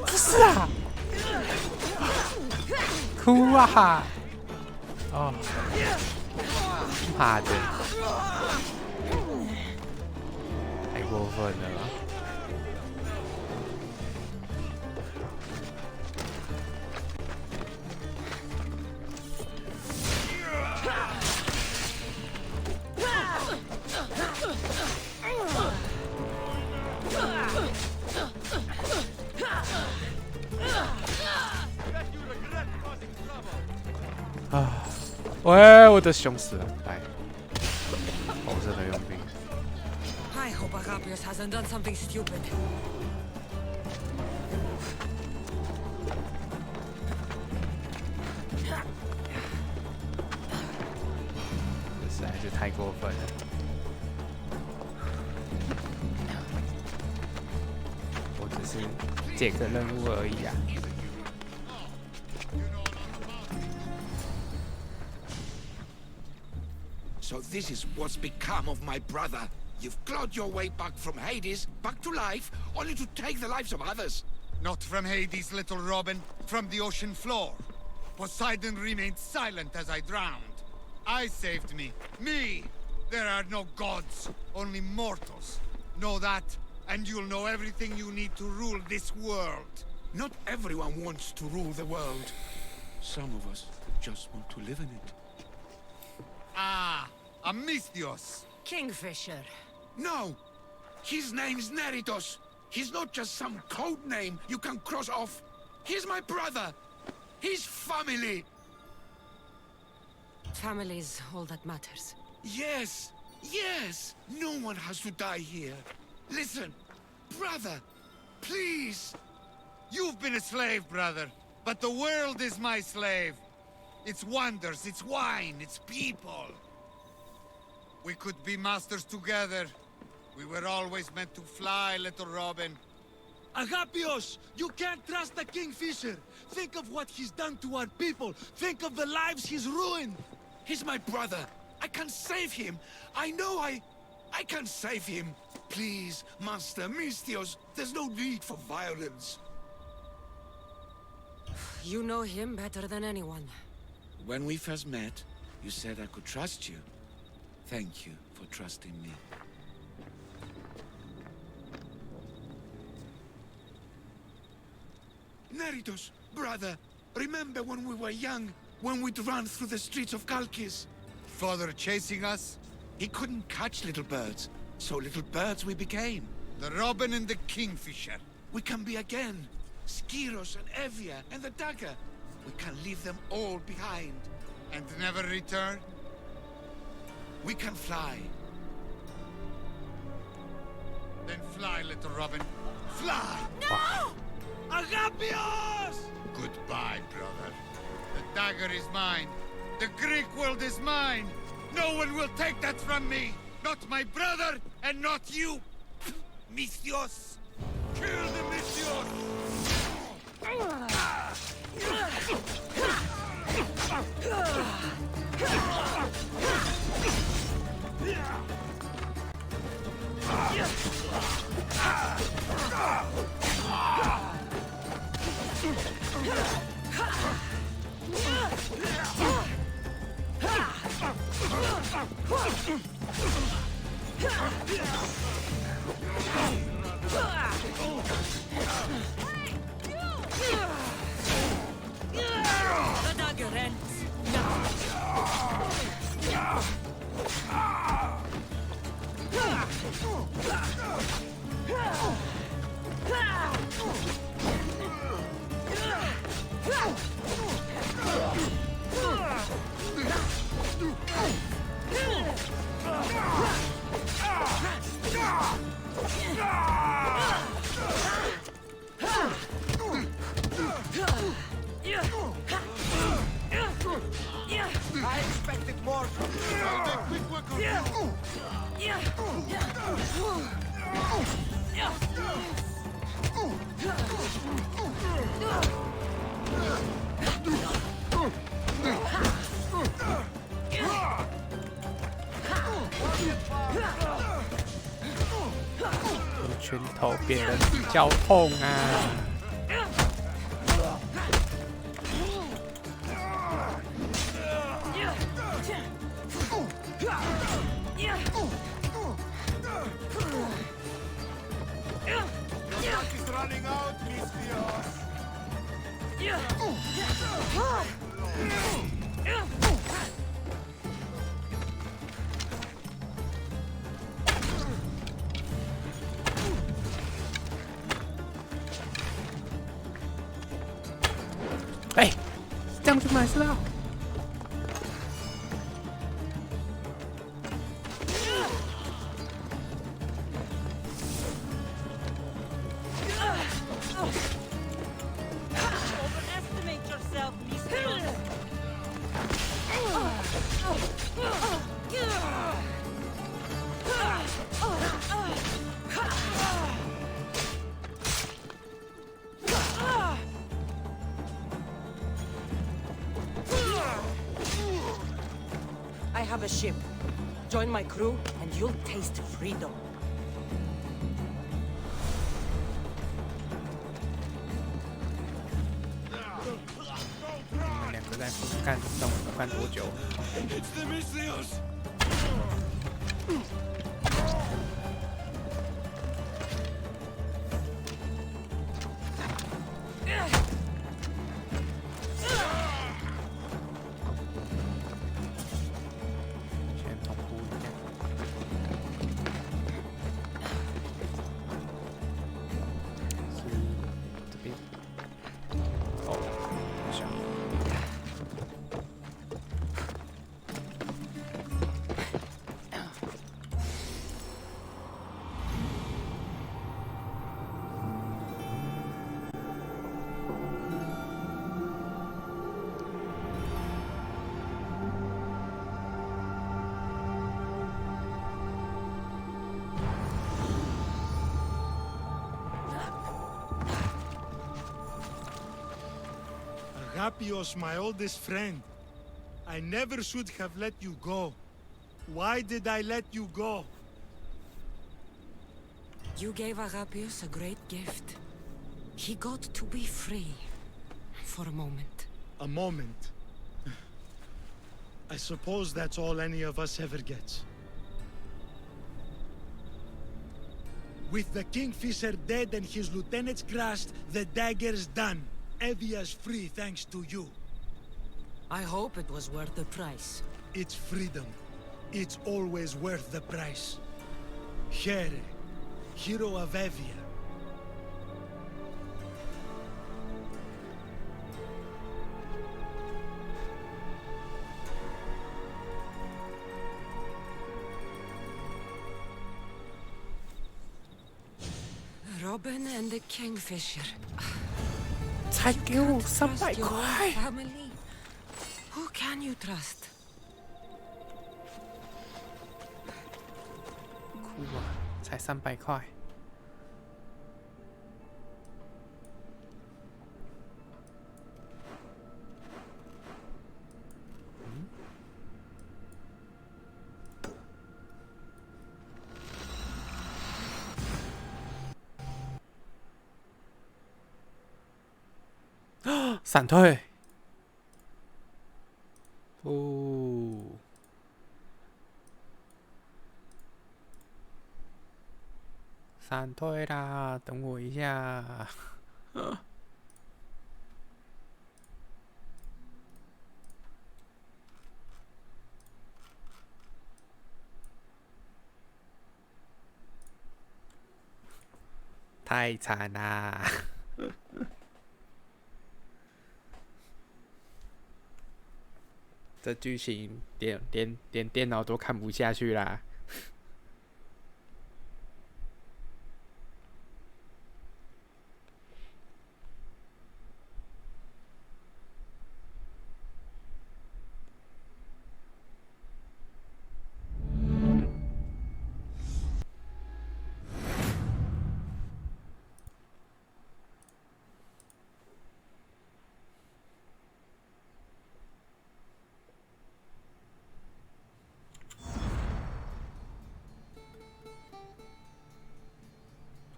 不是啊！哭啊！哦，妈的！太过分了吧！啊！喂，我的熊死了！来，保证的佣兵。I hope Agapios hasn't done something stupid. 这实在是太过分了。我只是解个任务而已啊。So this is what's become of my brother. You've clawed your way back from Hades, back to life, only to take the lives of others. Not from Hades, little Robin. From the ocean floor. Poseidon remained silent as I drowned. I saved me. Me! There are no gods, only mortals. Know that, and you'll know everything you need to rule this world. Not everyone wants to rule the world. Some of us just want to live in it. Ah, Amistios. Kingfisher. No! His name's Neritos. He's not just some code name you can cross off. He's my brother. He's family. Family's all that matters. Yes, yes. No one has to die here. Listen, brother, please. You've been a slave, brother, but the world is my slave. Its wonders, its wine, its people. We could be masters together. We were always meant to fly, little Robin. Agapios! You can't trust the Kingfisher! Think of what he's done to our people! Think of the lives he's ruined! He's my brother! I can save him! I know I can save him! Please, Master Mistios, there's no need for violence. You know him better than anyone. When we first met, you said I could trust you. Thank you for trusting me. Neritos, brother, remember when we were young, when we'd run through the streets of Kalkis? Father chasing us? He couldn't catch little birds, so little birds we became. The Robin and the Kingfisher. We can be again. Skiros and Evia and the dagger. We can leave them all behind. And never return? We can fly. Then fly, little Robin. Fly! No! Agapios! Goodbye, brother. The dagger is mine. The Greek world is mine. No one will take that from me. Not my brother, and not you. Mistios. Kill the Mistios! The dagger ends now. 拳头变得比较痛啊。哎，这样就买得到。Overestimate yourself, Mister. I have a ship. Join my crew, and you'll taste freedom. 两个在干多久？ It's the Mystios! 先同步一下。是这边。哦，好像。Agapios, my oldest friend. I never should have let you go. Why did I let you go? You gave Agapios a great gift. He got to be free. For a moment. A moment. I suppose that's all any of us ever gets. With the Kingfisher dead and his lieutenants crushed, the dagger's done. Evia's free thanks to you. I hope it was worth the price. It's freedom. It's always worth the price. Here, hero of Evia. Robin and the Kingfisher. 才给我300 Your 块。 family. Who can you trust? 哭啊！才300块。闪退。哦。闪退啦！等我一下。太惨啦！这剧情连电脑都看不下去啦。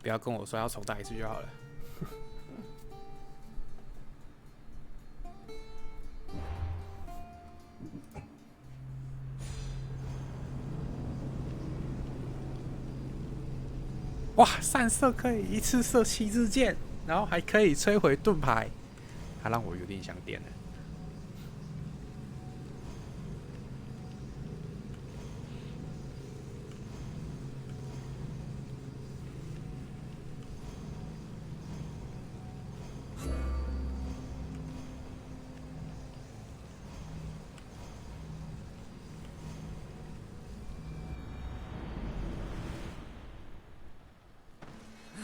不要跟我说要重打一次就好了。哇，散射可以一次射7支箭，然后还可以摧毁盾牌，它让我有点想点了。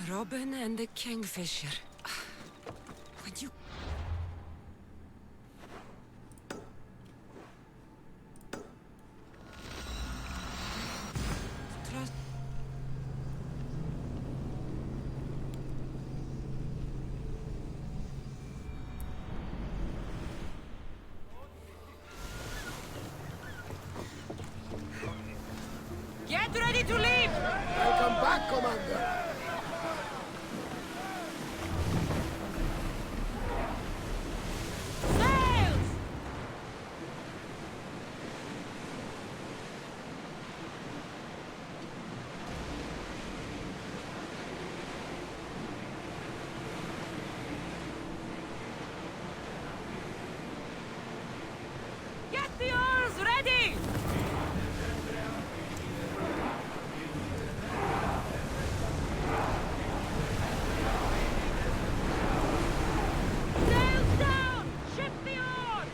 Robin and the Kingfisher. Would you... Trust... Get ready to leave! Welcome back, Commander. Get the oars ready! Sails down! Ship the oars!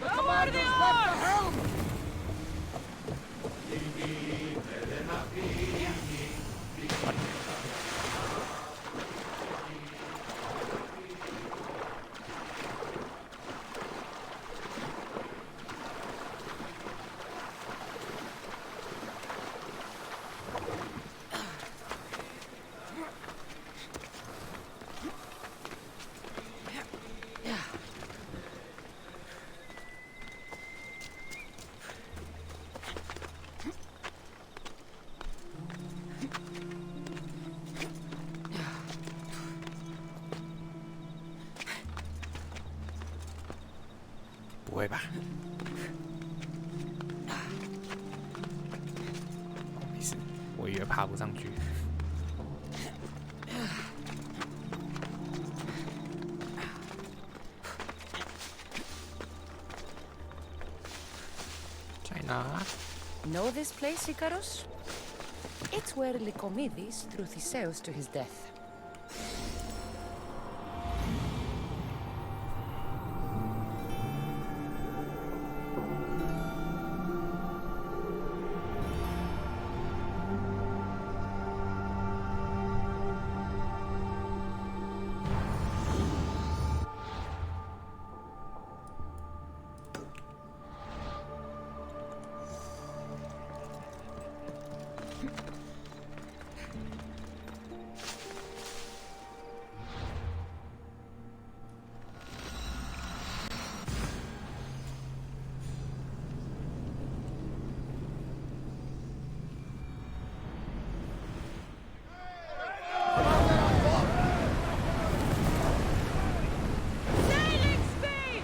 The commander's left the helm!不会吧？没事，我以为爬不上去。在哪？ Know this place, Icarus? It's where Lycomedes threw Theseus to his death. Sailing speed!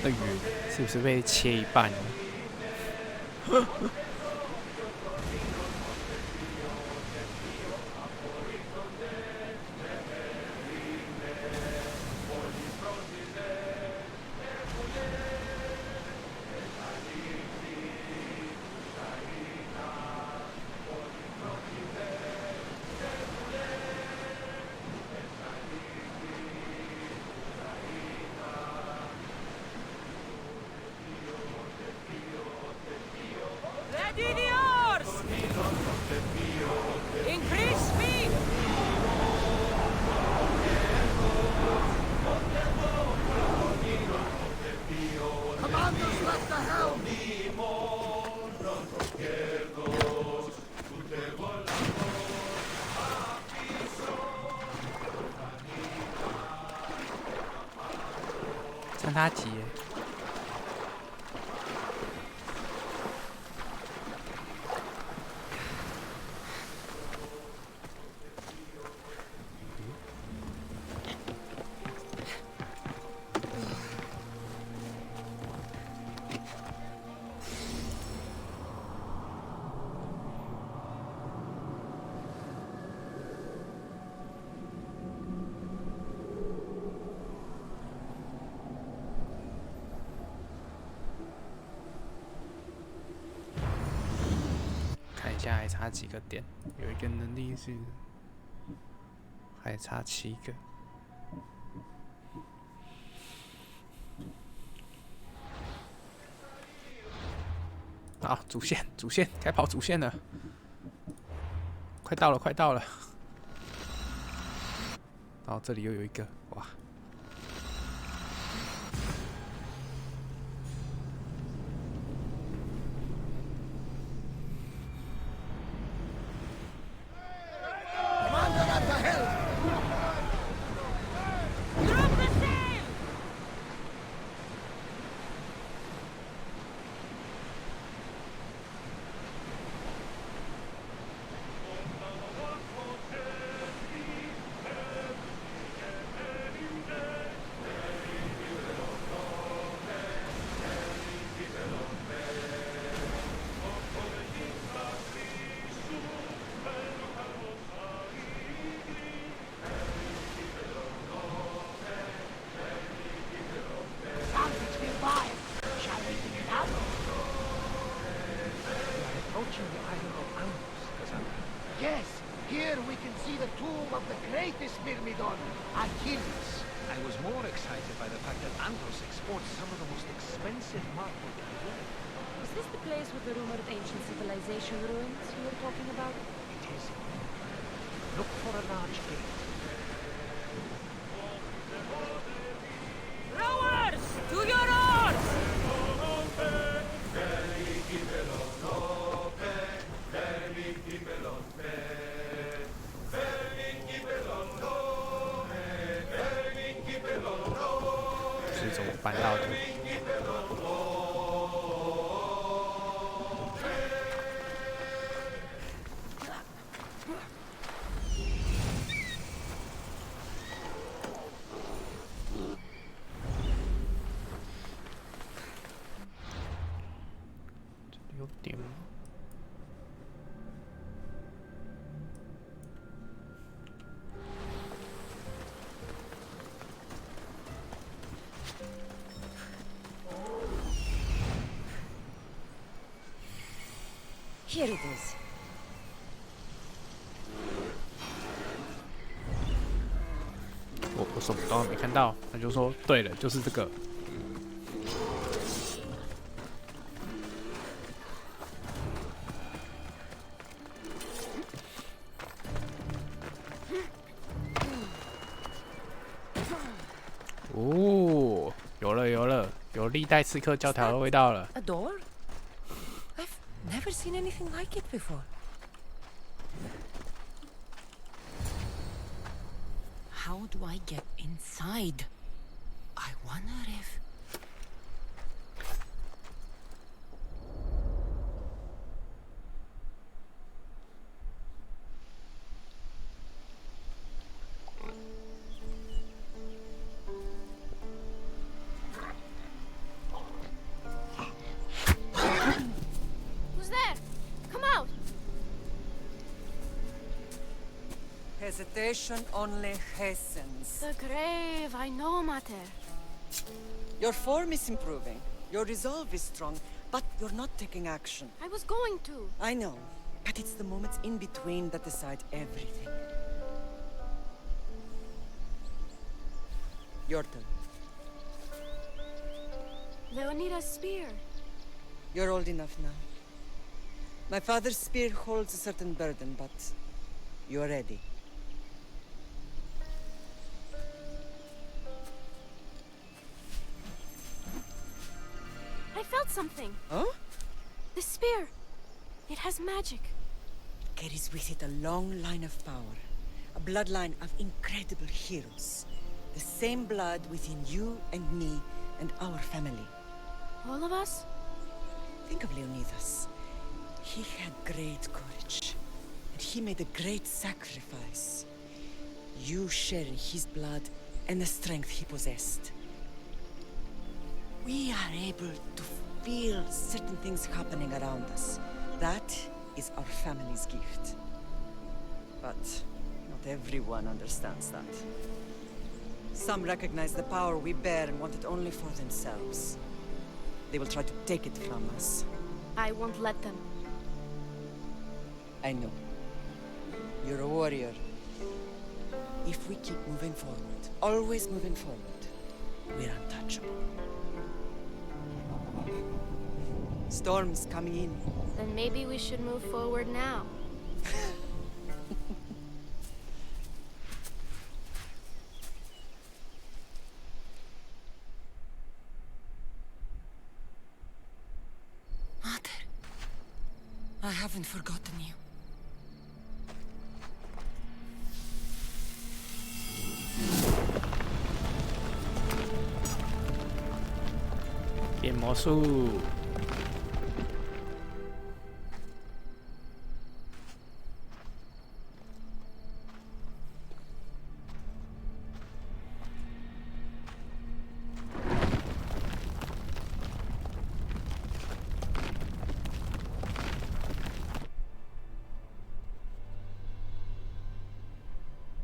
那鱼是不是被切一半？Ready! 让他急耶。看一下还差几个点，有一个能力是还差7个。好，主线，该跑主线了，快到了，快到了。然后这里又有一个，哇！Yes, here we can see the tomb of the greatest Myrmidon, Achilles. I was more excited by the fact that Andros exports some of the most expensive marble in the world. Is this the place with the rumored ancient civilization ruins you were talking about? It is. Look for a large gate. Rowers! To your oars!是怎么办到的？这里有点吗？ Here it is. 我什么都没看到，他就说对了，就是这个。哦，有了有了，有历代刺客教条的味道了。 A door? I've never seen anything like it before. How do I get inside? I wonder if... Who's there? Come out! Hesitation only hastens. The grave, I know, Mater. Your form is improving. Your resolve is strong, but you're not taking action. I was going to. I know, but it's the moments in between that decide everything. Your turn. Leonida's spear. You're old enough now. My father's spear holds a certain burden, but you're ready. I felt something. Huh? The spear. It has magic. Carries with it a long line of power. A bloodline of incredible heroes. The same blood within you and me and our family. All of us? Think of Leonidas. He had great courage, and he made a great sacrifice. You share in his blood and the strength he possessed. We are able to feel certain things happening around us. That is our family's gift. But not everyone understands that. Some recognize the power we bear and want it only for themselves. They will try to take it from us. I won't let them. I know. You're a warrior. If we keep moving forward, always moving forward, we're untouchable. Storm's coming in. Then maybe we should move forward now. Mother, I haven't forgotten you.变魔术。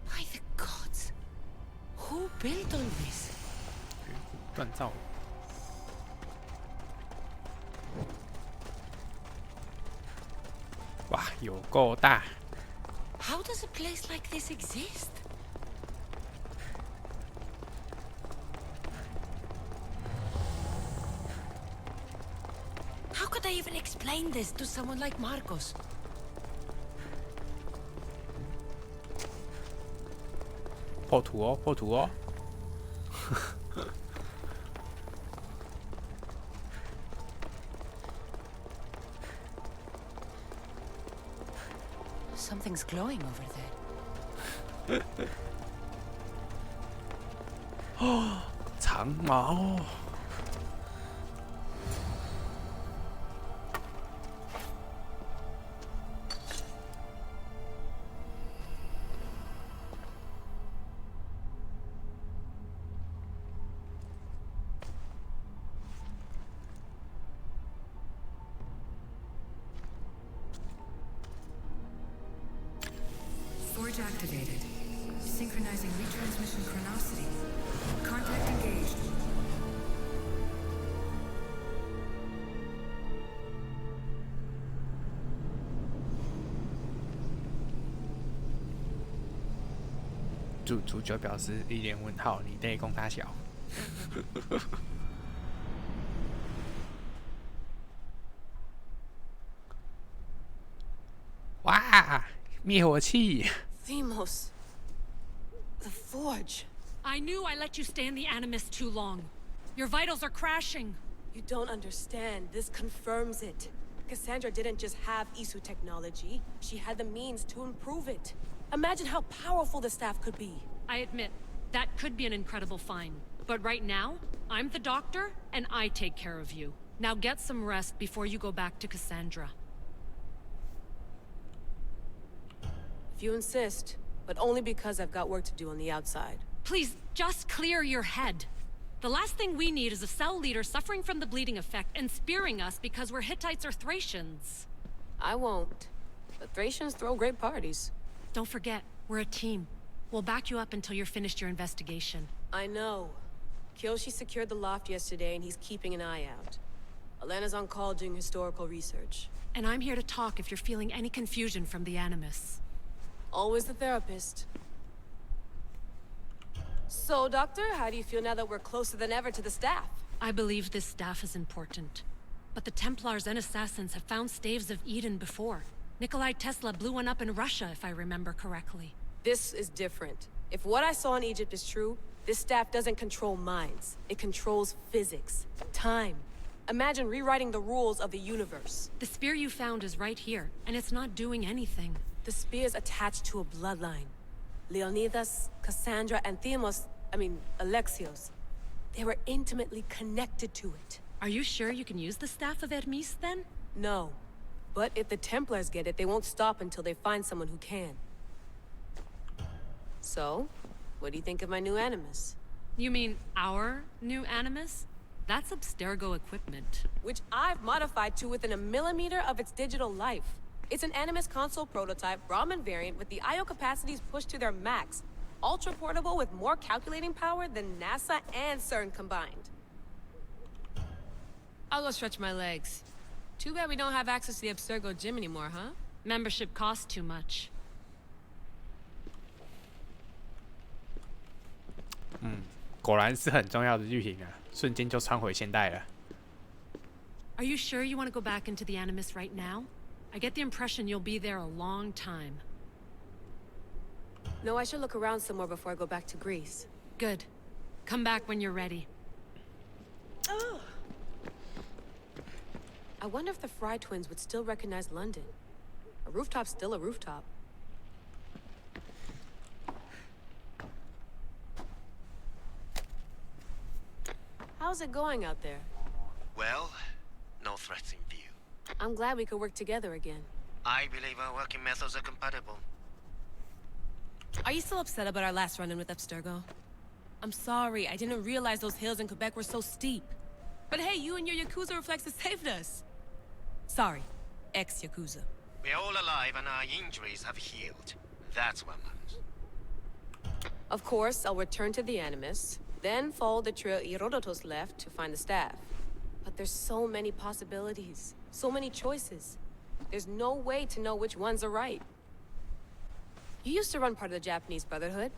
By the gods, who built all this? 锻造。哇，有够大！ How does a place like this exist? How could I even explain this to someone like Marcos? 破土哦，破土哦！ Something's glowing over there. 哦，长矛。 Forge activated. Synchronizing retransmission chronicity. Contact engaged.主角表示一脸问号，你得供他小。哇，灭火器！ Themos. The Forge. I knew I let you stay in the Animus too long. Your vitals are crashing. You don't understand. This confirms it. Cassandra didn't just have Isu technology. She had the means to improve it. Imagine how powerful the staff could be. I admit, that could be an incredible find. But right now, I'm the doctor, and I take care of you. Now get some rest before you go back to Cassandra. If you insist, but only because I've got work to do on the outside. Please, just clear your head. The last thing we need is a cell leader suffering from the bleeding effect and spearing us because we're Hittites or Thracians. I won't. The Thracians throw great parties. Don't forget, we're a team. We'll back you up until you're finished your investigation. I know. Kyoshi secured the loft yesterday and he's keeping an eye out. Elena's on call doing historical research. And I'm here to talk if you're feeling any confusion from the Animus. Always the therapist. So, Doctor, how do you feel now that we're closer than ever to the staff? I believe this staff is important. But the Templars and Assassins have found staves of Eden before. Nikolai Tesla blew one up in Russia, if I remember correctly. This is different. If what I saw in Egypt is true, this staff doesn't control minds. It controls physics, time. Imagine rewriting the rules of the universe. The spear you found is right here, and it's not doing anything. The spear's attached to a bloodline. Leonidas, Cassandra, and Alexios. They were intimately connected to it. Are you sure you can use the staff of Hermes, then? No. But if the Templars get it, they won't stop until they find someone who can. So, what do you think of my new Animus? You mean our new Animus? That's Abstergo equipment. Which I've modified to within a millimeter of its digital life. It's an Animus console prototype Brahmin variant with the I/O capacities pushed to their max. Ultra portable with more calculating power than NASA and CERN combined. I'll go stretch my legs. Too bad we don't have access to the Abstergo gym anymore, huh? Membership costs too much. 果然是很重要的剧情啊，瞬间就穿回现代了。Are you sure you want to go back into the Animus right now? I get the impression you'll be there a long time. No, I should look around somewhere before I go back to Greece. Good. Come back when you're ready. Oh. I wonder if the Fry twins would still recognize London. A rooftop's still a rooftop. How's it going out there? Well, no threats in view. I'm glad we could work together again. I believe our working methods are compatible. Are you still upset about our last run-in with Abstergo? I'm sorry, I didn't realize those hills in Quebec were so steep. But hey, you and your Yakuza reflexes saved us. Sorry, ex-Yakuza. We're all alive and our injuries have healed. That's what matters. Of course, I'll return to the Animus, then follow the trail Herodotus left to find the staff. But there's so many possibilities, so many choices. There's no way to know which ones are right. You used to run part of the Japanese Brotherhood.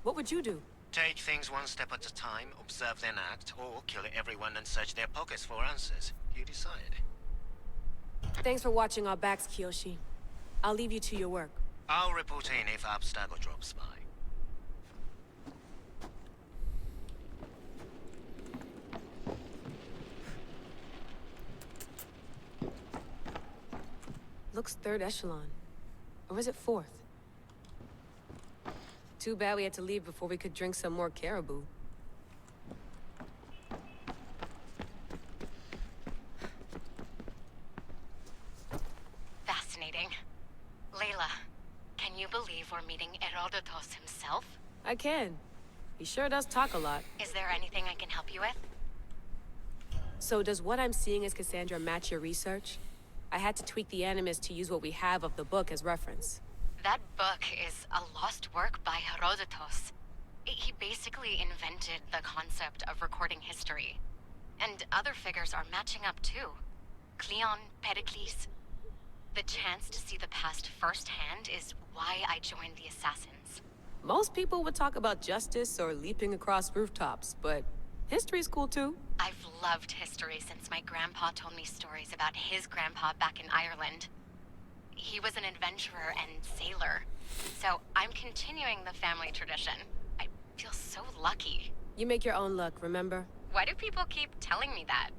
What would you do? Take things one step at a time, observe then act, or kill everyone and search their pockets for answers. You decide. Thanks for watching our backs, Kiyoshi. I'll leave you to your work. I'll report in if Abstergo drops by. Looks third echelon. Or was it fourth? Too bad we had to leave before we could drink some more caribou. Fascinating. Layla, can you believe we're meeting Herodotus himself? I can. He sure does talk a lot. Is there anything I can help you with? So does what I'm seeing as Cassandra match your research? I had to tweak the Animus to use what we have of the book as reference. That book is a lost work by Herodotus. He basically invented the concept of recording history. And other figures are matching up too. Cleon, Pericles. The chance to see the past firsthand is why I joined the Assassins. Most people would talk about justice or leaping across rooftops, but history's cool too. I've loved history since my grandpa told me stories about his grandpa back in Ireland. He was an adventurer and sailor, so I'm continuing the family tradition. I feel so lucky. You make your own luck, remember? Why do people keep telling me that?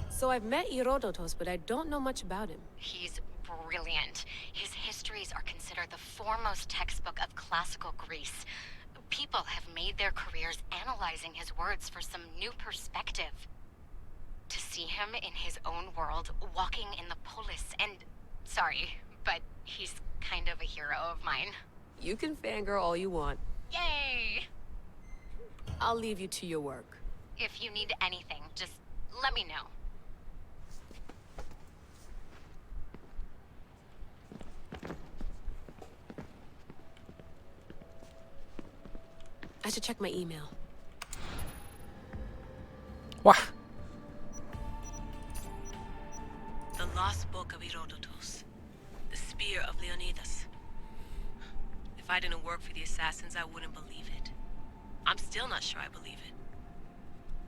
So I've met Herodotus, but I don't know much about him. He's brilliant. His histories are considered the foremost textbook of classical Greece. People have made their careers analyzing his words for some new perspective. To see him in his own world, walking in the polis, and... Sorry, but he's kind of a hero of mine. You can fangirl all you want. Yay! I'll leave you to your work. If you need anything, just let me know. I should check my email. What? The Lost Book of Herodotus. The Spear of Leonidas. If I didn't work for the Assassins, I wouldn't believe it. I'm still not sure I believe it.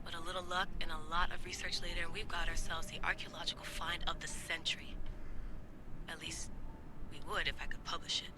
But a little luck and a lot of research later, and we've got ourselves the archaeological find of the century. At least, we would if I could publish it.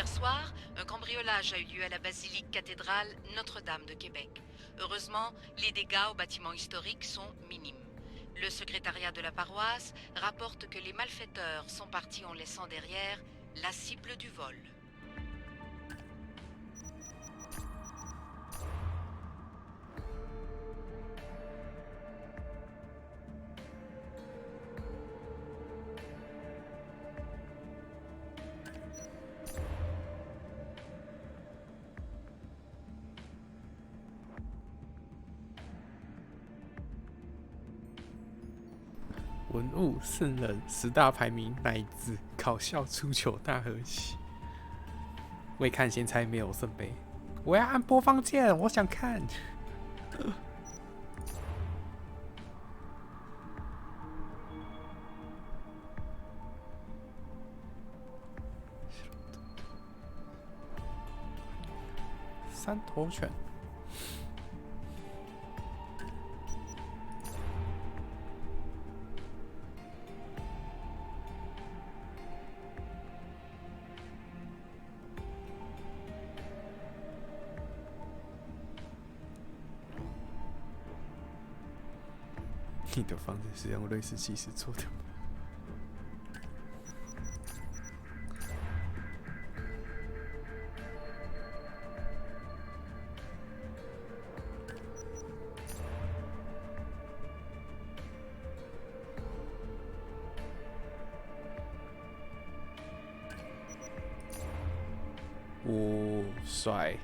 Hier soir, un cambriolage a eu lieu à la basilique cathédrale Notre-Dame de Québec. Heureusement, les dégâts au bâtiment historique sont minimes. Le secrétariat de la paroisse rapporte que les malfaiteurs sont partis en laissant derrière la cible du vol.文物圣人10大排名乃至搞笑出糗大和谐。未看先猜没有圣杯，我要按播放键，我想看。三头犬。你的房子是用瑞士气势做的吗？哦，帅！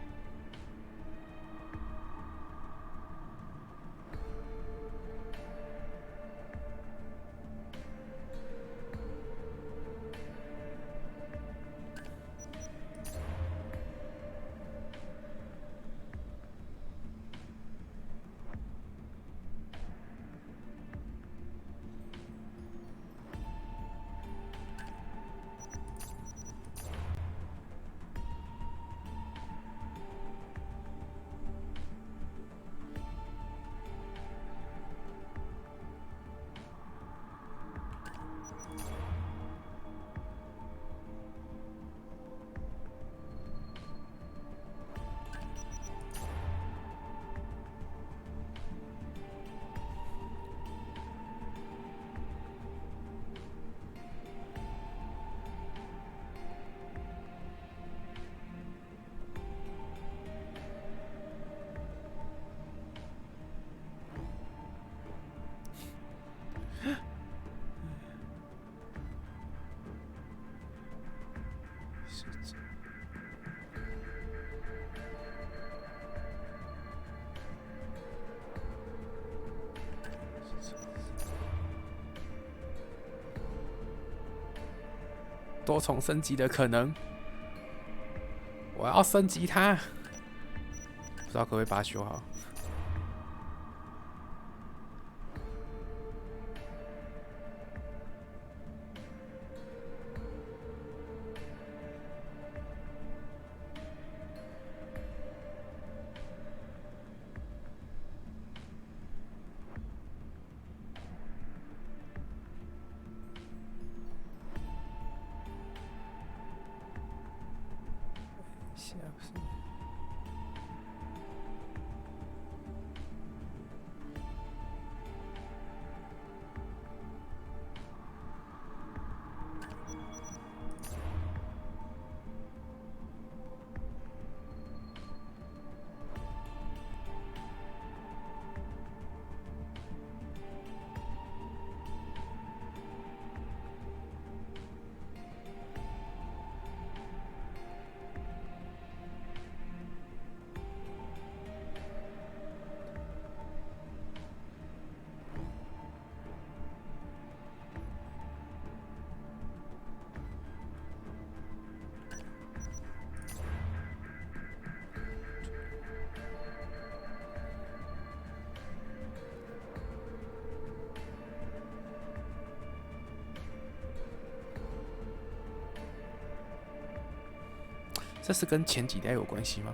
多重升级的可能，我要升级它，不知道可不可以把它修好。这是跟前几代有关系吗？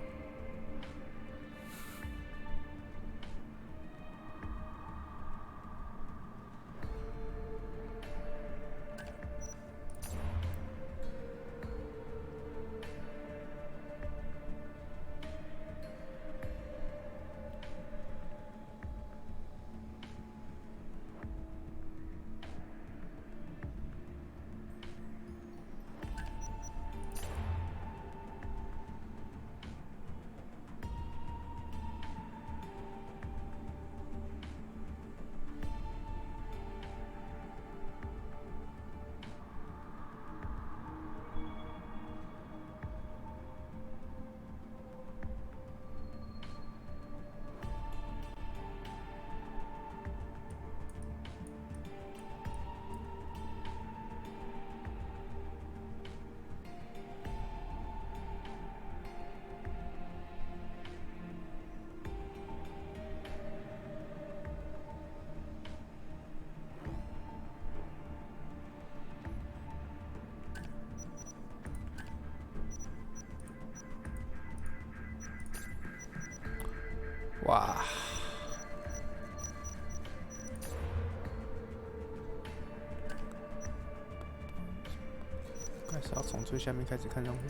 哇！开始要从最下面开始看上去。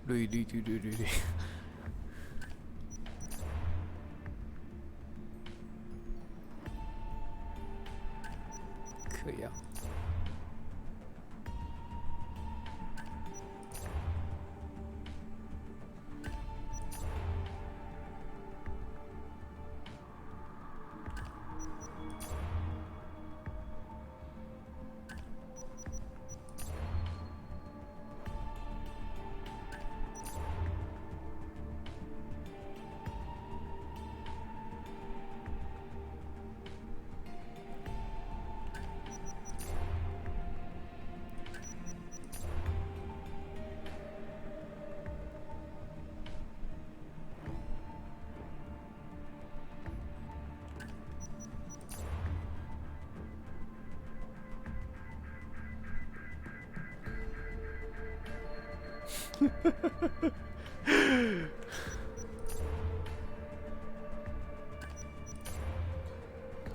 绿，可以啊。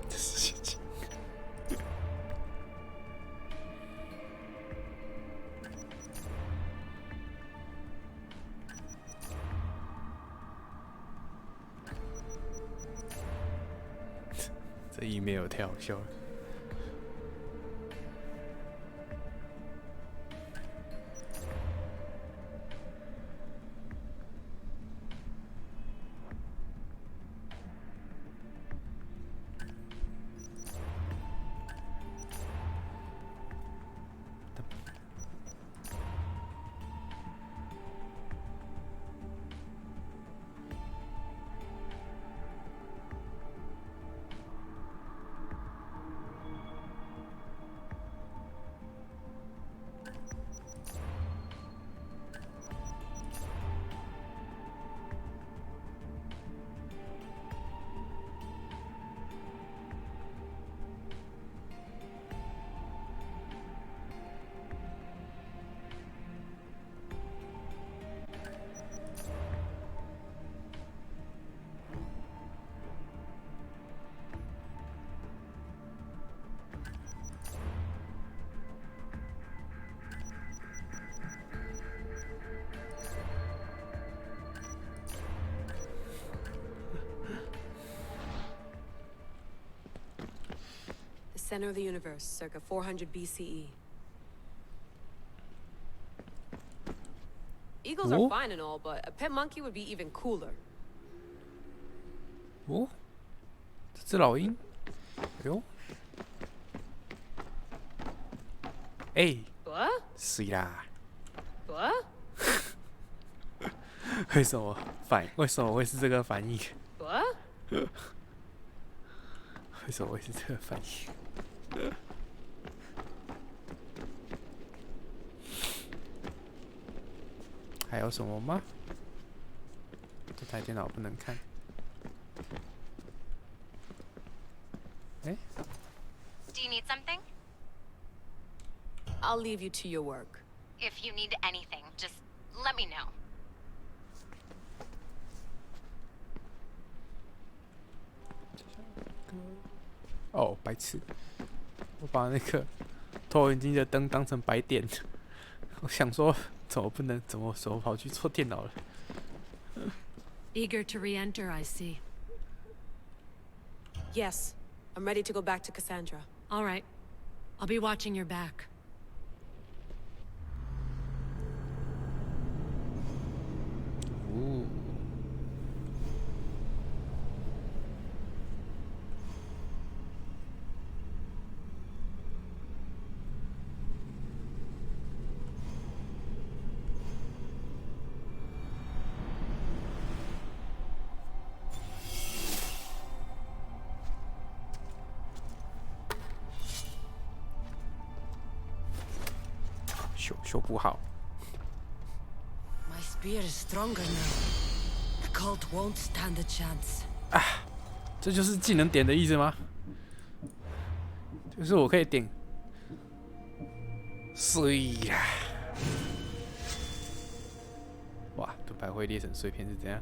这是陷阱。这一没有太好笑了。Center of the universe, circa 400 BCE. Eagles are fine and all, but a pet monkey would be even cooler. 哦，这只老鹰，哎呦，哎，水啦！为什么会是这个反应？为什么会是这个反应？还有什么吗？这台电脑不能看。哎 Do you need something? I'll leave you to your work. If you need anything, just let me know. 哦，白痴！我把那个投影机的灯当成白点，我想说怎么跑去做电脑了？ Eager to re-enter, I see. Yes, I'm ready to go back to Cassandra. All right. I'll be watching your back. 哦。修不好。My spear is stronger now. The cult won't stand a chance. 啊，这就是技能点的意思吗？就是我可以点，碎呀！哇，盾牌会裂成碎片是怎样？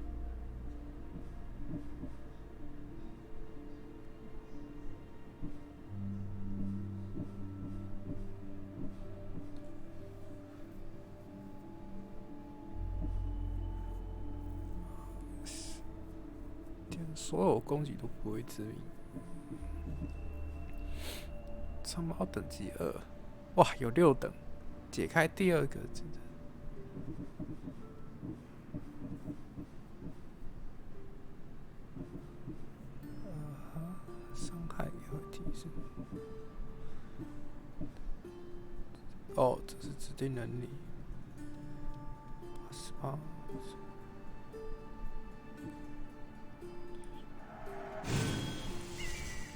所有攻击都不会致命。长矛等级2，哇，有6等，解开第2个真的。伤害也会提升。哦，这是指定能力。88。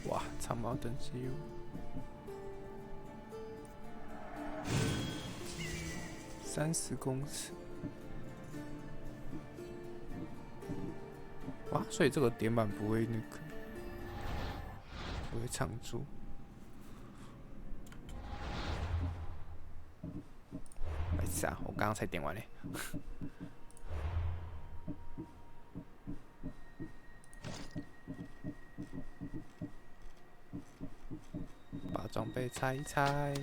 哇，长矛等级30公尺。哇，所以这个点板不会不会常驻。没事啊，我刚刚才点完嘞。把装备拆一拆。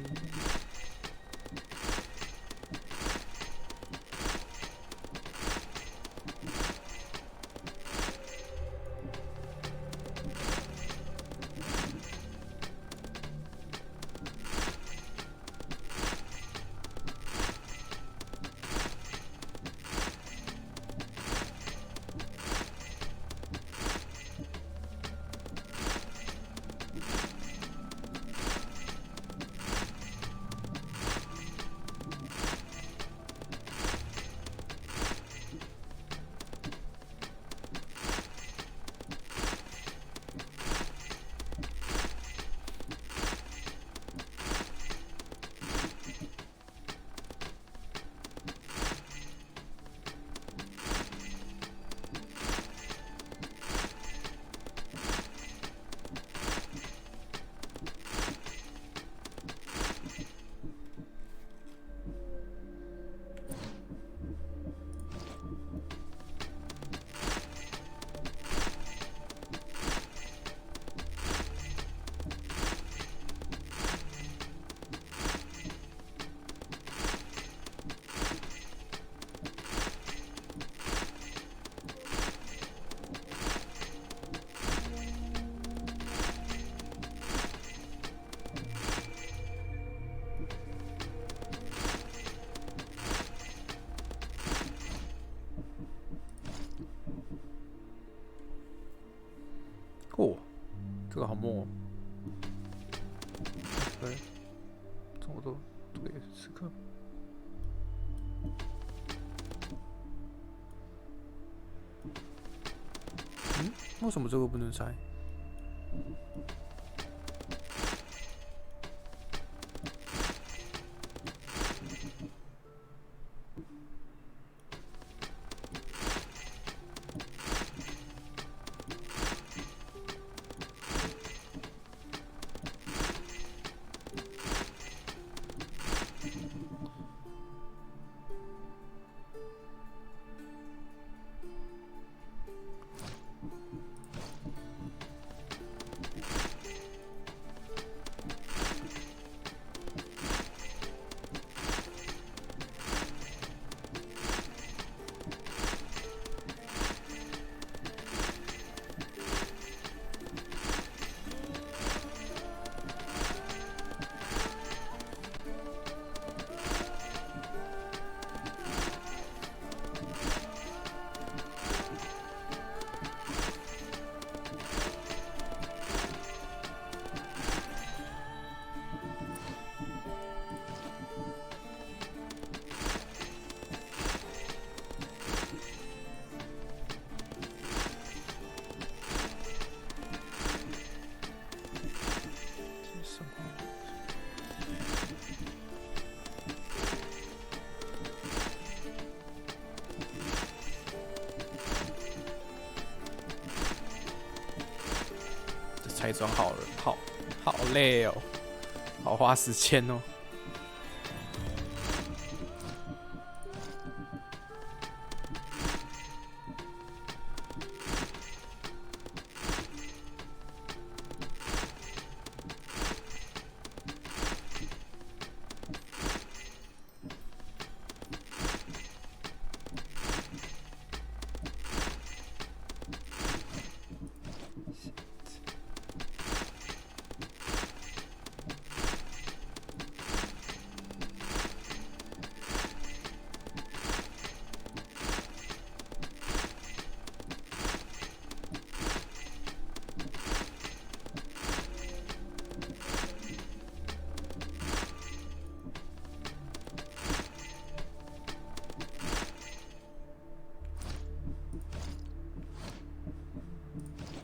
哦，这个好摸哦。对，这个也是刺客。嗯，为什么这个不能拆？可以装好了，好累哦，好花时间哦。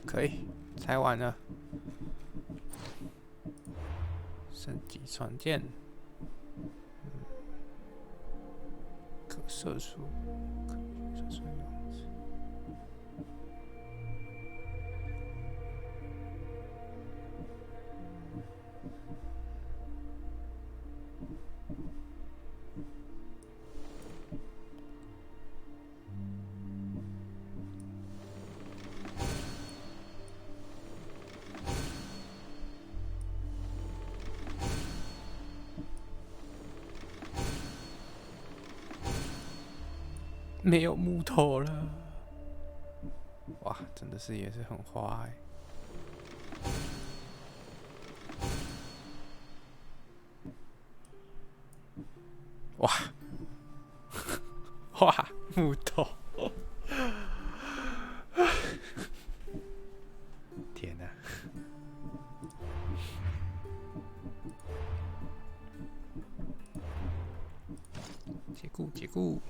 可以，拆完了。升级船舰，可射速，可射速样子。没有木头了，哇，真的是也是很花哎、哇，哇，木头，天哪、解雇解雇。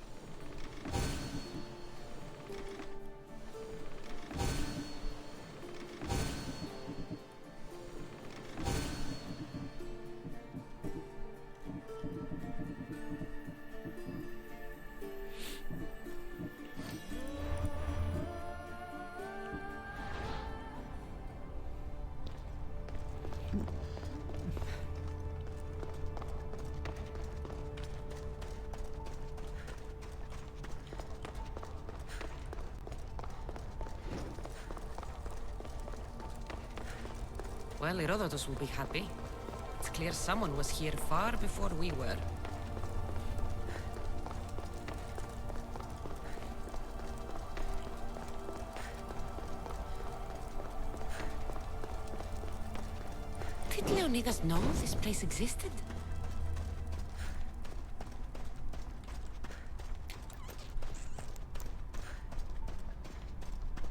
Well, Herodotus will be happy. It's clear someone was here far before we were. Did Leonidas know this place existed?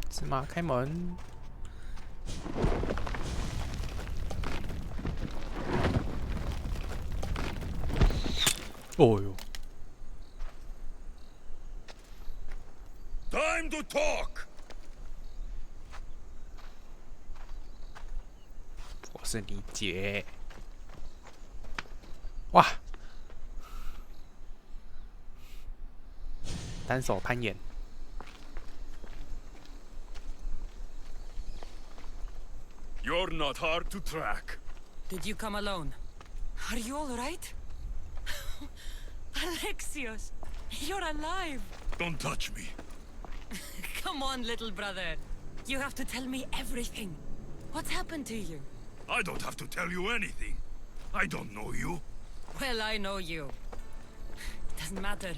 芝麻开门。哦哟 Time to talk. 我是你姐。哇！单手攀岩。You're not hard to track. Did you come alone? Are you all right? Alexios, you're alive. Don't touch me. Come on, little brother. You have to tell me everything. What's happened to you? I don't have to tell you anything. I don't know you. Well, I know you. It doesn't matter.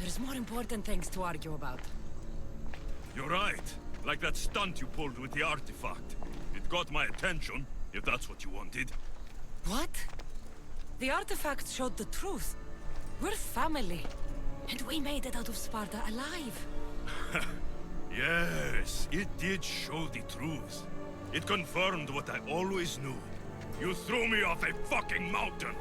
There's more important things to argue about. You're right. Like that stunt you pulled with the artifact. It got my attention, if that's what you wanted. What? The artifact showed the truth. We're family. And we made it out of Sparta alive. Yes, it did show the truth. It confirmed what I always knew. You threw me off a fucking mountain!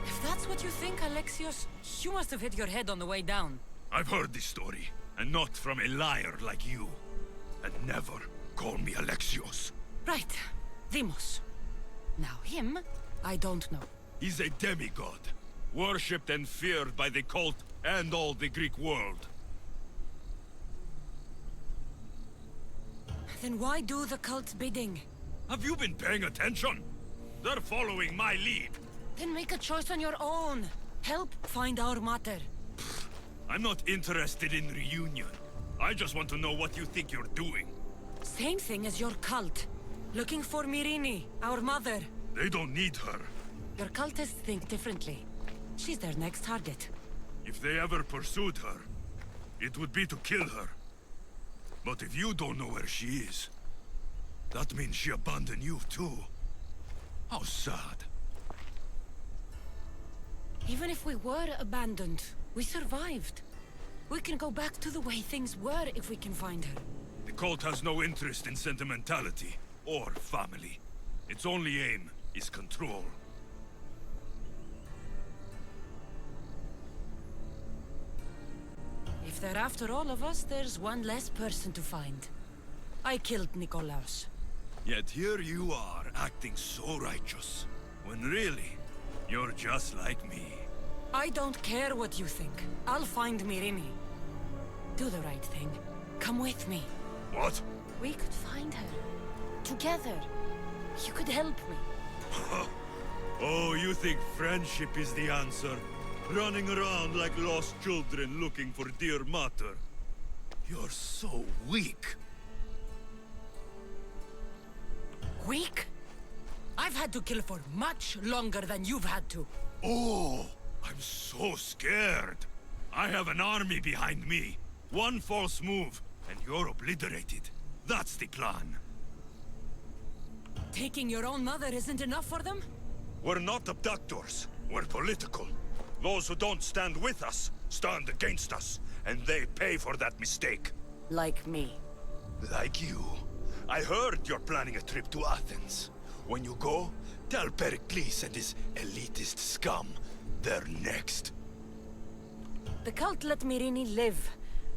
If that's what you think, Alexios, you must have hit your head on the way down. I've heard this story, and not from a liar like you. And never call me Alexios. Right. Demos. Now him, I don't know. He's a demigod, worshipped and feared by the cult and all the Greek world. Then why do the cult's bidding? Have you been paying attention? They're following my lead. Then make a choice on your own. Help find our mater. I'm not interested in reunion. I just want to know what you think you're doing. Same thing as your cult. Looking for Myrrine, our mother. They don't need her. Your cultists think differently. She's their next target. If they ever pursued her, it would be to kill her. But if you don't know where she is, that means she abandoned you too. How sad. Even if we were abandoned, we survived. We can go back to the way things were if we can find her. The cult has no interest in sentimentality or family. Its only aim is control. If they're after all of us, there's one less person to find. I killed Nikolaos. Yet here you are, acting so righteous, when really, you're just like me. I don't care what you think. I'll find Myrrine. Do the right thing. Come with me. What? We could find her. Together. You could help me. Oh, you think friendship is the answer? Running around like lost children looking for dear mater. You're so weak. Weak? I've had to kill for much longer than you've had to. Oh, I'm so scared. I have an army behind me. One false move, and you're obliterated. That's the plan. Taking your own mother isn't enough for them? We're not abductors. We're political. Those who don't stand with us, stand against us. And they pay for that mistake. Like me. Like you. I heard you're planning a trip to Athens. When you go, tell Pericles and his elitist scum they're next. The cult let Myrrine live.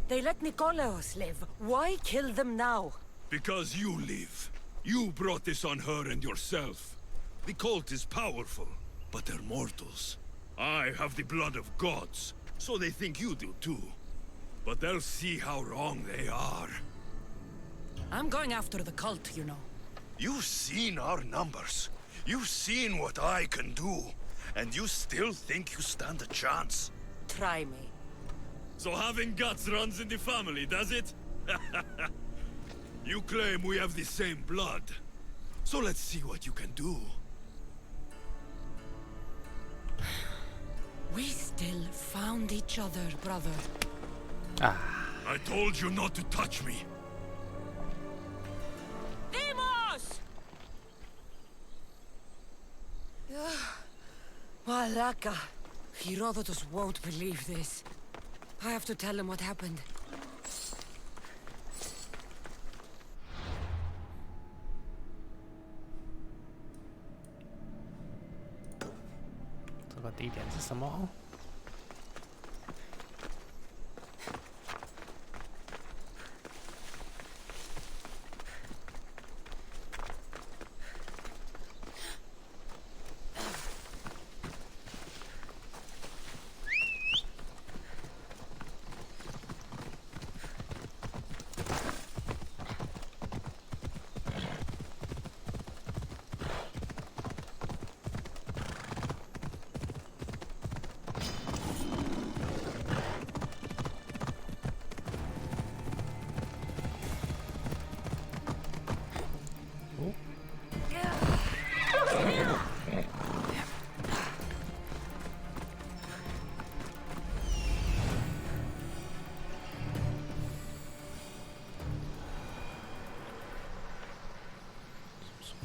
They let Nikolaos live. Why kill them now? Because you live. You brought this on her and yourself. The cult is powerful, but they're mortals. I have the blood of gods, so they think you do too. But they'll see how wrong they are. I'm going after the cult, you know. You've seen our numbers. You've seen what I can do. And you still think you stand a chance? Try me. So having guts runs in the family, does it? You claim we have the same blood. So let's see what you can do. We still found each other, brother. I told you not to touch me. Demos! Malaka. Herodotus won't believe this. I have to tell him what happened.这个地点是什么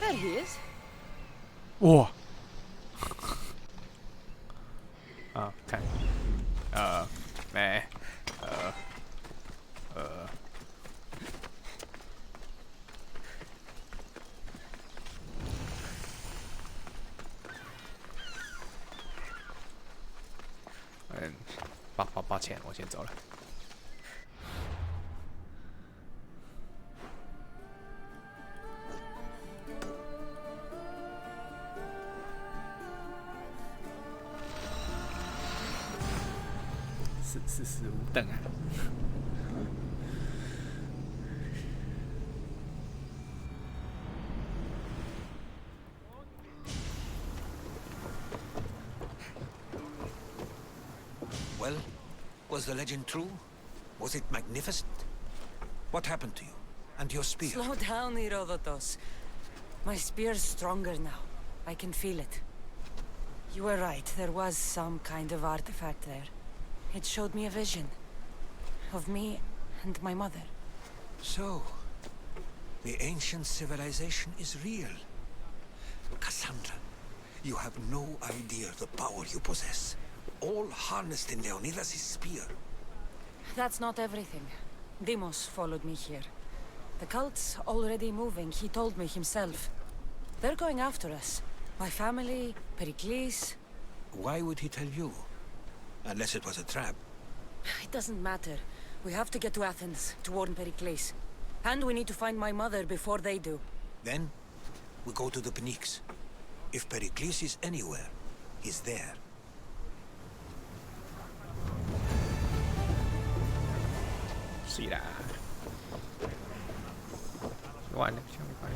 ？There he is. 哇！看，没，抱歉，我先走了。45等啊！ Well, was the legend true? Was it magnificent? What happened to you? And your spear? Slow down, Herodotus. My spear's stronger now. I can feel it. You were right, there was some kind of artifact there. It showed me a vision. Of me and my mother. So, the ancient civilization is real. Cassandra, you have no idea the power you possess. All harnessed in Leonidas' spear. That's not everything. Deimos followed me here. The cult's already moving, he told me himself. They're going after us. My family, Pericles. Why would he tell you? Unless it was a trap. It doesn't matter. We have to get to Athens to warn Pericles. And we need to find my mother before they do. Then, we go to the Pnyx. If Pericles is anywhere, he's there.是啦，完了，下一关，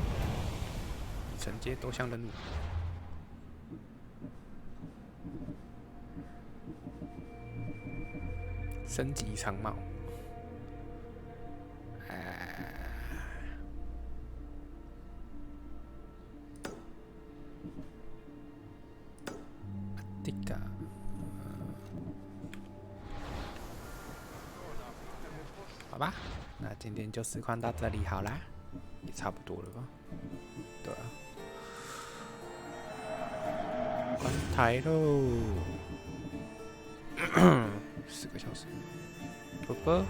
承接多项任务。升级长帽。这个。好吧，那今天就实况到这里好啦，也差不多了吧？对啊，关台喽，4个小时，啵啵。